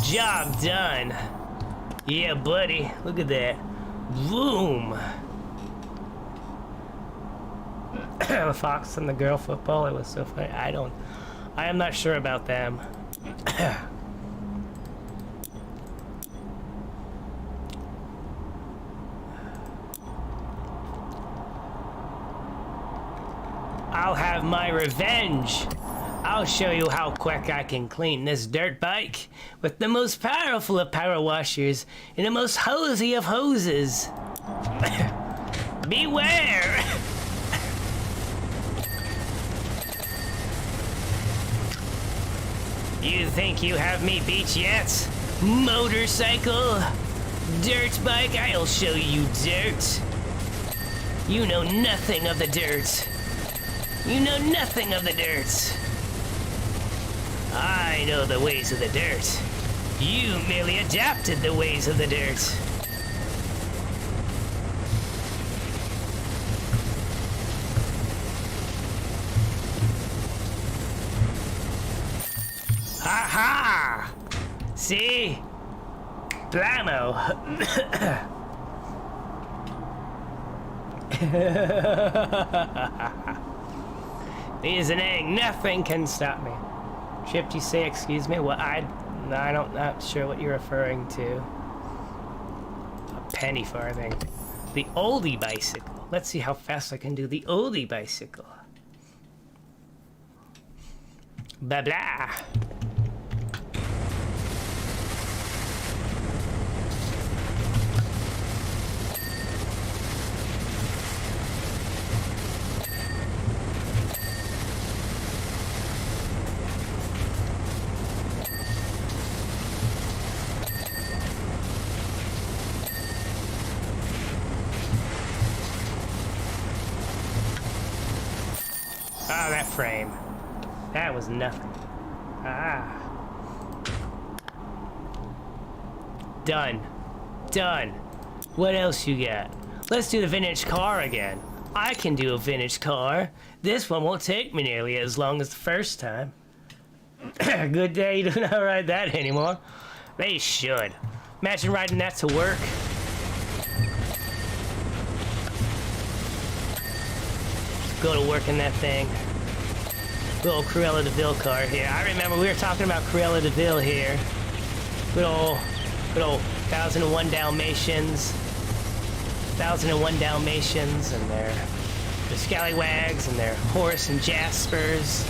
Job done. Yeah, buddy. Look at that. Boom. The fox and the girl football. It was so funny. I am not sure about them. I'll have my revenge. I'll show you how quick I can clean this dirt bike with the most powerful of power washers and the most hosey of hoses. Beware! You think you have me beat yet? Motorcycle? Dirt bike? I'll show you dirt. You know nothing of the dirt. You know nothing of the dirt. I know the ways of the dirt. You merely adapted the ways of the dirt. Ha ha! See? Blammo! He's an egg. Nothing can stop me. Chip, you say, excuse me? Well, not sure what you're referring to. A Pennyfarthing. The oldie bicycle. Let's see how fast I can do the oldie bicycle. Blah blah. Oh, that frame. That was nothing. Ah. Done. Done. What else you got? Let's do the vintage car again. I can do a vintage car. This one won't take me nearly as long as the first time. Good day, you do not ride that anymore. They should. Imagine riding that to work. Go to work in that thing. Little Cruella de Vil car here. I remember we were talking about Cruella de Vil here. Good old 1001 Dalmatians. 1001 Dalmatians and their scallywags and their Horace and Jaspers.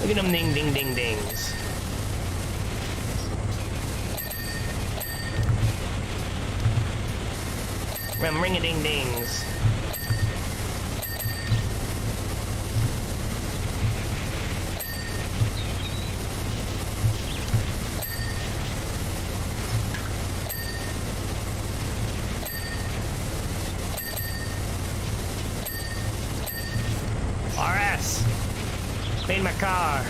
Look at them ding ding ding dings. Ring-a-ding-dings. RS. Clean my car.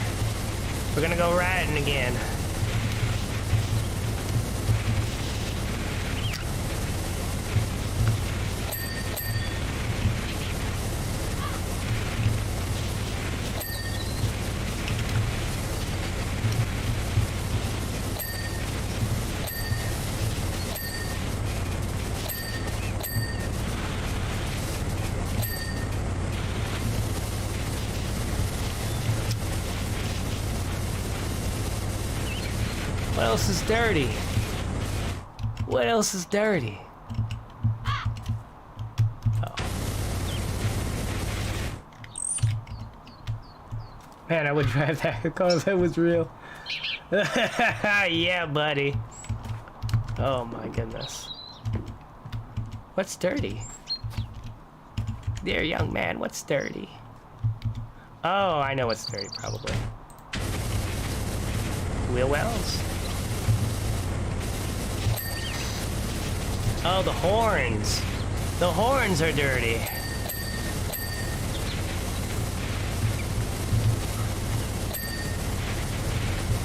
We're gonna go riding again. What else is dirty? What else is dirty? Oh. Man, I would drive that car if that was real. Yeah, buddy. Oh my goodness. What's dirty? Dear young man, what's dirty? Oh, I know what's dirty, probably. Wheel wells? Oh, the horns. The horns are dirty.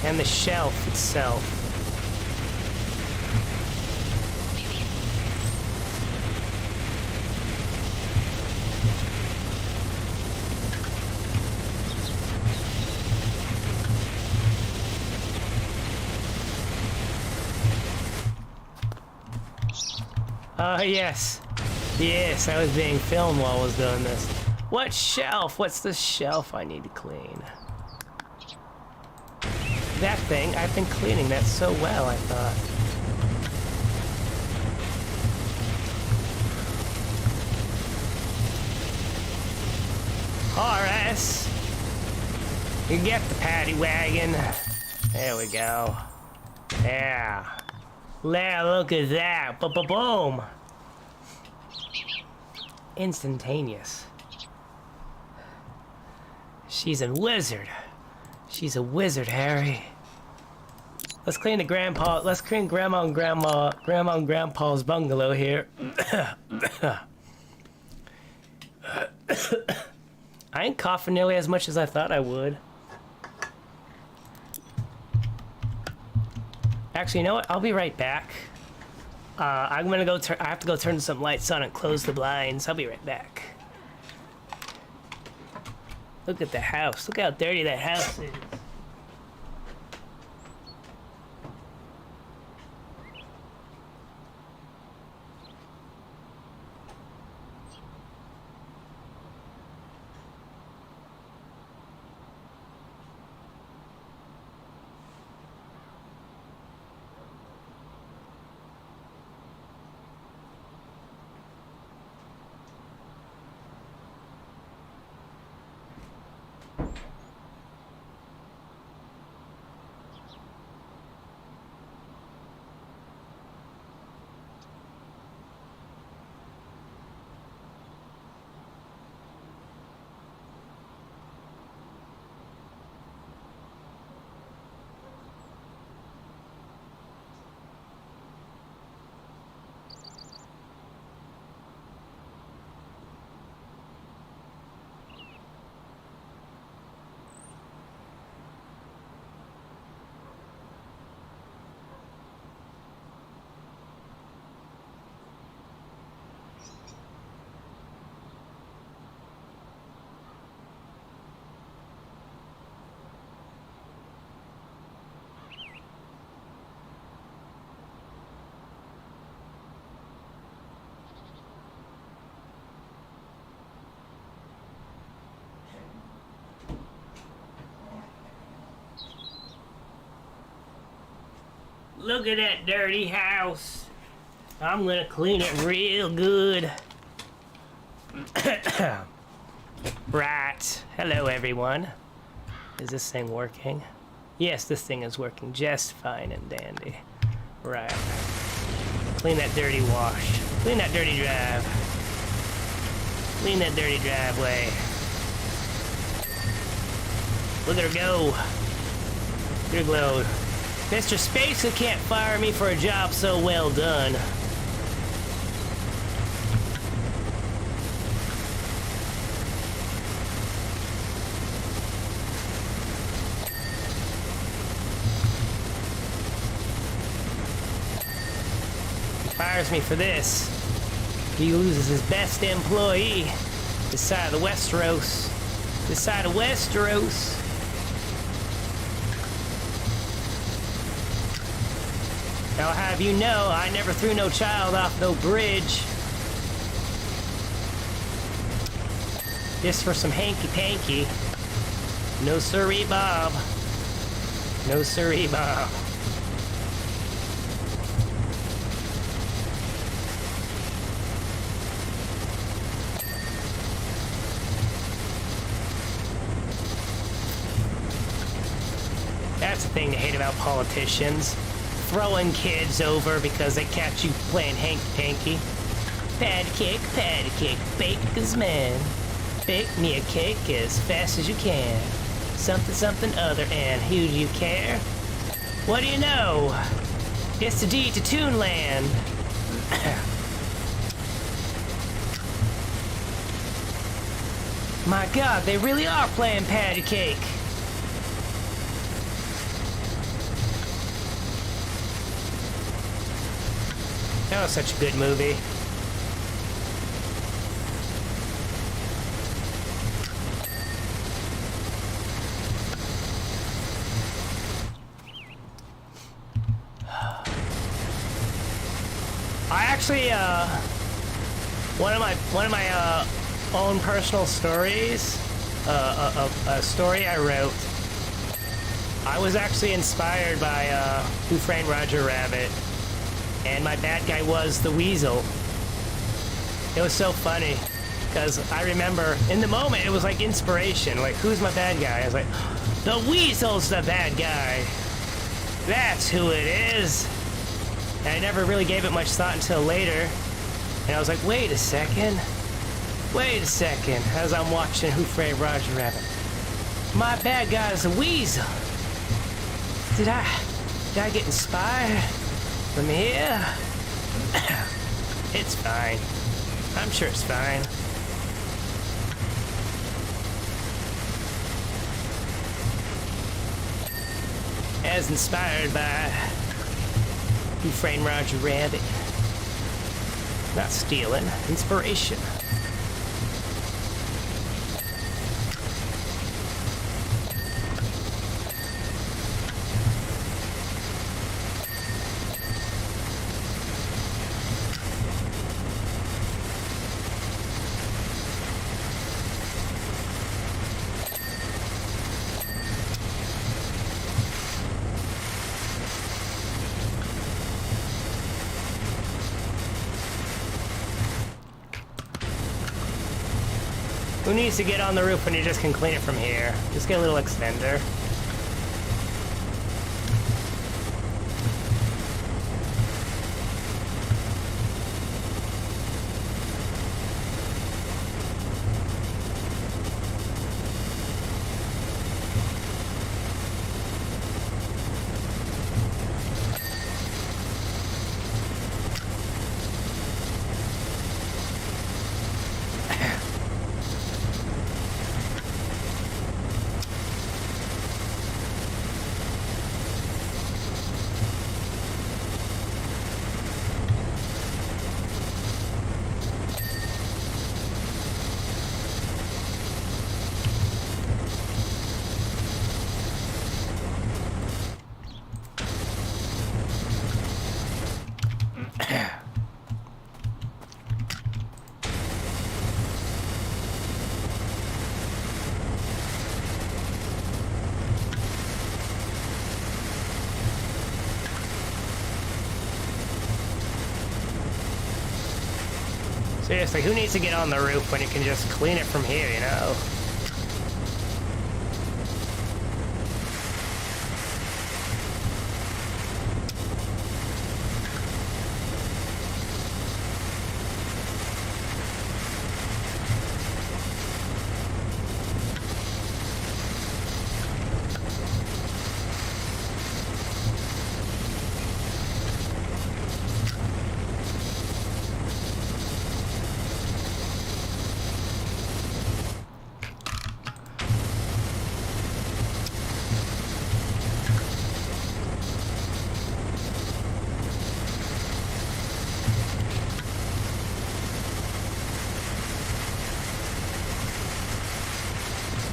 And the shelf itself. Oh, yes. Yes, I was being filmed while I was doing this. What shelf? What's the shelf I need to clean? That thing, I've been cleaning that so well, I thought. Horace! You get the paddy wagon. There we go. Yeah. Yeah, look at that. Boom! Instantaneous. She's a wizard. She's a wizard, Harry. Let's clean the grandpa. Let's clean Grandma and Grandpa's bungalow here. I ain't coughing nearly as much as I thought I would. Actually, you know what? I'll be right back. I'm gonna go I have to go turn some lights on and close the blinds. I'll be right back. Look at the house. Look how dirty that house is. Look at that dirty house. I'm gonna clean it real good. Right. Hello, everyone. Is this thing working? Yes, this thing is working just fine and dandy. Right. Clean that dirty wash. Clean that dirty drive. Clean that dirty driveway. Look at her go. Look at her glow. Mr. Spacer can't fire me for a job so well done. He fires me for this. He loses his best employee. This side of the Westeros. This side of Westeros. I'll have you know, I never threw no child off no bridge. Just for some hanky-panky. No siree, Bob. No siree, Bob. That's the thing to hate about politicians. Throwing kids over because they catch you playing hanky-panky. Patty cake, bake as man. Bake me a cake as fast as you can. Something, something other, and who do you care? What do you know? It's the D to Toonland. My God, they really are playing patty cake. That was such a good movie. actually one of my own personal stories. A story I wrote. I was actually inspired by Who Framed Roger Rabbit, and my bad guy was the Weasel. It was so funny because I remember in the moment it was like inspiration. Like, who's my bad guy? I was like, the Weasel's the bad guy. That's who it is. And I never really gave it much thought until later. And I was like, wait a second. As I'm watching Who Framed Roger Rabbit. My bad guy is the Weasel. Did I get inspired from here? It's fine. I'm sure it's fine. As inspired by Who Framed Roger Rabbit. Not stealing, inspiration. Who needs to get on the roof when you just can clean it from here? Just get a little extender. Seriously, who needs to get on the roof when you can just clean it from here, you know?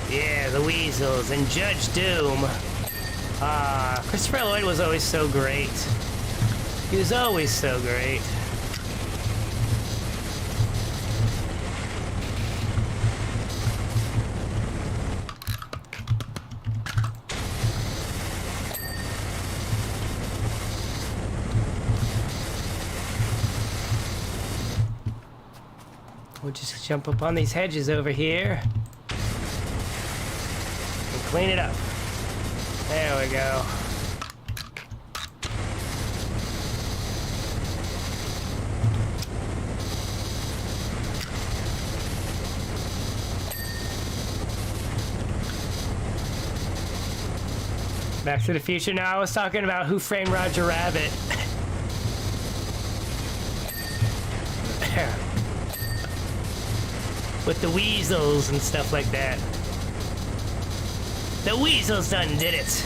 Yeah, the Weasels and Judge Doom. Christopher Lloyd was always so great. He was always so great. We'll just jump up on these hedges over here. Clean it up. There we go. Back to the Future. Now, I was talking about Who Framed Roger Rabbit. With the Weasels and stuff like that. The Weasels done did it.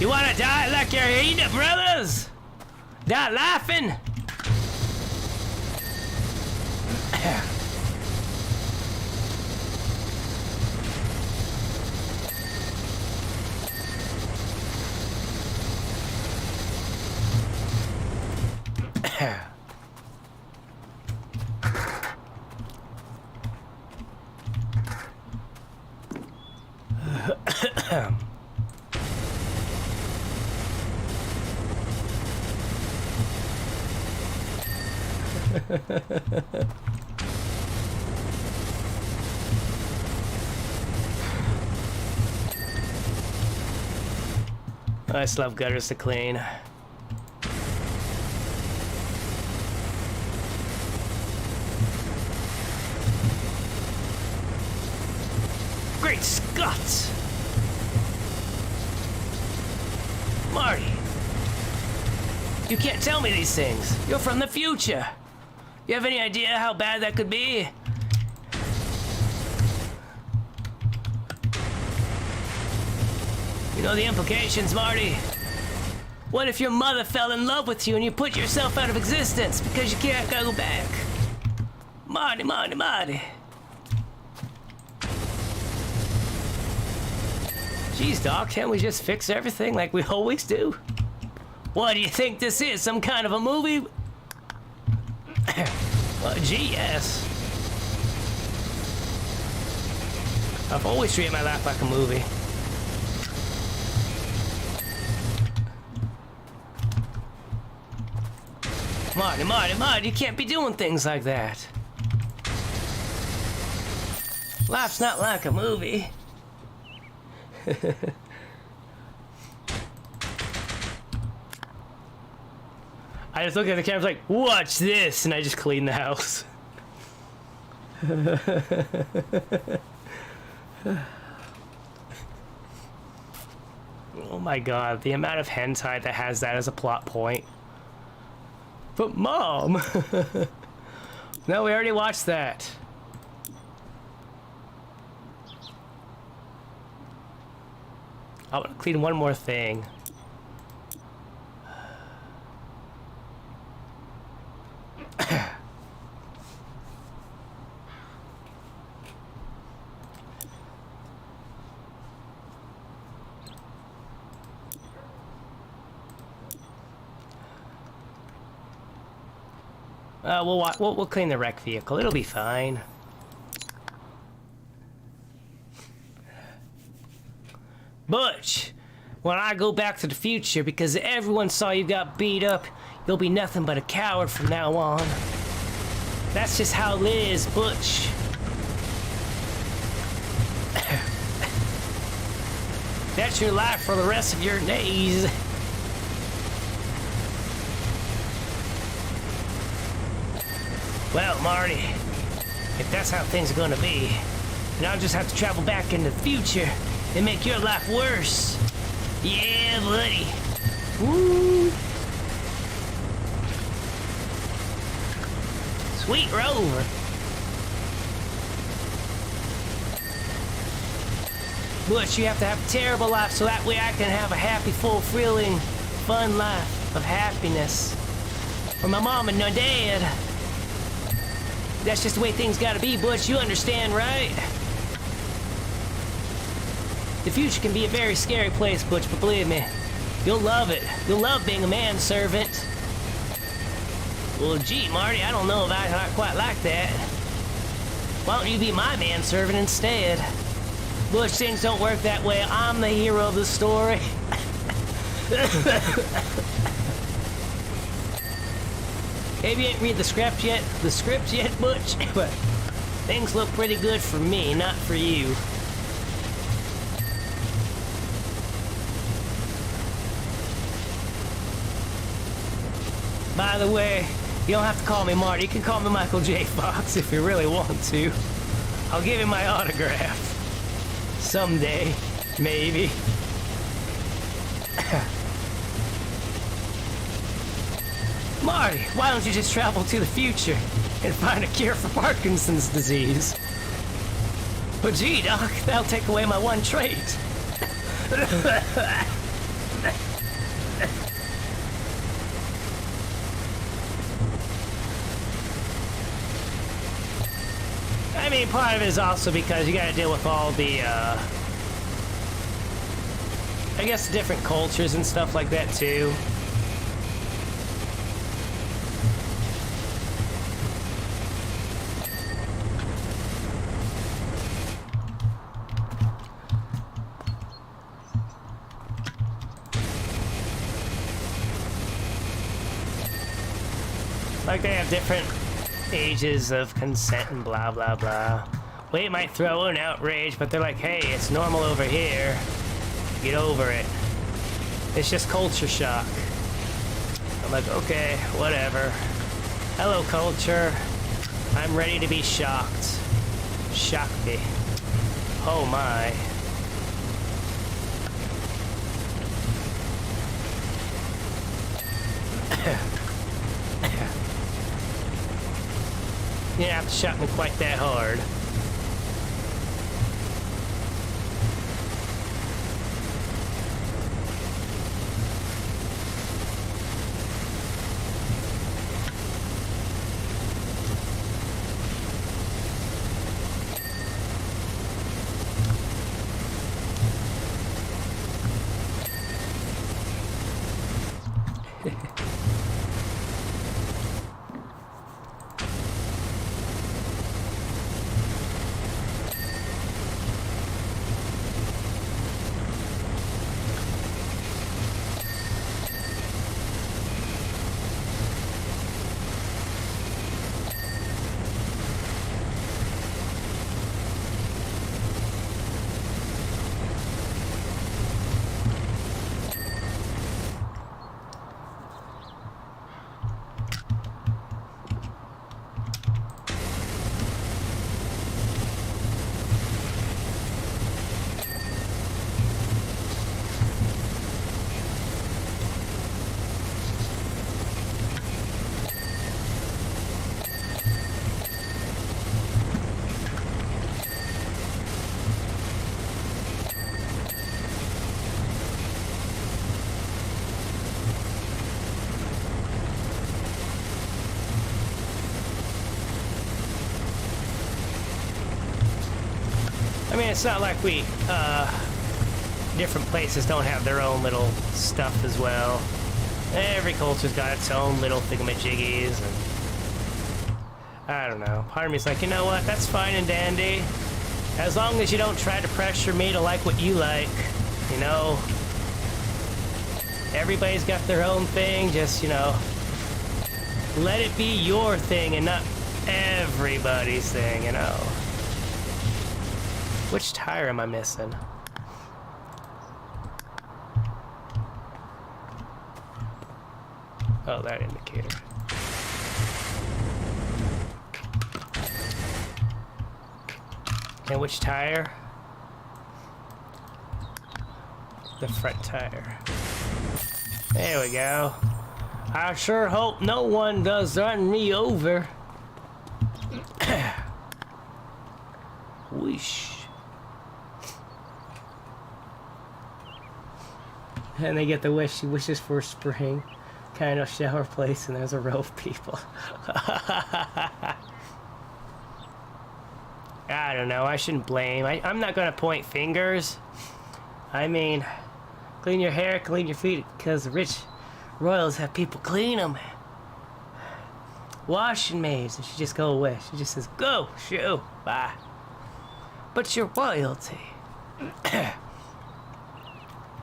You wanna die like your Ada brothers? Die laughing? I still have gutters to clean. Great Scots! Marty! You can't tell me these things. You're from the future. You have any idea how bad that could be? You know the implications, Marty. What if your mother fell in love with you and you put yourself out of existence because you can't go back? Marty, Marty, Marty. Jeez, Doc, can't we just fix everything like we always do? What do you think this is, some kind of a movie? Gee, yes. I've always treated my life like a movie. Marty, Marty, Marty, you can't be doing things like that. Life's not like a movie. I just look at the camera like, watch this, and I just clean the house. Oh my god, the amount of hentai that has that as a plot point. But Mom! No, we already watched that. I want to clean one more thing. We'll clean the wreck vehicle. It'll be fine. Butch, when I go back to the future, because everyone saw you got beat up, you'll be nothing but a coward from now on. That's just how it is, Butch. That's your life for the rest of your days. Well, Marty, if that's how things are gonna be, then I'll just have to travel back into the future and make your life worse. Yeah, buddy. Woo! Sweet Rover. Butch, you have to have a terrible life so that way I can have a happy, fulfilling, fun life of happiness. For my mom and my dad. That's just the way things gotta be, Butch. You understand, right? The future can be a very scary place, Butch, but believe me, you'll love it. You'll love being a manservant. Well, gee, Marty, I don't know if I quite like that. Why don't you be my manservant instead? Butch, things don't work that way. I'm the hero of the story. Maybe you ain't read the script yet, Butch, but things look pretty good for me, not for you. By the way, you don't have to call me Marty. You can call me Michael J. Fox if you really want to. I'll give you my autograph. Someday, maybe. Marty, why don't you just travel to the future and find a cure for Parkinson's disease? But gee, Doc, that'll take away my one trait. I mean, part of it is also because you gotta deal with all the, I guess different cultures and stuff like that, too. Like they have different ages of consent and blah blah blah. We might throw an outrage, but they're like, hey, it's normal over here. Get over it. It's just culture shock. I'm like, okay, whatever. Hello, culture. I'm ready to be shocked. Shock me. Oh my. You didn't have to shock me quite that hard. I mean, it's not like different places don't have their own little stuff as well. Every culture's got its own little thingamajiggies, and I don't know. Part of me's like, you know what, that's fine and dandy. As long as you don't try to pressure me to like what you like, you know? Everybody's got their own thing, just, you know, let it be your thing and not everybody's thing, you know? Which tire am I missing? Oh, that indicator. And which tire? The front tire. There we go. I sure hope no one does run me over. Whoosh. And they get the wish, she wishes for spring. Kind of shower place, and there's a row of people. I don't know, I shouldn't blame. I'm not gonna point fingers. I mean, clean your hair, clean your feet, because the rich royals have people clean them. Washing maids, and she just go away. She just says, go, shoo, bye. But you're royalty.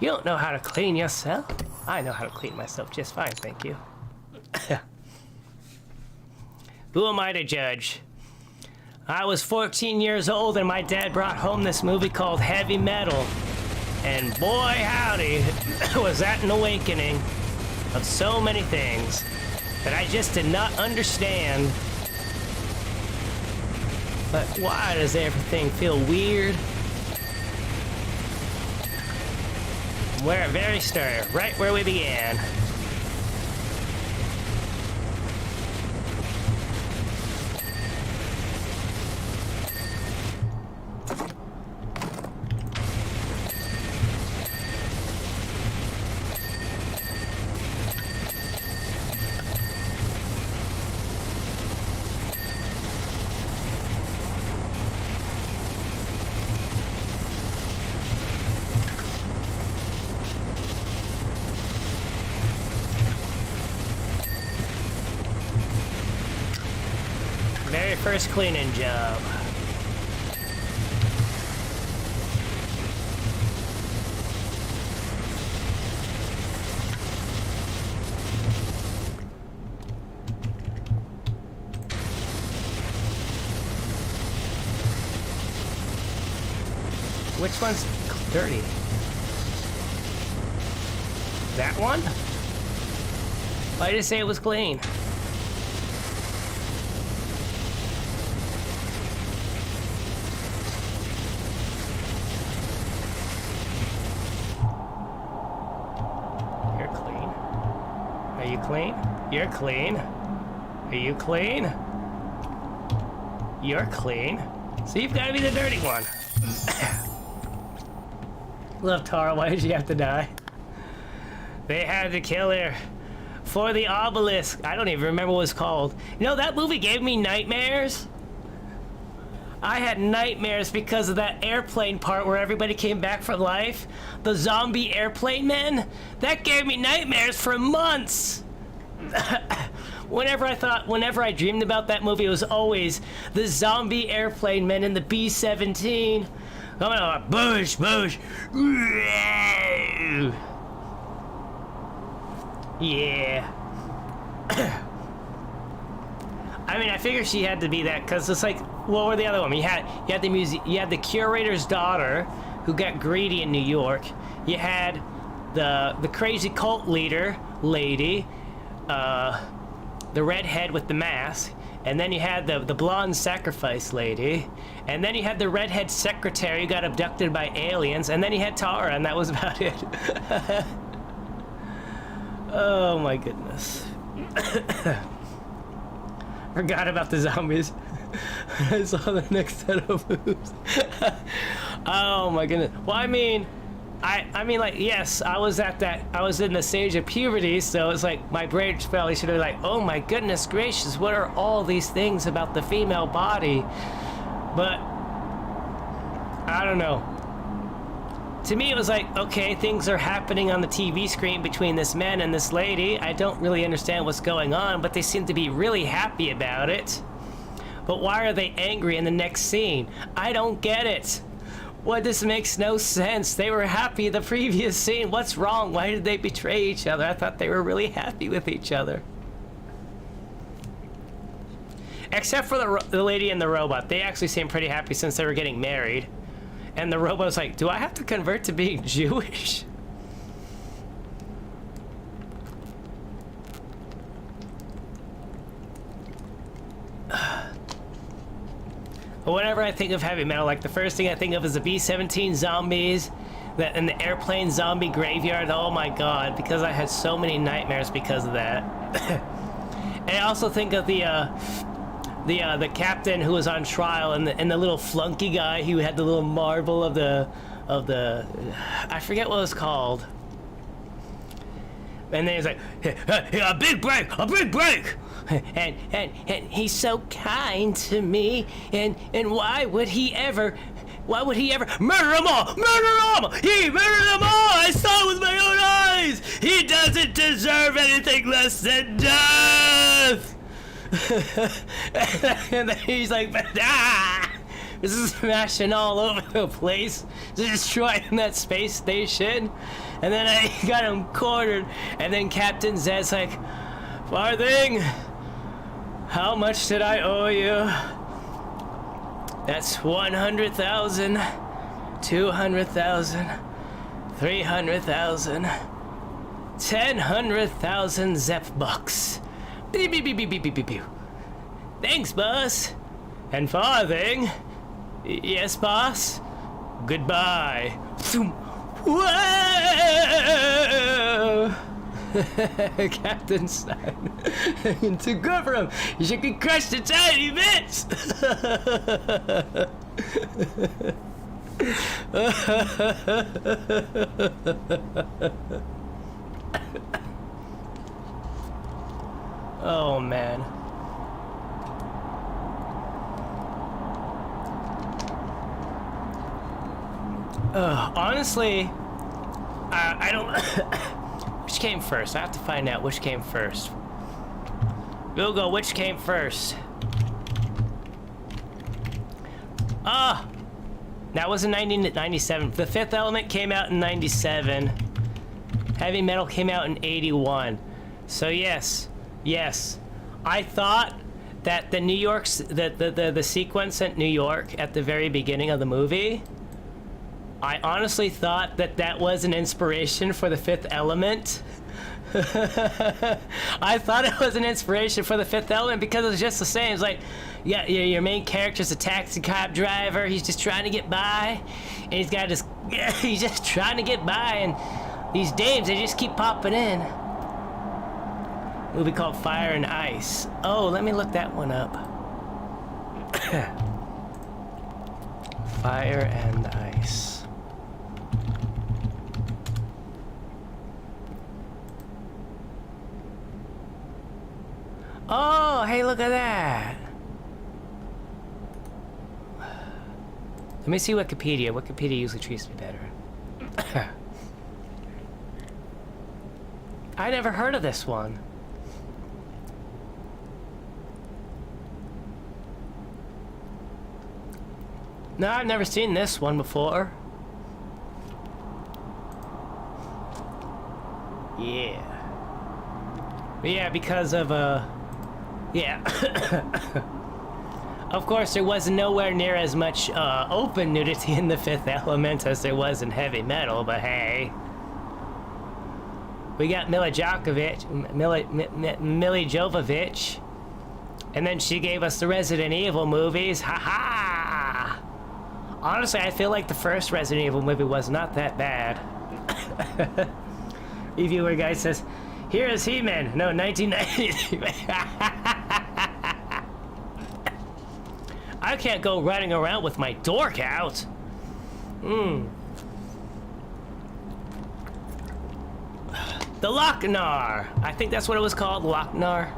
You don't know how to clean yourself? I know how to clean myself just fine, thank you. Who am I to judge? I was 14 years old and my dad brought home this movie called Heavy Metal. And boy howdy, was that an awakening of so many things that I just did not understand. But why does everything feel weird? Where it very started, right where we began. Very first cleaning job. Which one's dirty? That one? Why did it say it was clean? You're clean. Are you clean? You're clean. Are you clean? You're clean. So you've got to be the dirty one. Love Tara, why did she have to die? They had to kill her for the obelisk. I don't even remember what it was called. You know, that movie gave me nightmares. I had nightmares because of that airplane part where everybody came back from life. The zombie airplane men. That gave me nightmares for months. Whenever I dreamed about that movie, it was always the zombie airplane men in the B-17. Coming on, bush. Yeah. I mean, I figured she had to be that because it's like, what were the other one? You had the curator's daughter who got greedy in New York. You had the crazy cult leader lady, the redhead with the mask, and then you had the blonde sacrifice lady, and then you had the redhead secretary who got abducted by aliens, and then you had Tara, and that was about it. Oh my goodness. Forgot about the zombies. I saw the next set of moves. Oh my goodness. Well, I mean, like, yes, I was in the stage of puberty, so it's like my brain probably should have been like, oh my goodness gracious, what are all these things about the female body? But I don't know. To me, it was like, okay, things are happening on the TV screen between this man and this lady. I don't really understand what's going on, but they seem to be really happy about it. But why are they angry in the next scene? I don't get it. Well, this makes no sense. They were happy the previous scene. What's wrong? Why did they betray each other? I thought they were really happy with each other. Except for the lady and the robot. They actually seemed pretty happy since they were getting married. And the robot was like, do I have to convert to being Jewish? But whenever I think of heavy metal, like the first thing I think of is the B-17 zombies, and the airplane zombie graveyard. Oh my god, because I had so many nightmares because of that. And I also think of the captain who was on trial, and the little flunky guy who had the little marble of the I forget what it was called. And then he's like, a big break. And he's so kind to me, and why would he ever murder them all? He murdered them all. I saw it with my own eyes. He doesn't deserve anything less than death. And then he's like, this is smashing all over the place, destroying that space station. And then I got him cornered, and then Captain Zed's like, Farthing, how much did I owe you? That's 100,000, 200,000, 300,000, 10,000 Zep bucks. Beep, beep, beep, beep, beep, beep, beep. Thanks, boss. And Farthing. Yes, boss. Goodbye. Whoa! Captain Stein. Too good for him. You can crush the tiny bits. Oh man. Honestly, I don't. Which came first? I have to find out which came first. Google, which came first? That was in 1997. The Fifth Element came out in 97. Heavy Metal came out in 81. So yes. I thought that the New York's the sequence at New York at the very beginning of the movie I honestly thought that that was an inspiration for the Fifth Element. I thought it was an inspiration for the Fifth Element because it was just the same. It's like, yeah, your main character's a taxi cab driver. He's just trying to get by, and he's got this. He's just trying to get by, and these dames, they just keep popping in. Movie called Fire and Ice. Oh, let me look that one up. Fire and Ice. Oh, hey, look at that. Let me see Wikipedia. Wikipedia usually treats me better. I never heard of this one. No, I've never seen this one before. Yeah. Yeah, because of, yeah. Of course, there was nowhere near as much open nudity in the Fifth Element as there was in heavy metal, but hey. We got Mila Jovovich, and then she gave us the Resident Evil movies. Ha-ha! Honestly, I feel like the first Resident Evil movie was not that bad. Reviewer guy says, here is He-Man. No, 1990. I can't go running around with my dork out. The Lochnar. I think that's what it was called, Lochnar.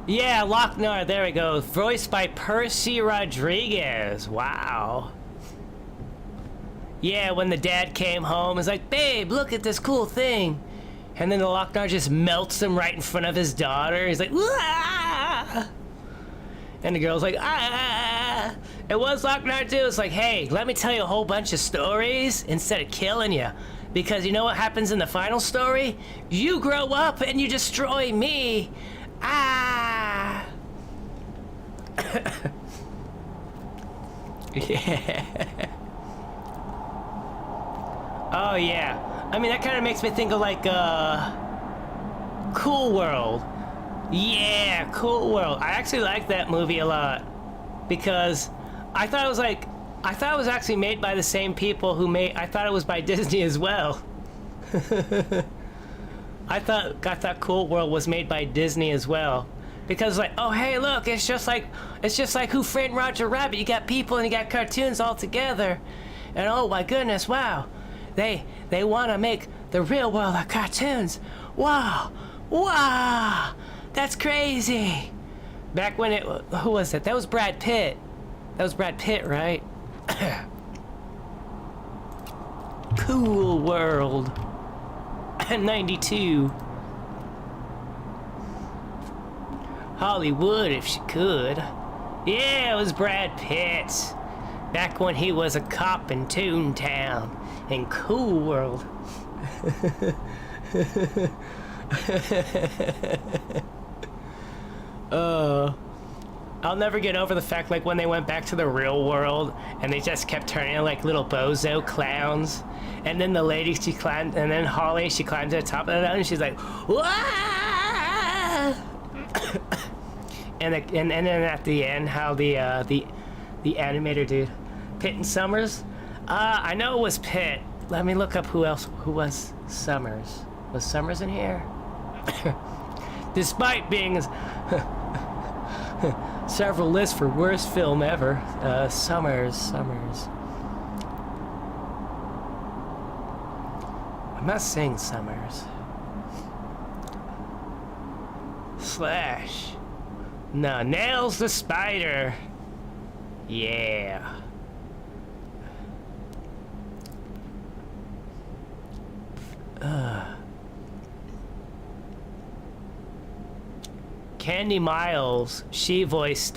Yeah, Lochnar, there we go. Voiced by Percy Rodriguez. Wow. Yeah, when the dad came home, he's like, babe, look at this cool thing. And then the Lochnar just melts him right in front of his daughter. He's like, wah! And the girl's like, ah! It was Lochnar too. It's like, hey, let me tell you a whole bunch of stories instead of killing you. Because you know what happens in the final story? You grow up and you destroy me. Ah! Yeah. Oh yeah. I mean, that kind of makes me think of like Cool World. Yeah, Cool World. I actually like that movie a lot because I thought it was actually made by the same people who made. I thought it was by Disney as well. I thought Cool World was made by Disney as well, because like, oh hey, look, it's just like Who Framed Roger Rabbit. You got people and you got cartoons all together, and oh my goodness, wow, they want to make the real world like cartoons. Wow, that's crazy. Back when who was it? That was Brad Pitt. That was Brad Pitt, right? Cool World. 92. Hollywood if she could. Yeah, it was Brad Pitt. Back when he was a cop in Toontown in Cool World. I'll never get over the fact like when they went back to the real world and they just kept turning into like little bozo clowns. And then the lady, she climbed, and then Holly, she climbed to the top of the mountain and she's like, wah! and then at the end, how the animator dude, Pitt and Summers, I know it was Pitt. Let me look up who was Summers. Was Summers in here? Despite being several lists for worst film ever, Summers. I'm not saying Summers. Slash. No, Nails the Spider. Yeah. Candy Miles, she voiced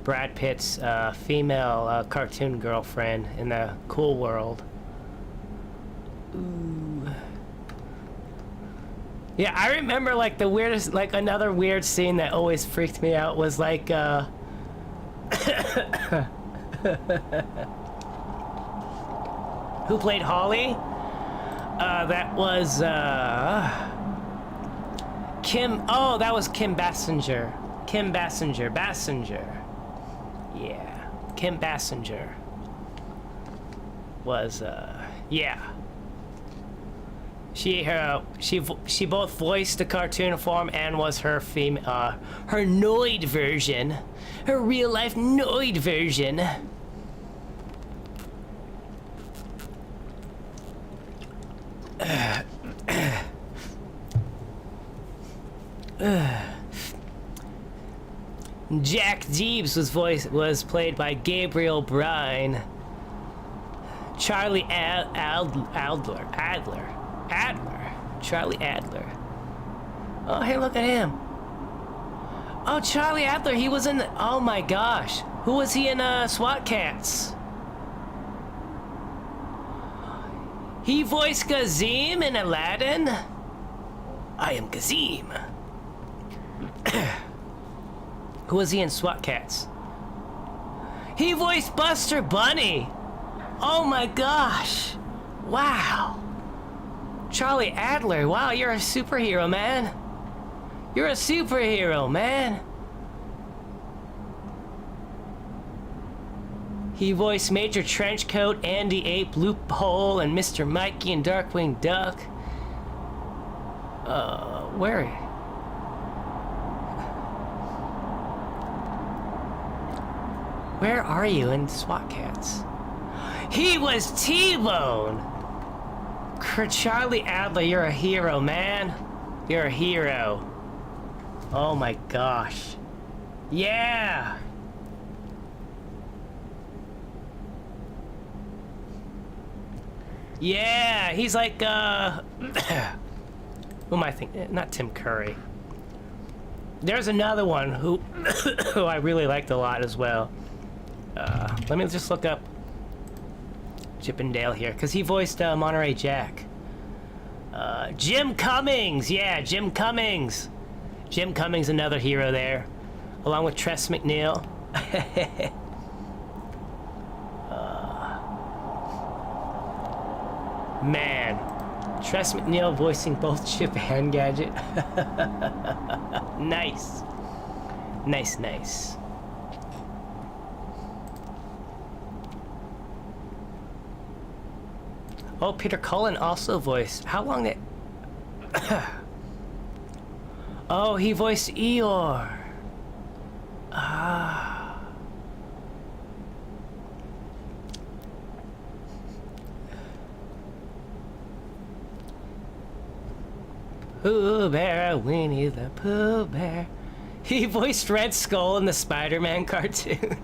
Brad Pitt's female cartoon girlfriend in the cool world. Ooh. Yeah, I remember like the weirdest, like another weird scene that always freaked me out was like who played Holly? That was Kim. Oh, that was Kim Basinger. Kim Basinger. Yeah, Kim Basinger was yeah. She both voiced the cartoon form and was her her Noid version, her real life Noid version. Jack Deebs was played by Gabriel Brine. Charlie Adler. Charlie Adler. Oh, hey, look at him. Oh, Charlie Adler, he was in the, oh my gosh. Who was he in SWAT Cats? He voiced Kazim in Aladdin? I am Kazim. Who was he in SWAT Cats? He voiced Buster Bunny. Oh my gosh. Wow. Charlie Adler, wow, you're a superhero, man. You're a superhero, man. He voiced Major Trenchcoat, Andy Ape, Loophole, and Mr. Mikey and Darkwing Duck. Where? Where are you in SWAT Cats? He was T-Bone! Charlie Adler, you're a hero, man. You're a hero. Oh my gosh. Yeah! Yeah, he's like, who am I thinking? Not Tim Curry. There's another one who, who I really liked a lot as well. Let me just look up Chippendale here, because he voiced Monterey Jack. Jim Cummings! Yeah, Jim Cummings! Jim Cummings, another hero there, along with Tress MacNeille. Man, Tress MacNeille voicing both Chip and Gadget. Nice. Nice, nice. Oh, Peter Cullen also voiced. How long did... Oh, he voiced Eeyore. Ah. Pooh Bear, Winnie the Pooh Bear. He voiced Red Skull in the Spider-Man cartoon.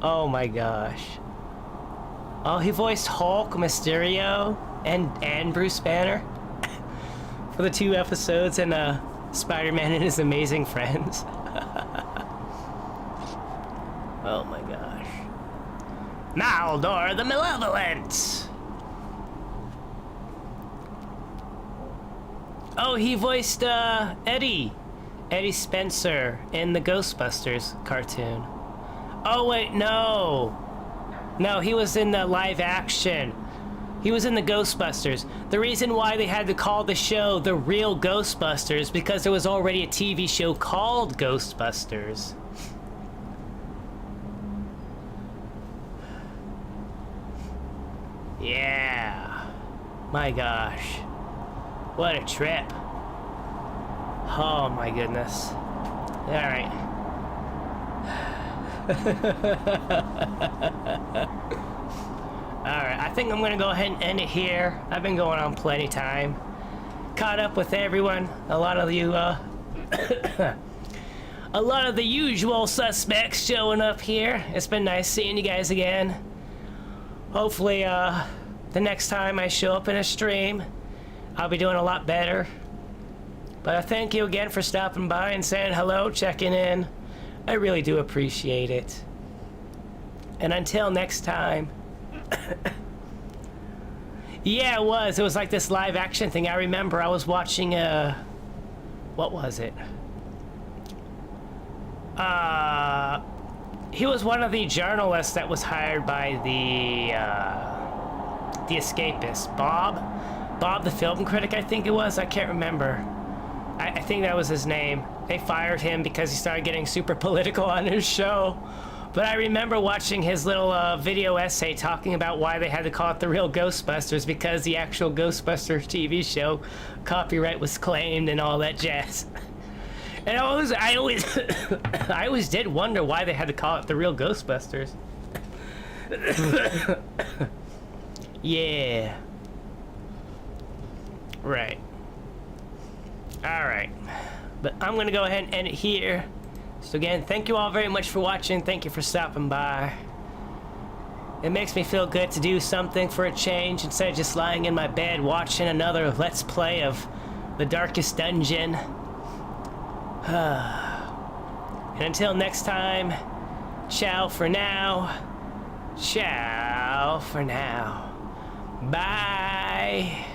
Oh my gosh. Oh, he voiced Hulk, Mysterio, and Bruce Banner for the 2 episodes in Spider-Man and His Amazing Friends. Oh my gosh. Maldor the Malevolent! Oh, he voiced Eddie Spencer in the Ghostbusters cartoon. Oh wait, no. No, he was in the live action. He was in the Ghostbusters. The reason why they had to call the show The Real Ghostbusters because there was already a TV show called Ghostbusters. Yeah. My gosh. What a trip. Oh my goodness. Alright. Alright, I think I'm gonna go ahead and end it here. I've been going on plenty time. Caught up with everyone. A lot of you, a lot of the usual suspects showing up here. It's been nice seeing you guys again. Hopefully, the next time I show up in a stream, I'll be doing a lot better. But I thank you again for stopping by and saying hello, checking in. I really do appreciate it. And until next time. Yeah, it was. It was like this live action thing. I remember I was watching what was it? He was one of the journalists that was hired by the Escapist. Bob the film critic, I think it was. I can't remember. I think that was his name. They fired him because he started getting super political on his show. But I remember watching his little video essay talking about why they had to call it The Real Ghostbusters, because the actual Ghostbusters TV show copyright was claimed and all that jazz. And I always I always did wonder why they had to call it The Real Ghostbusters. Yeah. Right. Alright. But I'm gonna go ahead and end it here. So again, thank you all very much for watching. Thank you for stopping by. It makes me feel good to do something for a change instead of just lying in my bed watching another Let's Play of The Darkest Dungeon. And until next time, ciao for now. Ciao for now. Bye.